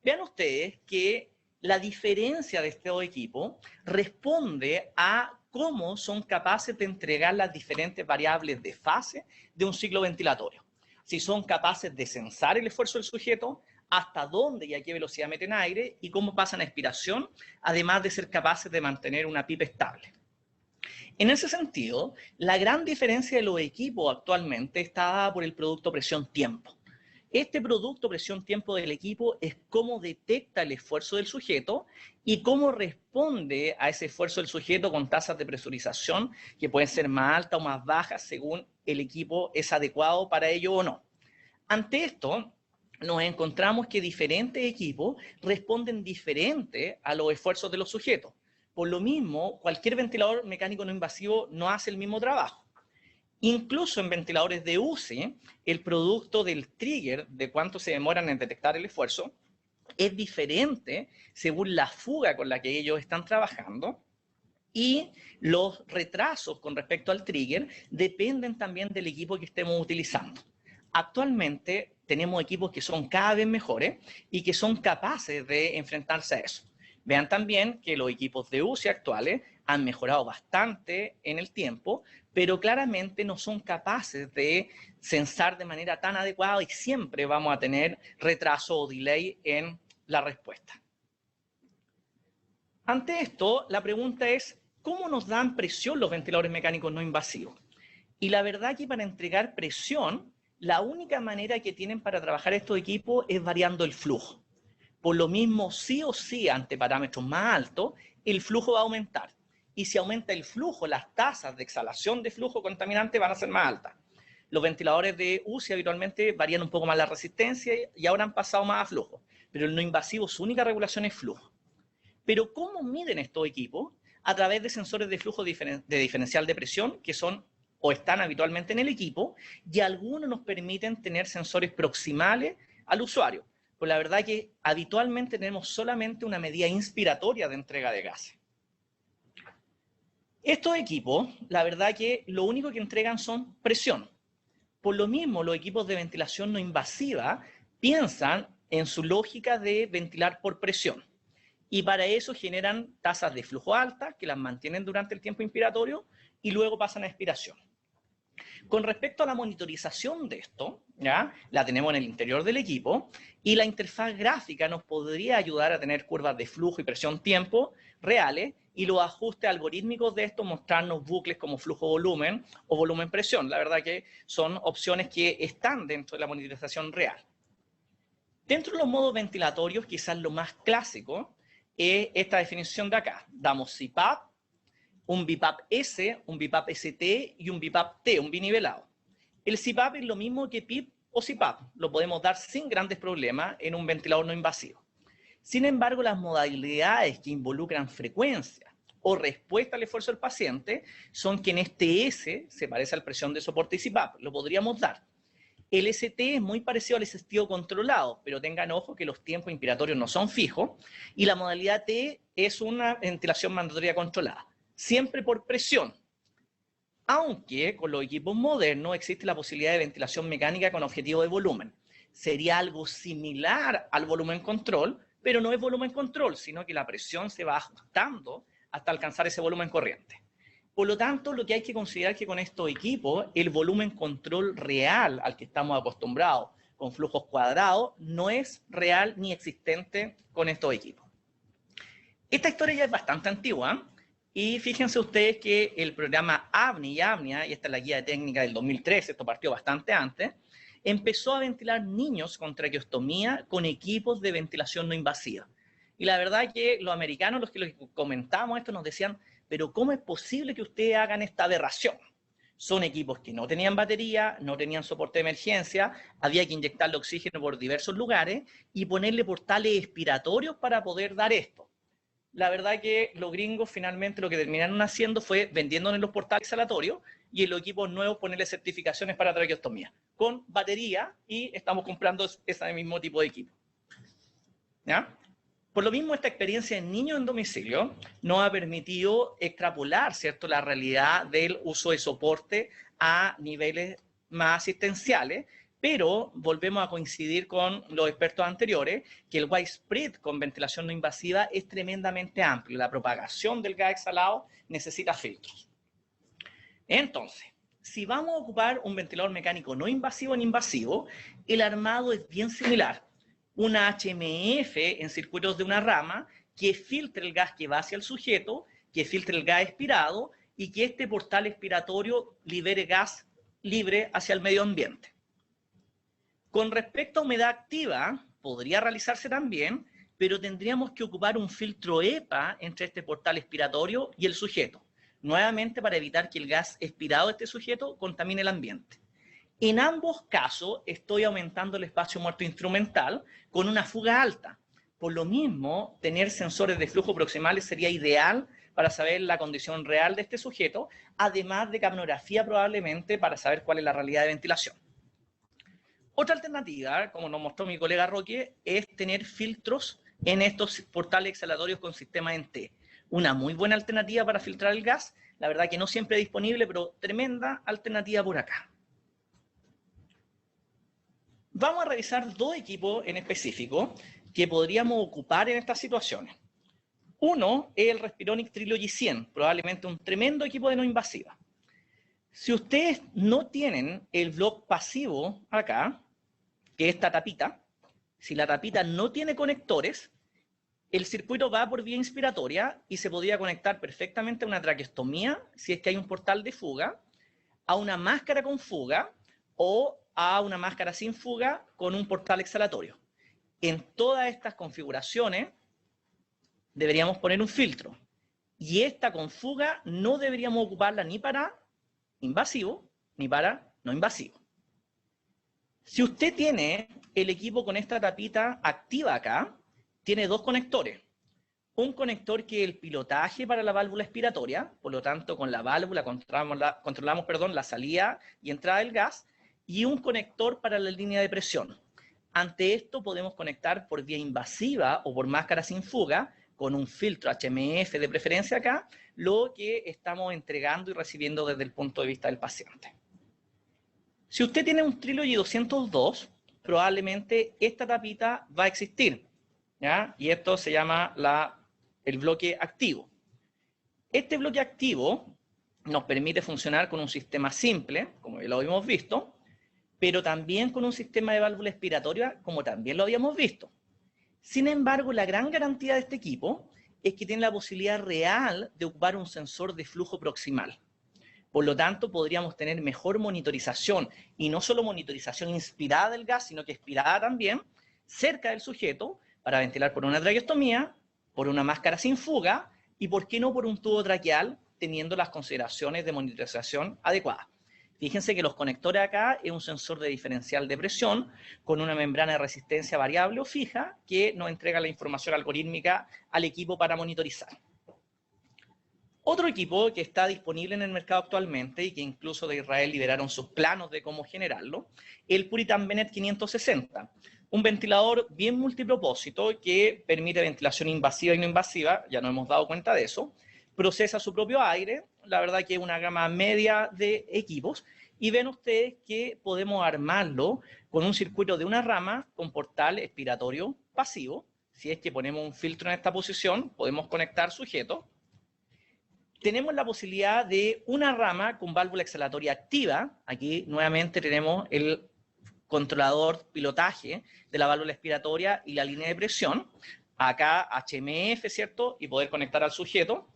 Speaker 5: Vean ustedes que la diferencia de estos equipos responde a cómo son capaces de entregar las diferentes variables de fase de un ciclo ventilatorio. Si son capaces de censar el esfuerzo del sujeto, hasta dónde y a qué velocidad meten aire y cómo pasan a expiración, además de ser capaces de mantener una PIP estable. En ese sentido, la gran diferencia de los equipos actualmente está dada por el producto presión-tiempo. Este producto presión-tiempo del equipo es cómo detecta el esfuerzo del sujeto y cómo responde a ese esfuerzo del sujeto con tasas de presurización que pueden ser más altas o más bajas según el equipo es adecuado para ello o no. Ante esto, nos encontramos que diferentes equipos responden diferente a los esfuerzos de los sujetos. Por lo mismo, cualquier ventilador mecánico no invasivo no hace el mismo trabajo. Incluso en ventiladores de UCI, el producto del trigger, de cuánto se demoran en detectar el esfuerzo, es diferente según la fuga con la que ellos están trabajando, y los retrasos con respecto al trigger dependen también del equipo que estemos utilizando. Actualmente tenemos equipos que son cada vez mejores y que son capaces de enfrentarse a eso. Vean también que los equipos de UCI actuales han mejorado bastante en el tiempo, pero claramente no son capaces de censar de manera tan adecuada y siempre vamos a tener retraso o delay en la respuesta. Ante esto, la pregunta es, ¿cómo nos dan presión los ventiladores mecánicos no invasivos? Y la verdad que para entregar presión, la única manera que tienen para trabajar estos equipos es variando el flujo. Por lo mismo, sí o sí, ante parámetros más altos, el flujo va a aumentar. Y si aumenta el flujo, las tasas de exhalación de flujo contaminante van a ser más altas. Los ventiladores de UCI habitualmente varían un poco más la resistencia y ahora han pasado más a flujo. Pero el no invasivo, su única regulación es flujo. Pero ¿cómo miden estos equipos? A través de sensores de flujo de diferencial de presión, que son o están habitualmente en el equipo, y algunos nos permiten tener sensores proximales al usuario. Pues la verdad que habitualmente tenemos solamente una medida inspiratoria de entrega de gases. Estos equipos, la verdad que lo único que entregan son presión. Por lo mismo, los equipos de ventilación no invasiva piensan en su lógica de ventilar por presión. Y para eso generan tasas de flujo altas que las mantienen durante el tiempo inspiratorio y luego pasan a expiración. Con respecto a la monitorización de esto, ¿ya? La tenemos en el interior del equipo y la interfaz gráfica nos podría ayudar a tener curvas de flujo y presión tiempo reales y los ajustes algorítmicos de esto mostrarnos bucles como flujo-volumen o volumen-presión. La verdad que son opciones que están dentro de la monitorización real. Dentro de los modos ventilatorios, quizás lo más clásico es esta definición de acá. Damos CPAP, un BIPAP-S, un BIPAP-ST y un BIPAP-T, un binivelado. El CPAP es lo mismo que PIP o CPAP. Lo podemos dar sin grandes problemas en un ventilador no invasivo. Sin embargo, las modalidades que involucran frecuencia o respuesta al esfuerzo del paciente son que en este S se parece a la presión de soporte y CPAP. Lo podríamos dar. El ST es muy parecido al asistido controlado, pero tengan ojo que los tiempos inspiratorios no son fijos y la modalidad T es una ventilación mandatoria controlada, siempre por presión. Aunque con los equipos modernos existe la posibilidad de ventilación mecánica con objetivo de volumen. Sería algo similar al volumen control, pero no es volumen control, sino que la presión se va ajustando hasta alcanzar ese volumen corriente. Por lo tanto, lo que hay que considerar es que con estos equipos, el volumen control real al que estamos acostumbrados, con flujos cuadrados, no es real ni existente con estos equipos. Esta historia ya es bastante antigua, y fíjense ustedes que el programa AVNI y AVNIA, y esta es la guía de técnica del 2013, esto partió bastante antes, empezó a ventilar niños con traqueostomía con equipos de ventilación no invasiva. Y la verdad es que los americanos, los que comentamos esto, nos decían, pero ¿cómo es posible que ustedes hagan esta aberración? Son equipos que no tenían batería, no tenían soporte de emergencia, había que inyectarle oxígeno por diversos lugares y ponerle portales expiratorios para poder dar esto. La verdad que los gringos finalmente lo que terminaron haciendo fue vendiéndonos los portales exhalatorios y en los equipos nuevos ponerle certificaciones para traqueostomía con batería y estamos comprando ese mismo tipo de equipo. ¿Ya? Por lo mismo, esta experiencia en niños en domicilio nos ha permitido extrapolar, ¿cierto?, la realidad del uso de soporte a niveles más asistenciales, pero volvemos a coincidir con los expertos anteriores que el widespread con ventilación no invasiva es tremendamente amplio. La propagación del gas exhalado necesita filtros. Entonces, si vamos a ocupar un ventilador mecánico no invasivo en invasivo, el armado es bien similar. Una HMF en circuitos de una rama que filtre el gas que va hacia el sujeto, que filtre el gas expirado y que este portal expiratorio libere gas libre hacia el medio ambiente. Con respecto a humedad activa, podría realizarse también, pero tendríamos que ocupar un filtro EPA entre este portal expiratorio y el sujeto, nuevamente para evitar que el gas expirado de este sujeto contamine el ambiente. En ambos casos estoy aumentando el espacio muerto instrumental con una fuga alta. Por lo mismo, tener sensores de flujo proximales sería ideal para saber la condición real de este sujeto, además de capnografía probablemente para saber cuál es la realidad de ventilación. Otra alternativa, como nos mostró mi colega Roque, es tener filtros en estos portales exhalatorios con sistema ENT. Una muy buena alternativa para filtrar el gas, la verdad que no siempre es disponible, pero tremenda alternativa por acá. Vamos a revisar dos equipos en específico que podríamos ocupar en estas situaciones. Uno es el Respironics Trilogy 100, probablemente un tremendo equipo de no invasiva. Si ustedes no tienen el block pasivo acá, que es esta tapita, si la tapita no tiene conectores, el circuito va por vía inspiratoria y se podría conectar perfectamente a una traqueostomía si es que hay un portal de fuga, a una máscara con fuga o a una máscara sin fuga con un portal exhalatorio. en todas estas configuraciones deberíamos poner un filtro. Y esta con fuga no deberíamos ocuparla ni para invasivo ni para no invasivo. Si usted tiene el equipo con esta tapita activa acá, tiene dos conectores. Un conector que es el pilotaje para la válvula expiratoria, por lo tanto con la válvula controlamos la salida y entrada del gas, y un conector para la línea de presión. Ante esto podemos conectar por vía invasiva o por máscara sin fuga, con un filtro HMF de preferencia acá, lo que estamos entregando y recibiendo desde el punto de vista del paciente. Si usted tiene un Trilogy 202, probablemente esta tapita va a existir, ¿ya? Y esto se llama el bloque activo. Este bloque activo nos permite funcionar con un sistema simple, como ya lo habíamos visto, pero también con un sistema de válvula expiratoria, como también lo habíamos visto. Sin embargo, la gran garantía de este equipo es que tiene la posibilidad real de ocupar un sensor de flujo proximal. Por lo tanto, podríamos tener mejor monitorización, y no solo monitorización inspirada del gas, sino que expirada también, cerca del sujeto, para ventilar por una traqueostomía, por una máscara sin fuga, y por qué no por un tubo traqueal, teniendo las consideraciones de monitorización adecuadas. Fíjense que los conectores acá es un sensor de diferencial de presión con una membrana de resistencia variable o fija que nos entrega la información algorítmica al equipo para monitorizar. Otro equipo que está disponible en el mercado actualmente y que incluso de Israel liberaron sus planos de cómo generarlo, el Puritan Bennett 560. Un ventilador bien multipropósito que permite ventilación invasiva y no invasiva, ya nos hemos dado cuenta de eso. Procesa su propio aire, la verdad que es una gama media de equipos, y ven ustedes que podemos armarlo con un circuito de una rama con portal expiratorio pasivo. Si es que ponemos un filtro en esta posición, podemos conectar sujeto. Tenemos la posibilidad de una rama con válvula exhalatoria activa. Aquí nuevamente tenemos el controlador pilotaje de la válvula expiratoria y la línea de presión. Acá HMF, ¿cierto? Y poder conectar al sujeto.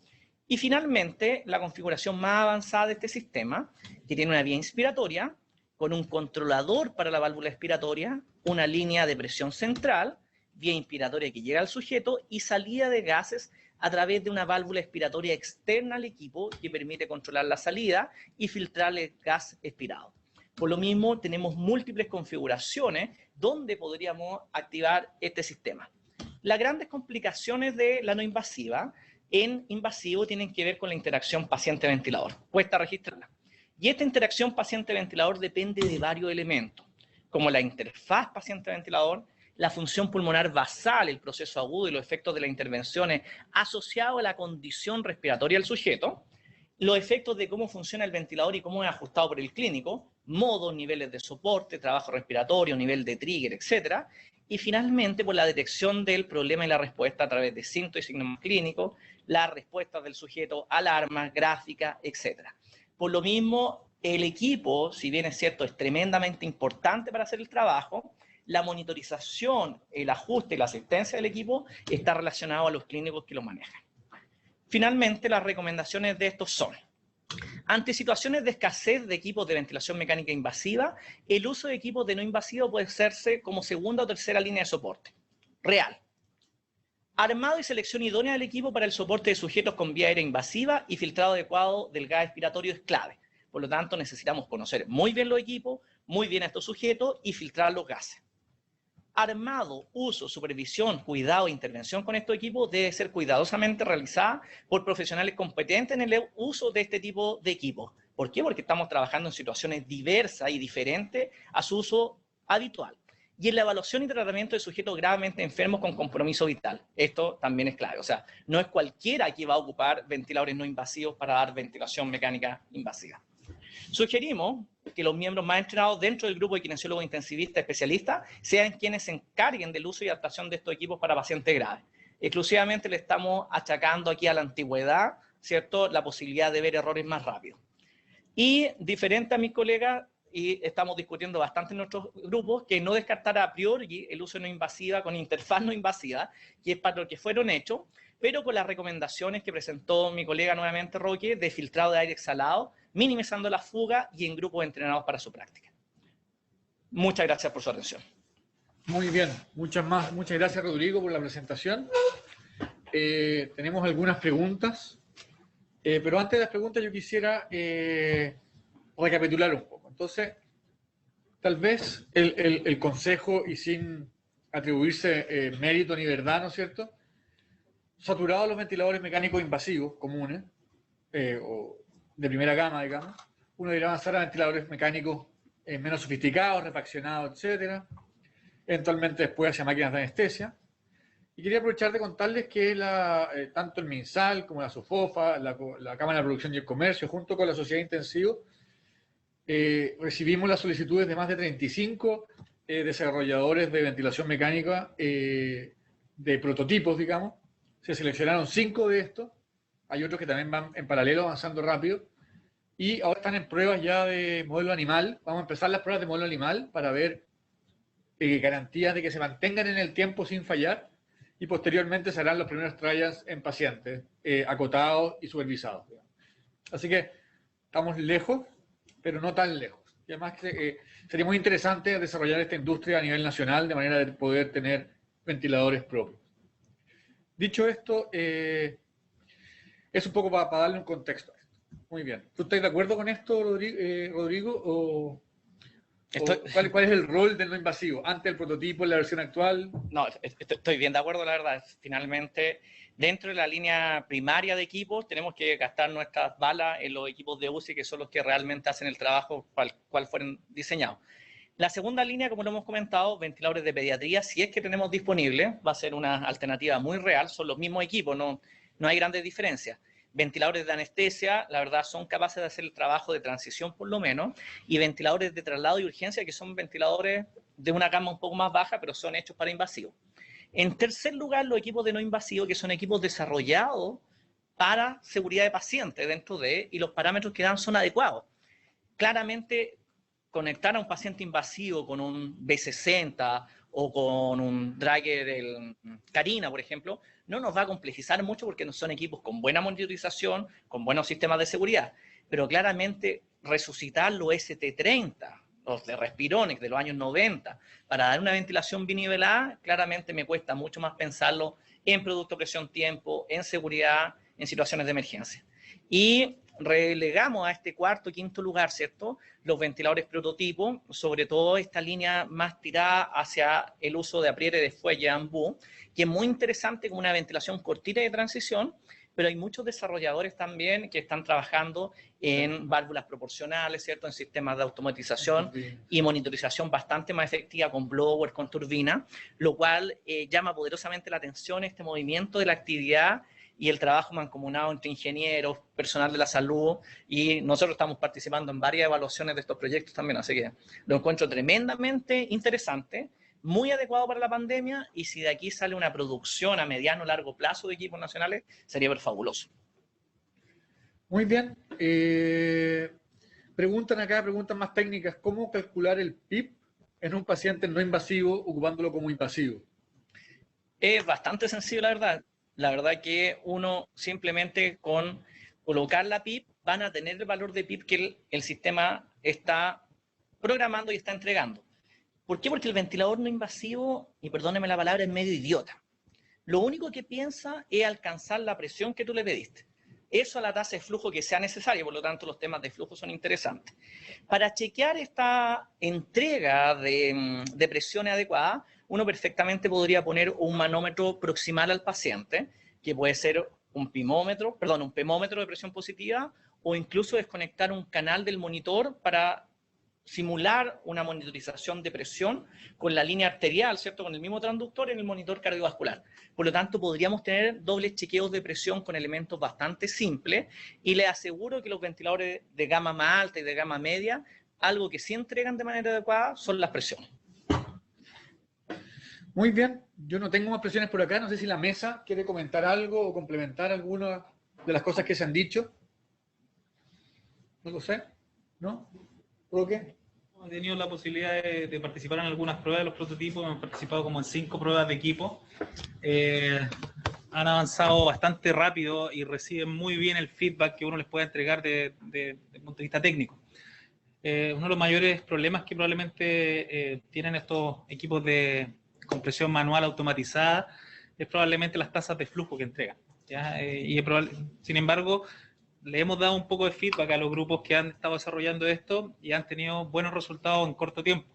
Speaker 5: Y finalmente, la configuración más avanzada de este sistema, que tiene una vía inspiratoria, con un controlador para la válvula expiratoria, una línea de presión central, vía inspiratoria que llega al sujeto y salida de gases a través de una válvula expiratoria externa al equipo que permite controlar la salida y filtrar el gas expirado. Por lo mismo, tenemos múltiples configuraciones donde podríamos activar este sistema. Las grandes complicaciones de la no invasiva en invasivo tienen que ver con la interacción paciente-ventilador. Cuesta registrarla. Y esta interacción paciente-ventilador depende de varios elementos, como la interfaz paciente-ventilador, la función pulmonar basal, el proceso agudo y los efectos de las intervenciones asociados a la condición respiratoria del sujeto, los efectos de cómo funciona el ventilador y cómo es ajustado por el clínico, modos, niveles de soporte, trabajo respiratorio, nivel de trigger, etc. Y finalmente, por la detección del problema y la respuesta a través de síntomas y signos clínicos, las respuestas del sujeto, alarmas, gráficas, etc. Por lo mismo, el equipo, si bien es cierto, es tremendamente importante para hacer el trabajo, la monitorización, el ajuste y la asistencia del equipo está relacionado a los clínicos que lo manejan. Finalmente, las recomendaciones de estos son: ante situaciones de escasez de equipos de ventilación mecánica invasiva, el uso de equipos de no invasivo puede hacerse como segunda o tercera línea de soporte. Real. Armado y selección idónea del equipo para el soporte de sujetos con vía aérea invasiva y filtrado adecuado del gas expiratorio es clave. Por lo tanto, necesitamos conocer muy bien los equipos, muy bien a estos sujetos y filtrar los gases. Armado, uso, supervisión, cuidado e intervención con estos equipos debe ser cuidadosamente realizada por profesionales competentes en el uso de este tipo de equipos. ¿Por qué? Porque estamos trabajando en situaciones diversas y diferentes a su uso habitual. Y en la evaluación y tratamiento de sujetos gravemente enfermos con compromiso vital. Esto también es clave. O sea, no es cualquiera que va a ocupar ventiladores no invasivos para dar ventilación mecánica invasiva. Sugerimos que los miembros más entrenados dentro del grupo de kinesiólogos intensivistas especialistas sean quienes se encarguen del uso y adaptación de estos equipos para pacientes graves. Exclusivamente le estamos achacando aquí a la antigüedad, ¿cierto?, la posibilidad de ver errores más rápido. Y diferente a mis colegas, y estamos discutiendo bastante en nuestros grupos, que no descartar a priori el uso no invasiva con interfaz no invasiva, que es para lo que fueron hechos, pero con las recomendaciones que presentó mi colega nuevamente Roque de filtrado de aire exhalado, minimizando la fuga y en grupos entrenados para su práctica. Muchas gracias por su atención.
Speaker 1: Muy bien, muchas gracias Rodrigo por la presentación. Tenemos algunas preguntas, pero antes de las preguntas yo quisiera recapitular un poco. Entonces, tal vez el consejo, y sin atribuirse mérito ni verdad, ¿no es cierto?, saturados los ventiladores mecánicos invasivos comunes, o de primera gama, digamos, uno debería avanzar a ventiladores mecánicos menos sofisticados, refaccionados, etcétera, eventualmente después hacia máquinas de anestesia. Y quería aprovechar de contarles que tanto el MinSal como la SOFOFA, la Cámara de Producción y el Comercio, junto con la Sociedad Intensivo, recibimos las solicitudes de más de 35 desarrolladores de ventilación mecánica de prototipos, digamos. Se seleccionaron 5 de estos, hay otros que también van en paralelo avanzando rápido, y ahora están en pruebas ya de modelo animal. Vamos a empezar las pruebas de modelo animal para ver garantías de que se mantengan en el tiempo sin fallar, y posteriormente se harán los primeros trials en pacientes acotados y supervisados. Así que estamos lejos, pero no tan lejos. Y además sería muy interesante desarrollar esta industria a nivel nacional de manera de poder tener ventiladores propios. Dicho esto, es un poco para darle un contexto a esto. Muy bien. ¿Tú estás de acuerdo con esto, Rodrigo? ¿Cuál es el rol del no invasivo ante el prototipo en la versión actual?
Speaker 5: No, estoy bien de acuerdo, la verdad. Finalmente, dentro de la línea primaria de equipos, tenemos que gastar nuestras balas en los equipos de UCI, que son los que realmente hacen el trabajo cual fueron diseñados. La segunda línea, como lo hemos comentado, ventiladores de pediatría, si es que tenemos disponible, va a ser una alternativa muy real, son los mismos equipos, no hay grandes diferencias. Ventiladores de anestesia, la verdad, son capaces de hacer el trabajo de transición por lo menos, y ventiladores de traslado y urgencia, que son ventiladores de una gama un poco más baja, pero son hechos para invasivos. En tercer lugar, los equipos de no invasivos, que son equipos desarrollados para seguridad de paciente dentro y los parámetros que dan son adecuados. Claramente, conectar a un paciente invasivo con un B60 o con un Drager del Carina, por ejemplo, no nos va a complejizar mucho porque no son equipos con buena monitorización, con buenos sistemas de seguridad. Pero claramente resucitar los ST30, los de Respironics de los años 90, para dar una ventilación binivelada, claramente me cuesta mucho más pensarlo en producto presión-tiempo, en seguridad, en situaciones de emergencia. Y relegamos a este cuarto, quinto lugar, ¿cierto?, los ventiladores prototipos, sobre todo esta línea más tirada hacia el uso de apriete de fuelle AMBU, que es muy interesante como una ventilación cortita de transición, pero hay muchos desarrolladores también que están trabajando en válvulas proporcionales, ¿cierto?, en sistemas de automatización y monitorización bastante más efectiva con blower, con turbina, lo cual llama poderosamente la atención este movimiento de la actividad y el trabajo mancomunado entre ingenieros, personal de la salud, y nosotros estamos participando en varias evaluaciones de estos proyectos también, así que lo encuentro tremendamente interesante, muy adecuado para la pandemia, y si de aquí sale una producción a mediano o largo plazo de equipos nacionales, sería fabuloso.
Speaker 1: Muy bien. Preguntan más técnicas, ¿cómo calcular el PIB en un paciente no invasivo ocupándolo como invasivo?
Speaker 5: Es bastante sencillo, la verdad. La verdad que uno simplemente con colocar la PIB van a tener el valor de PIB que el sistema está programando y está entregando. ¿Por qué? Porque el ventilador no invasivo, y perdóneme la palabra, es medio idiota. Lo único que piensa es alcanzar la presión que tú le pediste. Eso a la tasa de flujo que sea necesaria, por lo tanto los temas de flujo son interesantes. Para chequear esta entrega de presiones adecuadas, uno perfectamente podría poner un manómetro proximal al paciente, que puede ser un PEMómetro de presión positiva, o incluso desconectar un canal del monitor para simular una monitorización de presión con la línea arterial, ¿cierto?, con el mismo transductor en el monitor cardiovascular. Por lo tanto, podríamos tener dobles chequeos de presión con elementos bastante simples, y les aseguro que los ventiladores de gama más alta y de gama media, algo que sí entregan de manera adecuada son las presiones.
Speaker 1: Muy bien, yo no tengo más presiones por acá, no sé si la mesa quiere comentar algo o complementar alguna de las cosas que se han dicho. No lo sé, ¿no? ¿Por qué?
Speaker 4: He tenido la posibilidad de participar en algunas pruebas de los prototipos, hemos participado como en 5 pruebas de equipo. Han avanzado bastante rápido y reciben muy bien el feedback que uno les puede entregar desde el punto de vista técnico. uno de los mayores problemas que probablemente tienen estos equipos de compresión manual automatizada es probablemente las tasas de flujo que entregan, ¿ya? Sin embargo, le hemos dado un poco de feedback a los grupos que han estado desarrollando esto y han tenido buenos resultados en corto tiempo.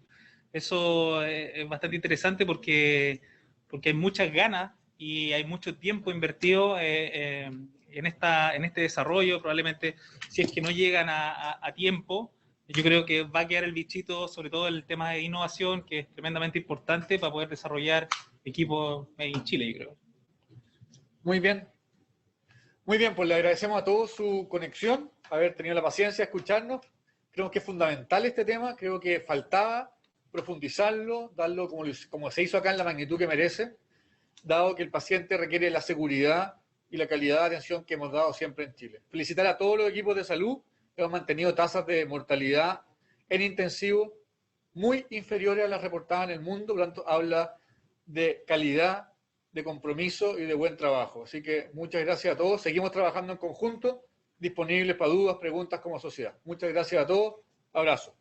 Speaker 4: Eso es bastante interesante porque hay muchas ganas y hay mucho tiempo invertido en este desarrollo. Probablemente, si es que no llegan a tiempo, yo creo que va a quedar el bichito, sobre todo el tema de innovación, que es tremendamente importante para poder desarrollar equipos en Chile, yo creo.
Speaker 1: Muy bien. Muy bien, pues le agradecemos a todos su conexión, haber tenido la paciencia de escucharnos. Creo que es fundamental este tema, creo que faltaba profundizarlo, darlo como se hizo acá en la magnitud que merece, dado que el paciente requiere la seguridad y la calidad de atención que hemos dado siempre en Chile. Felicitar a todos los equipos de salud que han mantenido tasas de mortalidad en intensivo muy inferiores a las reportadas en el mundo, por lo tanto habla de calidad, de compromiso y de buen trabajo. Así que muchas gracias a todos, seguimos trabajando en conjunto, disponibles para dudas, preguntas como sociedad. Muchas gracias a todos, abrazo.